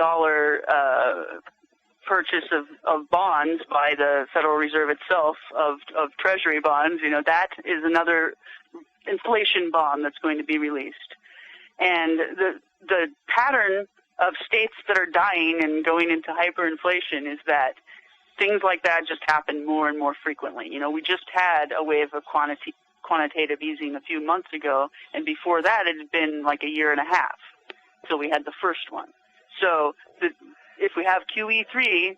purchase of bonds by the Federal Reserve itself, of Treasury bonds, that is another inflation bond that's going to be released. And the pattern of states that are dying and going into hyperinflation is that things like that just happen more and more frequently. We just had a wave of quantitative easing a few months ago, and before that it had been like a year and a half till we had the first one. So if we have QE3,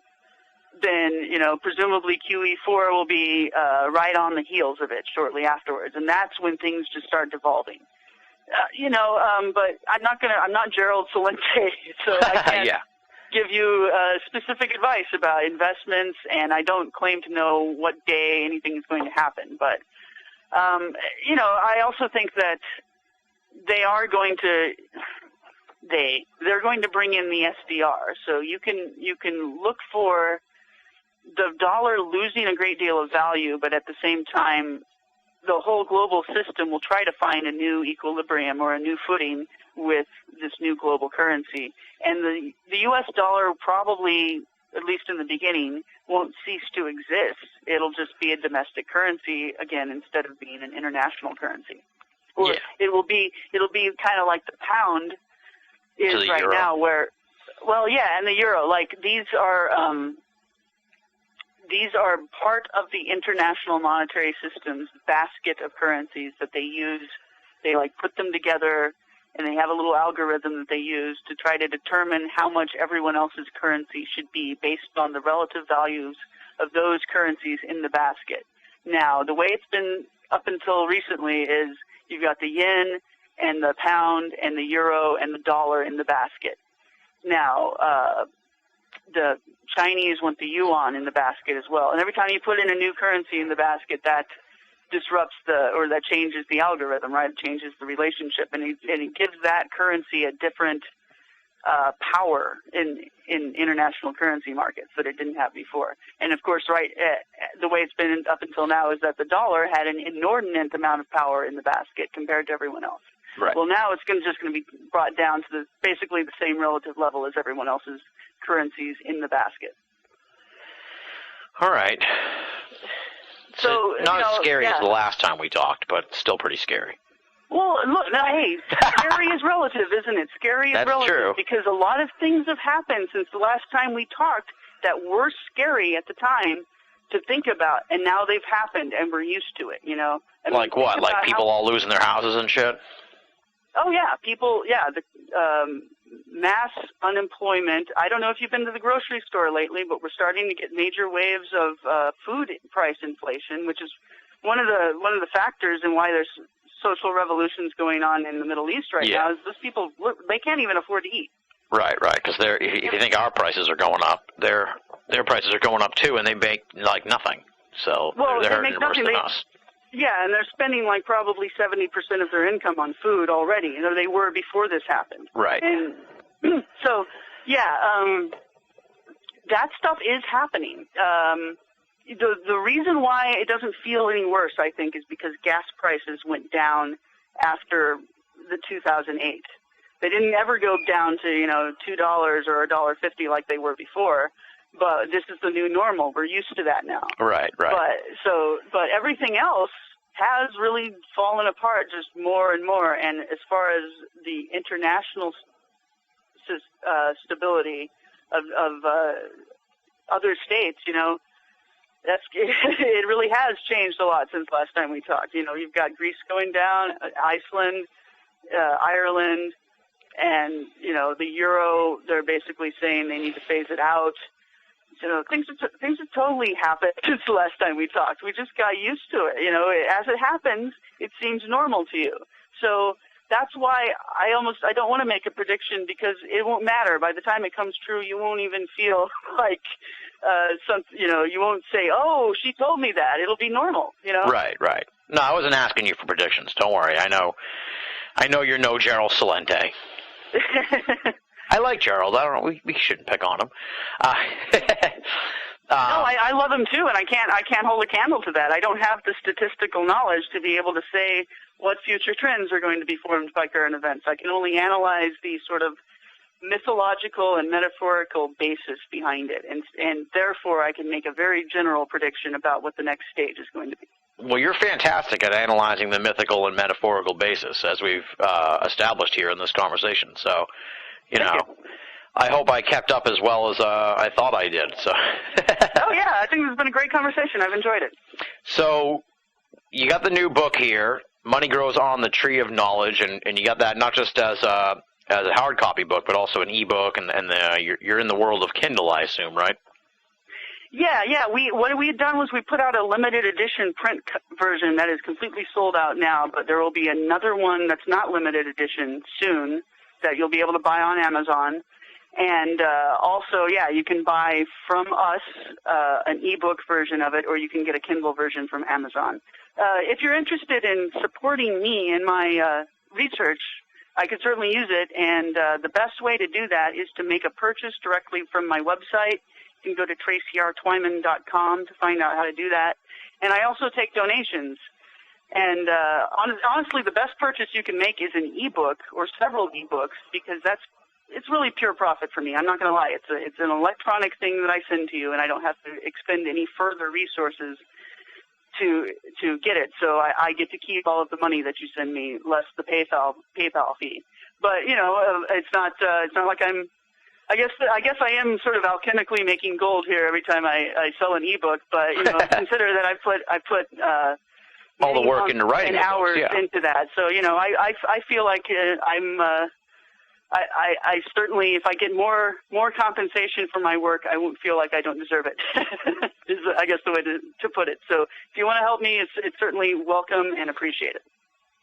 then, presumably QE4 will be right on the heels of it shortly afterwards, and that's when things just start devolving. But I'm not Gerald Celente, so I can't give you specific advice about investments, and I don't claim to know what day anything is going to happen. But, I also think that they're going to bring in the SDR, so you can look for the dollar losing a great deal of value, but at the same time, the whole global system will try to find a new equilibrium or a new footing with this new global currency. And the U.S. dollar probably, at least in the beginning, won't cease to exist. It'll just be a domestic currency again instead of being an international currency. Or it'll be kind of like the pound is right euro. now, where, and the euro. Like these are part of the international monetary system's basket of currencies that they use. They put them together, and they have a little algorithm that they use to try to determine how much everyone else's currency should be based on the relative values of those currencies in the basket. Now, the way it's been up until recently is you've got the yen and the pound and the euro and the dollar in the basket. Now, the Chinese want the yuan in the basket as well. And every time you put in a new currency in the basket, that disrupts that changes the algorithm, right? It changes the relationship, and it gives that currency a different power in international currency markets that it didn't have before. And of course, the way it's been up until now is that the dollar had an inordinate amount of power in the basket compared to everyone else. Right. Well, now it's just going to be brought down to basically the same relative level as everyone else's currencies in the basket. All right. So not as scary as the last time we talked, but still pretty scary. Well, look, hey, scary is relative, isn't it? Scary is relative. That's true. Because a lot of things have happened since the last time we talked that were scary at the time to think about, and now they've happened, and we're used to it, Like what? Like people all losing their houses and shit? Oh, yeah. The mass unemployment. I don't know if you've been to the grocery store lately, but we're starting to get major waves of food price inflation, which is one of the factors in why there's social revolutions going on in the Middle East right now. Is those people, they can't even afford to eat. Right, because if you think our prices are going up, their prices are going up too, and they make like nothing. So they're hurting worse than us. Yeah, and they're spending probably 70% of their income on food already. They were before this happened. Right. And so, that stuff is happening. The reason why it doesn't feel any worse, I think, is because gas prices went down after the 2008. They didn't ever go down to $2 or $1.50 like they were before. But this is the new normal. We're used to that now. Right. But everything else has really fallen apart just more and more. And as far as the international stability of other states, it really has changed a lot since last time we talked. You've got Greece going down, Iceland, Ireland, and the euro. They're basically saying they need to phase it out. Things have totally happened since the last time we talked. We just got used to it. As it happens, it seems normal to you. So that's why I don't want to make a prediction, because it won't matter. By the time it comes true, you won't even feel like you won't say, "Oh, she told me that." It'll be normal. Right. No, I wasn't asking you for predictions. Don't worry. I know you're no Gerald Celente. I like Gerald. I don't know. We shouldn't pick on him. No, I love him too, and I can't hold a candle to that. I don't have the statistical knowledge to be able to say what future trends are going to be formed by current events. I can only analyze the sort of mythological and metaphorical basis behind it, and therefore I can make a very general prediction about what the next stage is going to be. Well, you're fantastic at analyzing the mythical and metaphorical basis, as we've established here in this conversation. So, you know, I hope I kept up as well as I thought I did. So. Oh, yeah, I think it's been a great conversation. I've enjoyed it. So, you got the new book here, Money Grows on the Tree of Knowledge, and you got that not just as a hard copy book, but also an e-book, and you're in the world of Kindle, I assume, right? Yeah. What we had done was we put out a limited edition print version that is completely sold out now, but there will be another one that's not limited edition soon that you'll be able to buy on Amazon. And also, you can buy from us an ebook version of it, or you can get a Kindle version from Amazon. If you're interested in supporting me in my research, I could certainly use it, and the best way to do that is to make a purchase directly from my website. You can go to tracyrtwyman.com to find out how to do that. And I also take donations. And honestly, the best purchase you can make is an ebook or several ebooks, because it's really pure profit for me. I'm not going to lie. It's an electronic thing that I send to you, and I don't have to expend any further resources to get it. So I get to keep all of the money that you send me, less the PayPal fee. But it's not like I guess I am sort of alchemically making gold here every time I sell an ebook. But consider that I put all the work into writing and hours into that. So I feel like I certainly, if I get more compensation for my work, I won't feel like I don't deserve it. Is I guess the way to put it. So if you want to help me, it's certainly welcome and appreciated.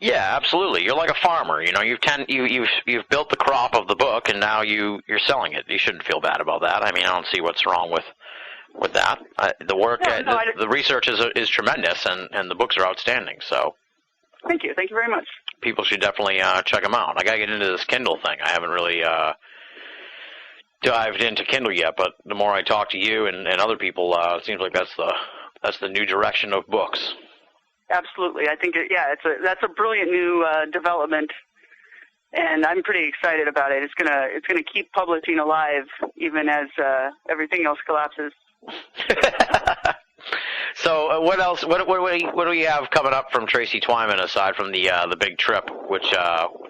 Yeah, absolutely. You're like a farmer. You've built the crop of the book, and now you're selling it. You shouldn't feel bad about that. I mean, I don't see what's wrong with that. The work, the research is tremendous, and the books are outstanding. So. Thank you very much. People should definitely check them out. I got to get into this Kindle thing. I haven't really dived into Kindle yet, but the more I talk to you and other people, it seems like that's the new direction of books. Absolutely. I think that's a brilliant new development, and I'm pretty excited about it. It's gonna keep publishing alive even as everything else collapses. So what else? What do we have coming up from Tracy Twyman aside from the big trip, which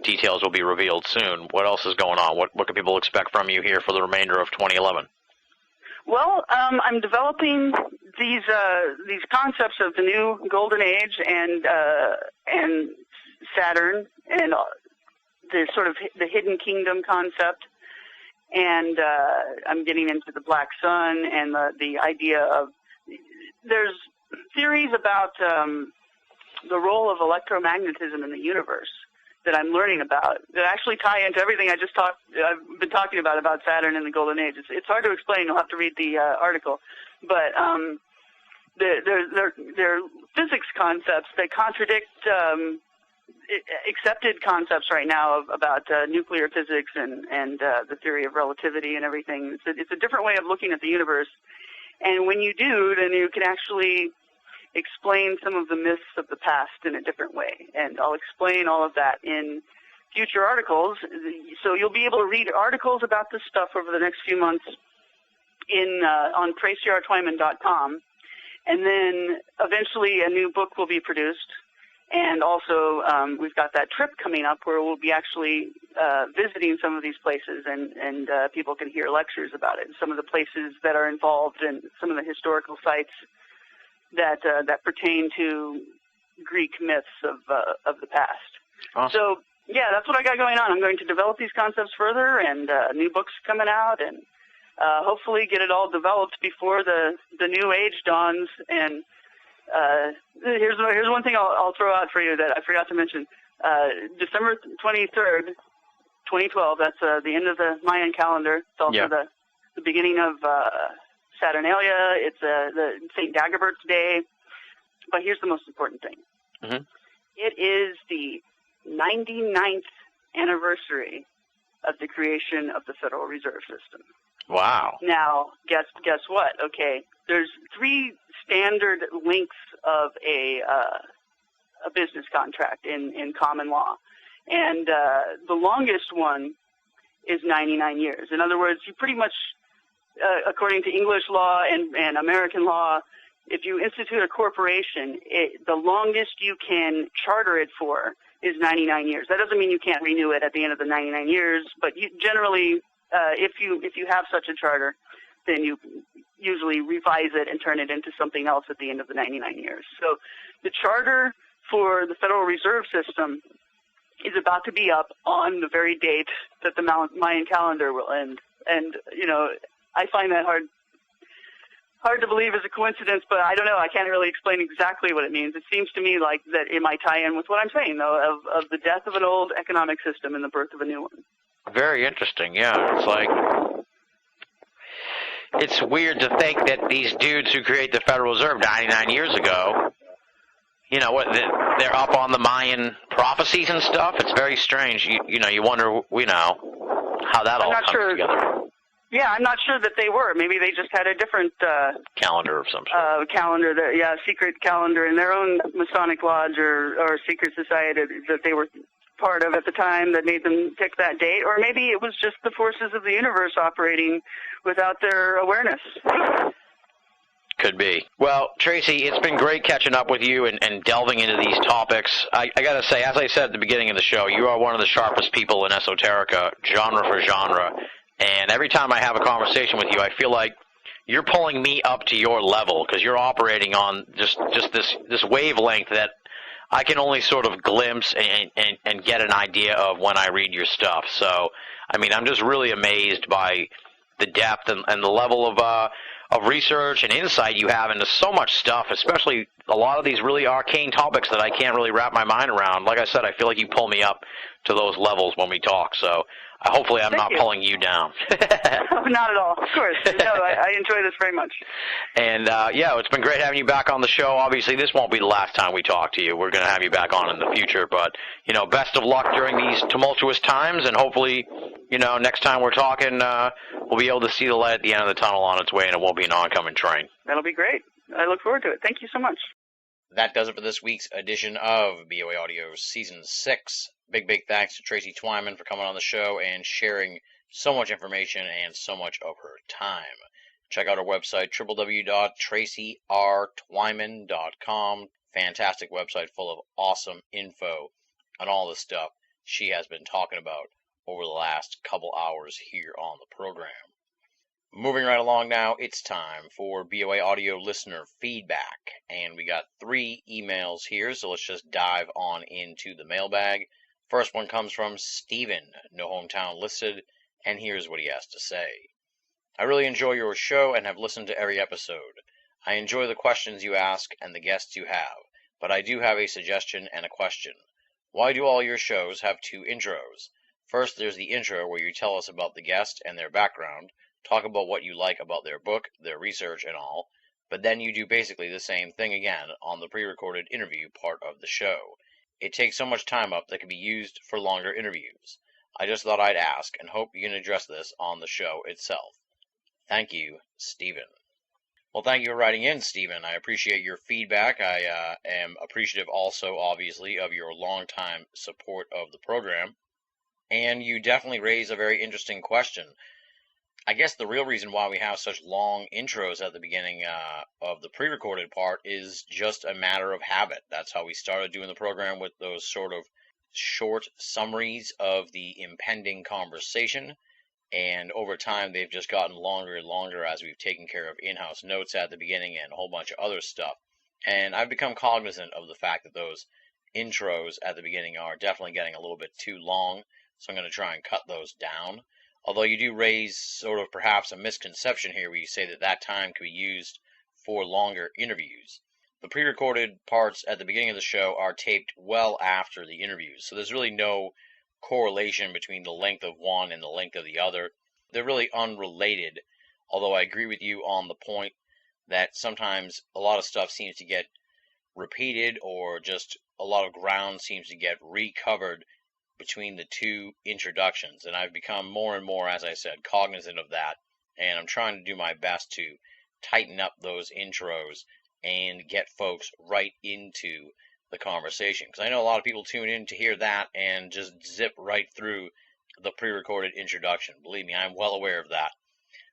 details will be revealed soon? What else is going on? What can people expect from you here for the remainder of 2011? Well, I'm developing these concepts of the new golden age and Saturn and the sort of the hidden kingdom concept, and I'm getting into the black sun and the idea of there's theories about the role of electromagnetism in the universe that I'm learning about that actually tie into everything I've been talking about Saturn and the Golden Age. It's hard to explain. You'll have to read the article, but they're physics concepts that contradict accepted concepts right now about nuclear physics and the theory of relativity and everything. It's a different way of looking at the universe, and when you do, then you can actually explain some of the myths of the past in a different way. And I'll explain all of that in future articles. So you'll be able to read articles about this stuff over the next few months on tracyrtwyman.com. And then eventually a new book will be produced. And also we've got that trip coming up where we'll be actually visiting some of these places, and people can hear lectures about it. Some of the places that are involved and some of the historical sites that pertain to Greek myths of the past. Awesome. So, yeah, that's what I got going on. I'm going to develop these concepts further, and new books coming out, and hopefully get it all developed before the new age dawns. And here's one thing I'll throw out for you that I forgot to mention. December 23rd, 2012, that's the end of the Mayan calendar. It's also the beginning of Saturnalia. It's the St. Dagobert's Day. But here's the most important thing. Mm-hmm. It is the 99th anniversary of the creation of the Federal Reserve System. Wow. Now, guess what? Okay, there's 3 standard lengths of a business contract in common law. And the longest one is 99 years. In other words, you pretty much, according to English law and American law, if you institute a corporation, the longest you can charter it for is 99 years. That doesn't mean you can't renew it at the end of the 99 years, but you generally, if you have such a charter, then you usually revise it and turn it into something else at the end of the 99 years. So the charter for the Federal Reserve System is about to be up on the very date that the Mayan calendar will end. And, I find that hard to believe as a coincidence, but I don't know. I can't really explain exactly what it means. It seems to me like that it might tie in with what I'm saying, though, of the death of an old economic system and the birth of a new one. Very interesting, yeah. It's like, it's weird to think that these dudes who create the Federal Reserve 99 years ago, they're up on the Mayan prophecies and stuff. It's very strange. You wonder, how that all comes together. Yeah, I'm not sure that they were. Maybe they just had a different calendar of some sort. Secret calendar in their own Masonic lodge or secret society that they were part of at the time that made them pick that date. Or maybe it was just the forces of the universe operating without their awareness. Could be. Well, Tracy, it's been great catching up with you and delving into these topics. I got to say, as I said at the beginning of the show, you are one of the sharpest people in esoterica, genre for genre. And every time I have a conversation with you, I feel like you're pulling me up to your level because you're operating on just this wavelength that I can only sort of glimpse and get an idea of when I read your stuff. So, I mean, I'm just really amazed by the depth and the level of research and insight you have into so much stuff, especially a lot of these really arcane topics that I can't really wrap my mind around. Like I said, I feel like you pull me up to those levels when we talk. So hopefully I'm not pulling you down. No, not at all. Of course. No, I enjoy this very much. And, it's been great having you back on the show. Obviously, this won't be the last time we talk to you. We're going to have you back on in the future. But, best of luck during these tumultuous times. And hopefully, next time we're talking, we'll be able to see the light at the end of the tunnel on its way, and it won't be an oncoming train. That'll be great. I look forward to it. Thank you so much. That does it for this week's edition of BoA Audio's Season 6. Big thanks to Tracy Twyman for coming on the show and sharing so much information and so much of her time. Check out our website, www.tracyrtwyman.com. Fantastic website full of awesome info on all the stuff she has been talking about over the last couple hours here on the program. Moving right along now, it's time for BoA Audio listener feedback. And we got 3 emails here, so let's just dive on into the mailbag. First one comes from Steven, no hometown listed, and here's what he has to say. I really enjoy your show and have listened to every episode. I enjoy the questions you ask and the guests you have, but I do have a suggestion and a question. Why do all your shows have 2 intros? First, there's the intro where you tell us about the guest and their background, talk about what you like about their book, their research, and all, but then you do basically the same thing again on the pre-recorded interview part of the show. It takes so much time up that can be used for longer interviews. I just thought I'd ask and hope you can address this on the show itself. Thank you, Stephen. Well, thank you for writing in, Stephen. I appreciate your feedback. I am appreciative also, obviously, of your longtime support of the program. And you definitely raise a very interesting question. I guess the real reason why we have such long intros at the beginning of the pre-recorded part is just a matter of habit. That's how we started doing the program, with those sort of short summaries of the impending conversation. And over time, they've just gotten longer and longer as we've taken care of in-house notes at the beginning and a whole bunch of other stuff. And I've become cognizant of the fact that those intros at the beginning are definitely getting a little bit too long. So I'm going to try and cut those down. Although you do raise sort of perhaps a misconception here where you say that time could be used for longer interviews. The pre-recorded parts at the beginning of the show are taped well after the interviews, so there's really no correlation between the length of one and the length of the other. They're really unrelated, although I agree with you on the point that sometimes a lot of stuff seems to get repeated, or just a lot of ground seems to get recovered between the 2 introductions, and I've become more and more, as I said, cognizant of that, and I'm trying to do my best to tighten up those intros and get folks right into the conversation, because I know a lot of people tune in to hear that and just zip right through the pre-recorded introduction. Believe me, I'm well aware of that.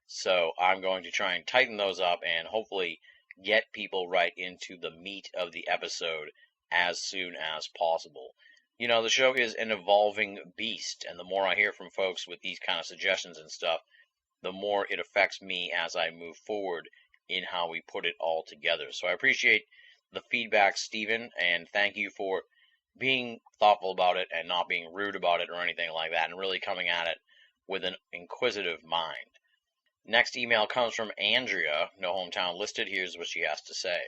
So I'm going to try and tighten those up and hopefully get people right into the meat of the episode as soon as possible. You know, the show is an evolving beast, and the more I hear from folks with these kind of suggestions and stuff, the more it affects me as I move forward in how we put it all together. So I appreciate the feedback, Stephen, and thank you for being thoughtful about it and not being rude about it or anything like that, and really coming at it with an inquisitive mind. Next email comes from Andrea, no hometown listed. Here's what she has to say.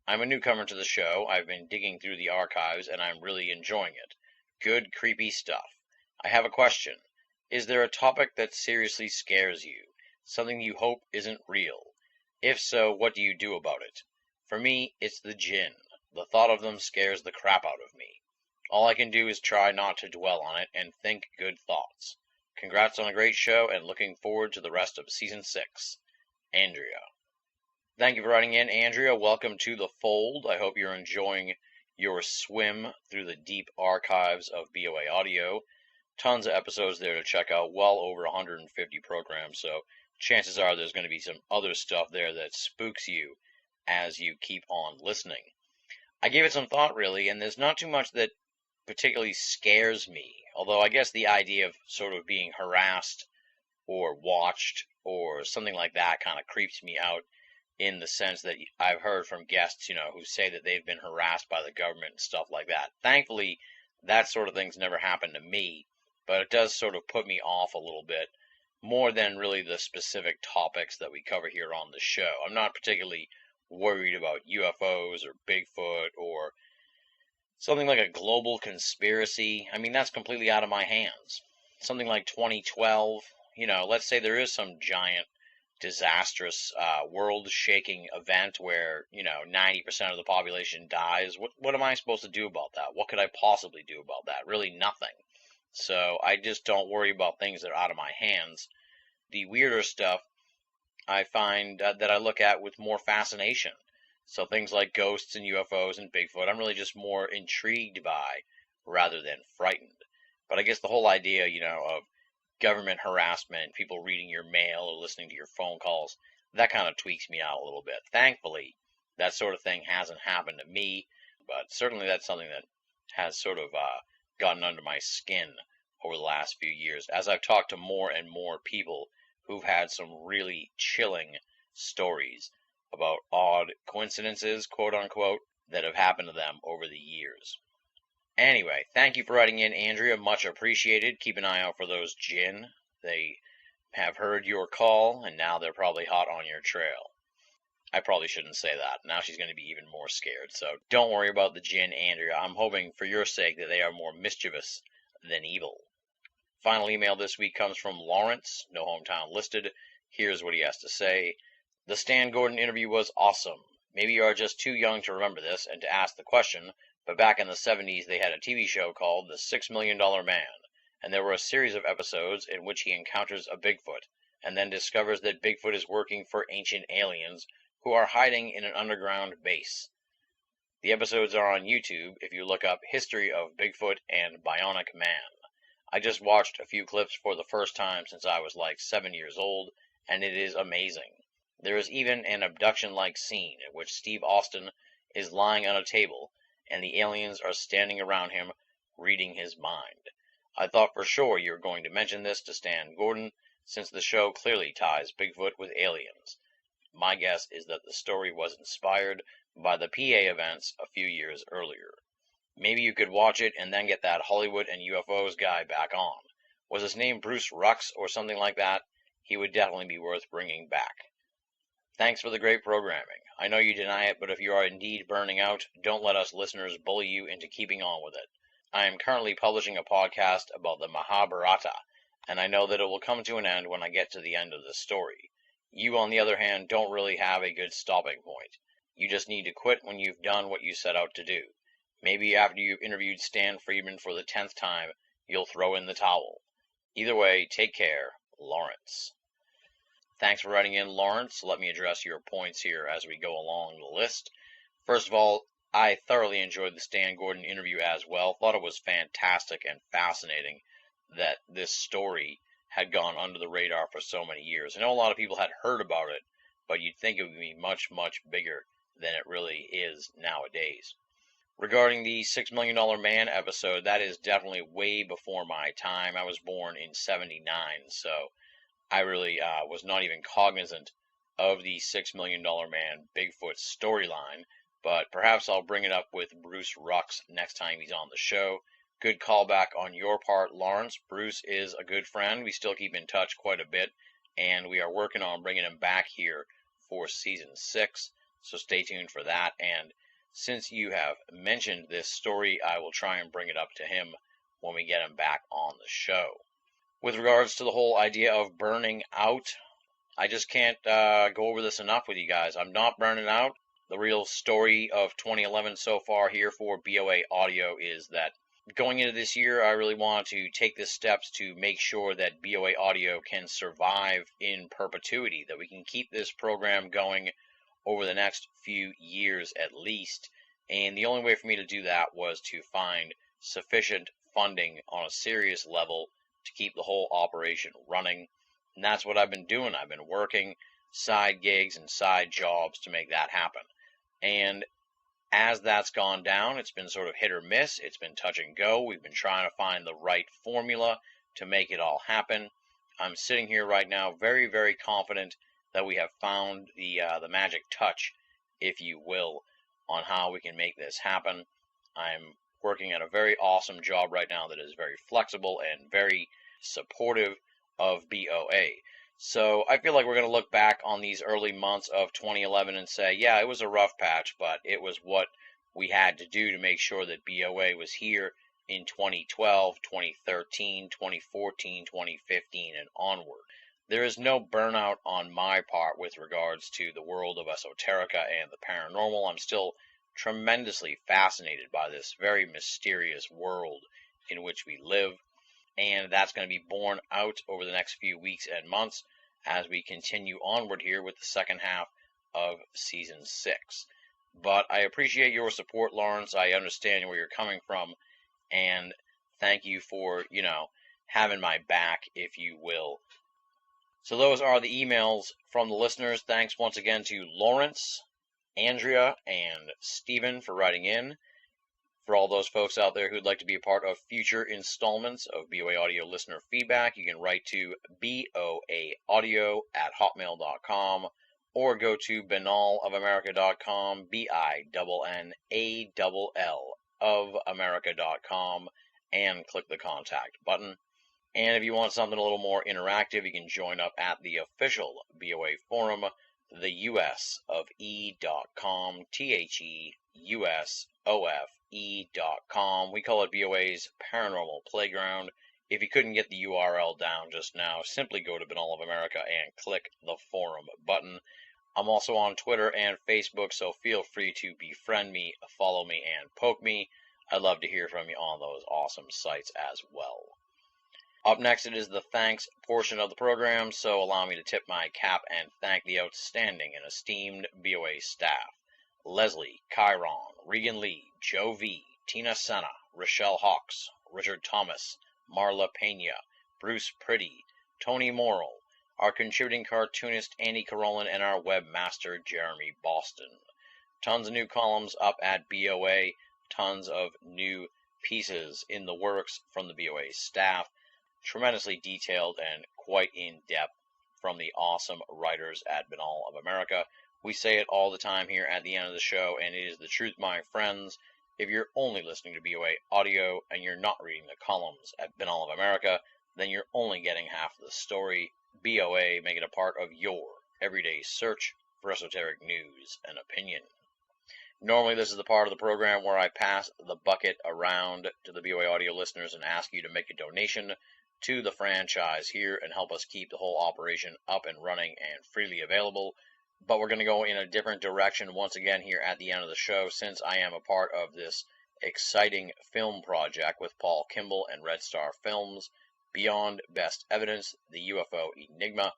I'm a newcomer to the show. I've been digging through the archives, and I'm really enjoying it. Good, creepy stuff. I have a question. Is there a topic that seriously scares you? Something you hope isn't real? If so, what do you do about it? For me, it's the jinn. The thought of them scares the crap out of me. All I can do is try not to dwell on it and think good thoughts. Congrats on a great show, and looking forward to the rest of Season 6. Andrea. Thank you for writing in, Andrea. Welcome to the fold. I hope you're enjoying your swim through the deep archives of BoA Audio. Tons of episodes there to check out, well over 150 programs, so chances are there's going to be some other stuff there that spooks you as you keep on listening. I gave it some thought, really, and there's not too much that particularly scares me, although I guess the idea of sort of being harassed or watched or something like that kind of creeps me out, in the sense that I've heard from guests, you know, who say that they've been harassed by the government and stuff like that. Thankfully, that sort of thing's never happened to me, but it does sort of put me off a little bit, more than really the specific topics that we cover here on the show. I'm not particularly worried about UFOs or Bigfoot or something like a global conspiracy. I mean, that's completely out of my hands. Something like 2012, you know, let's say there is some giant, disastrous, world-shaking event where, you know, 90% of the population dies. What am I supposed to do about that? What could I possibly do about that? Really nothing. So I just don't worry about things that are out of my hands. The weirder stuff I find that I look at with more fascination. So things like ghosts and UFOs and Bigfoot, I'm really just more intrigued by rather than frightened. But I guess the whole idea, you know, of government harassment, people reading your mail or listening to your phone calls, that kind of tweaks me out a little bit. Thankfully, that sort of thing hasn't happened to me, but certainly that's something that has sort of gotten under my skin over the last few years, as I've talked to more and more people who've had some really chilling stories about odd coincidences, quote-unquote, that have happened to them over the years. Anyway, thank you for writing in, Andrea. Much appreciated. Keep an eye out for those jinn. They have heard your call, and now they're probably hot on your trail. I probably shouldn't say that. Now she's going to be even more scared. So don't worry about the jinn, Andrea. I'm hoping for your sake that they are more mischievous than evil. Final email this week comes from Lawrence, no hometown listed. Here's what he has to say. The Stan Gordon interview was awesome. Maybe you are just too young to remember this and to ask the question, but back in the 70s they had a TV show called The $6 Million Man, and there were a series of episodes in which he encounters a Bigfoot, and then discovers that Bigfoot is working for ancient aliens who are hiding in an underground base. The episodes are on YouTube if you look up History of Bigfoot and Bionic Man. I just watched a few clips for the first time since I was like 7 years old, and it is amazing. There is even an abduction-like scene in which Steve Austin is lying on a table, and the aliens are standing around him, reading his mind. I thought for sure you were going to mention this to Stan Gordon, since the show clearly ties Bigfoot with aliens. My guess is that the story was inspired by the PA events a few years earlier. Maybe you could watch it and then get that Hollywood and UFOs guy back on. Was his name Bruce Rux or something like that? He would definitely be worth bringing back. Thanks for the great programming. I know you deny it, but if you are indeed burning out, don't let us listeners bully you into keeping on with it. I am currently publishing a podcast about the Mahabharata, and I know that it will come to an end when I get to the end of the story. You, on the other hand, don't really have a good stopping point. You just need to quit when you've done what you set out to do. Maybe after you've interviewed Stan Friedman for the 10th time, you'll throw in the towel. Either way, take care, Lawrence. Thanks for writing in, Lawrence. Let me address your points here as we go along the list. First of all, I thoroughly enjoyed the Stan Gordon interview as well. Thought it was fantastic and fascinating. that this story had gone under the radar for so many years. I know a lot of people had heard about it, but you'd think it would be much, much bigger than it really is nowadays. Regarding the $6 Million Man episode, that is definitely way before my time. I was born in '79, so I really was not even cognizant of the $6 Million Man Bigfoot storyline, but perhaps I'll bring it up with Bruce Rux next time he's on the show. Good callback on your part, Lawrence. Bruce is a good friend. We still keep in touch quite a bit, and we are working on bringing him back here for Season 6, so stay tuned for that. And since you have mentioned this story, I will try and bring it up to him when we get him back on the show. With regards to the whole idea of burning out, I just can't go over this enough with you guys. I'm not burning out. The real story of 2011 so far here for BoA Audio is that going into this year, I really want to take the steps to make sure that BoA Audio can survive in perpetuity, that we can keep this program going over the next few years at least. And the only way for me to do that was to find sufficient funding on a serious level to keep the whole operation running. And that's what I've been doing. I've been working side gigs and side jobs to make that happen. And as that's gone down, it's been sort of hit or miss. It's been touch and go. We've been trying to find the right formula to make it all happen. I'm sitting here right now very, very confident that we have found the magic touch, if you will, on how we can make this happen. I'm working at a very awesome job right now that is very flexible and very supportive of BoA. So I feel like we're going to look back on these early months of 2011 and say, yeah, it was a rough patch, but it was what we had to do to make sure that BoA was here in 2012, 2013, 2014, 2015, and onward. There is no burnout on my part with regards to the world of esoterica and the paranormal. I'm still tremendously fascinated by this very mysterious world in which we live, and that's going to be borne out over the next few weeks and months as we continue onward here with the second half of Season 6. But I appreciate your support, Lawrence. I understand where you're coming from, and thank you for, having my back, if you will. So those are the emails from the listeners. Thanks once again to Lawrence, Andrea, and Stephen for writing in. For all those folks out there who'd like to be a part of future installments of BoA Audio listener feedback, you can write to boaaudio@hotmail.com or go to binnallofamerica.com, BINNALL of America.com, and click the contact button. And if you want something a little more interactive, you can join up at the official BoA forum, theUSofE.com, THEUSOFE.com. We call it BoA's Paranormal Playground. If you couldn't get the URL down just now, simply go to Binnall of America and click the forum button. I'm also on Twitter and Facebook, so feel free to befriend me, follow me, and poke me. I'd love to hear from you on those awesome sites as well. Up next, it is the thanks portion of the program, so allow me to tip my cap and thank the outstanding and esteemed BoA staff. Leslie, Chiron, Regan Lee, Joe V, Tina Senna, Rochelle Hawks, Richard Thomas, Marla Pena, Bruce Pretty, Tony Morrill, our contributing cartoonist Andy Carolyn, and our webmaster Jeremy Boston. Tons of new columns up at BoA, tons of new pieces in the works from the BoA staff. Tremendously detailed and quite in-depth from the awesome writers at Binnall of America. We say it all the time here at the end of the show, and it is the truth, my friends. If you're only listening to BoA Audio and you're not reading the columns at Binnall of America, then you're only getting half the story. BoA making it a part of your everyday search for esoteric news and opinion. Normally, this is the part of the program where I pass the bucket around to the BoA Audio listeners and ask you to make a donation to the franchise here and help us keep the whole operation up and running and freely available. But we're going to go in a different direction once again here at the end of the show, since I am a part of this exciting film project with Paul Kimball and Red Star Films, Beyond Best Evidence, the UFO Enigma.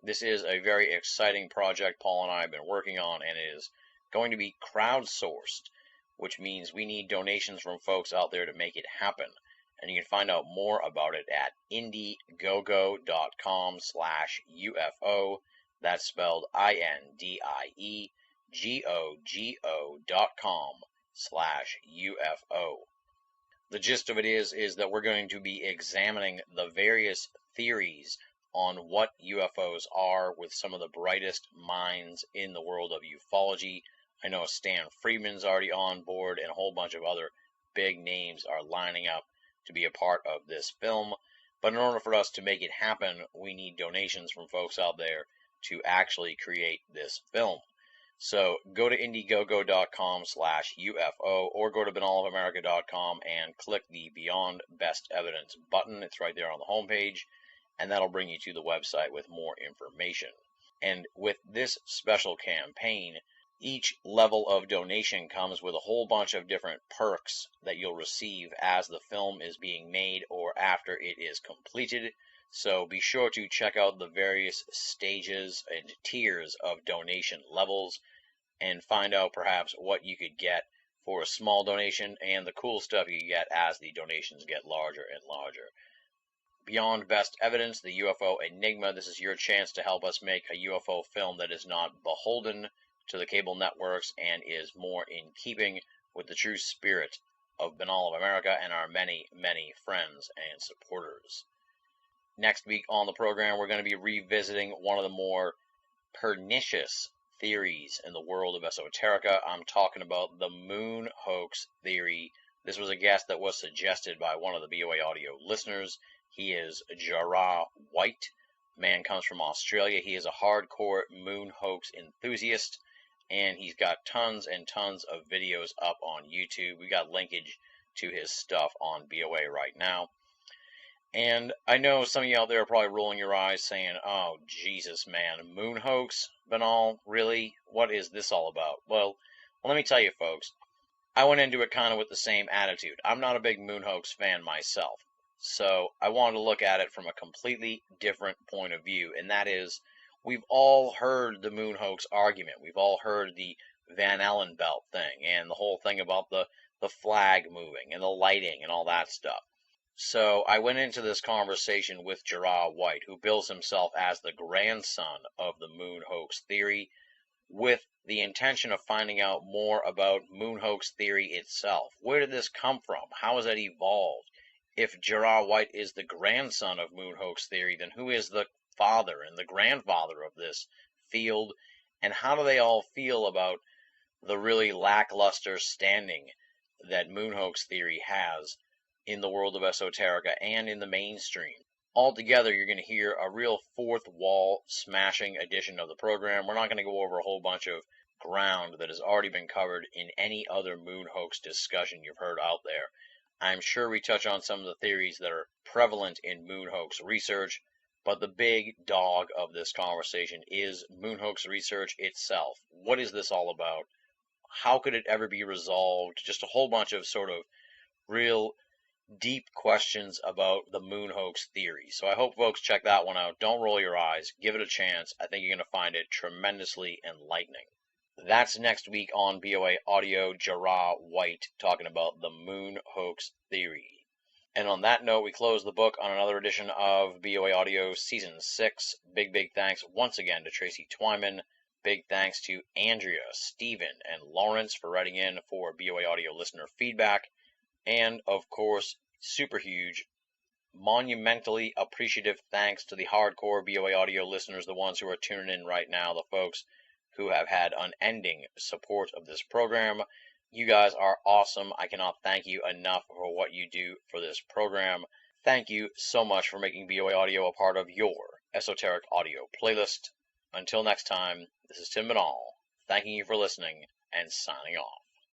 This is a very exciting project Paul and I have been working on, and it is going to be crowdsourced, which means we need donations from folks out there to make it happen. and you can find out more about it at indiegogo.com/UFO. That's spelled indiegogo.com/UFO. The gist of it is that we're going to be examining the various theories on what UFOs are with some of the brightest minds in the world of ufology. I know Stan Friedman's already on board, and a whole bunch of other big names are lining up to be a part of this film. But in order for us to make it happen, we need donations from folks out there to actually create this film. So go to indiegogo.com/UFO or go to banalofamerica.com and click the Beyond Best Evidence button. It's right there on the homepage, and that'll bring you to the website with more information. And with this special campaign, each level of donation comes with a whole bunch of different perks that you'll receive as the film is being made or after it is completed. So be sure to check out the various stages and tiers of donation levels and find out perhaps what you could get for a small donation and the cool stuff you get as the donations get larger and larger. Beyond Best Evidence, the UFO Enigma. This is your chance to help us make a UFO film that is not beholden to the cable networks and is more in keeping with the true spirit of Banal of America and our many, many friends and supporters. Next week on the program, we're going to be revisiting one of the more pernicious theories in the world of esoterica. I'm talking about the moon hoax theory. This was a guest that was suggested by one of the BoA audio listeners. He is Jarrah White. Man comes from Australia. He is a hardcore moon hoax enthusiast, and he's got tons and tons of videos up on YouTube. We got linkage to his stuff on BoA right now. And I know some of you out there are probably rolling your eyes saying, oh, Jesus, man, moon hoax, Banal, really? What is this all about? Well, let me tell you, folks, I went into it kind of with the same attitude. I'm not a big moon hoax fan myself, so I wanted to look at it from a completely different point of view, and that is, we've all heard the moon hoax argument. We've all heard the Van Allen belt thing, and the whole thing about the flag moving, and the lighting, and all that stuff. So I went into this conversation with Jarrah White, who bills himself as the grandson of the moon hoax theory, with the intention of finding out more about moon hoax theory itself. Where did this come from? How has it evolved? If Jarrah White is the grandson of moon hoax theory, then who is the father and the grandfather of this field? And how do they all feel about the really lackluster standing that moon hoax theory has in the world of esoterica and in the mainstream? Altogether, you're going to hear a real fourth wall smashing edition of the program. We're not going to go over a whole bunch of ground that has already been covered in any other moon hoax discussion you've heard out there. I'm sure we touch on some of the theories that are prevalent in moon hoax research, but the big dog of this conversation is moon hoax research itself. What is this all about? How could it ever be resolved? Just a whole bunch of sort of real deep questions about the moon hoax theory. So I hope folks check that one out. Don't roll your eyes. Give it a chance. I think you're going to find it tremendously enlightening. That's next week on BoA Audio, Jarrah White talking about the moon hoax theory. And on that note, we close the book on another edition of BoA Audio Season 6. Big thanks once again to Tracy Twyman. Big thanks to Andrea, Stephen, and Lawrence for writing in for BoA Audio listener feedback. And, of course, super huge, monumentally appreciative thanks to the hardcore BoA Audio listeners, the ones who are tuning in right now, the folks who have had unending support of this program. You guys are awesome. I cannot thank you enough for what you do for this program. Thank you so much for making BoA Audio a part of your esoteric audio playlist. Until next time, this is Tim Banal, thanking you for listening and signing off.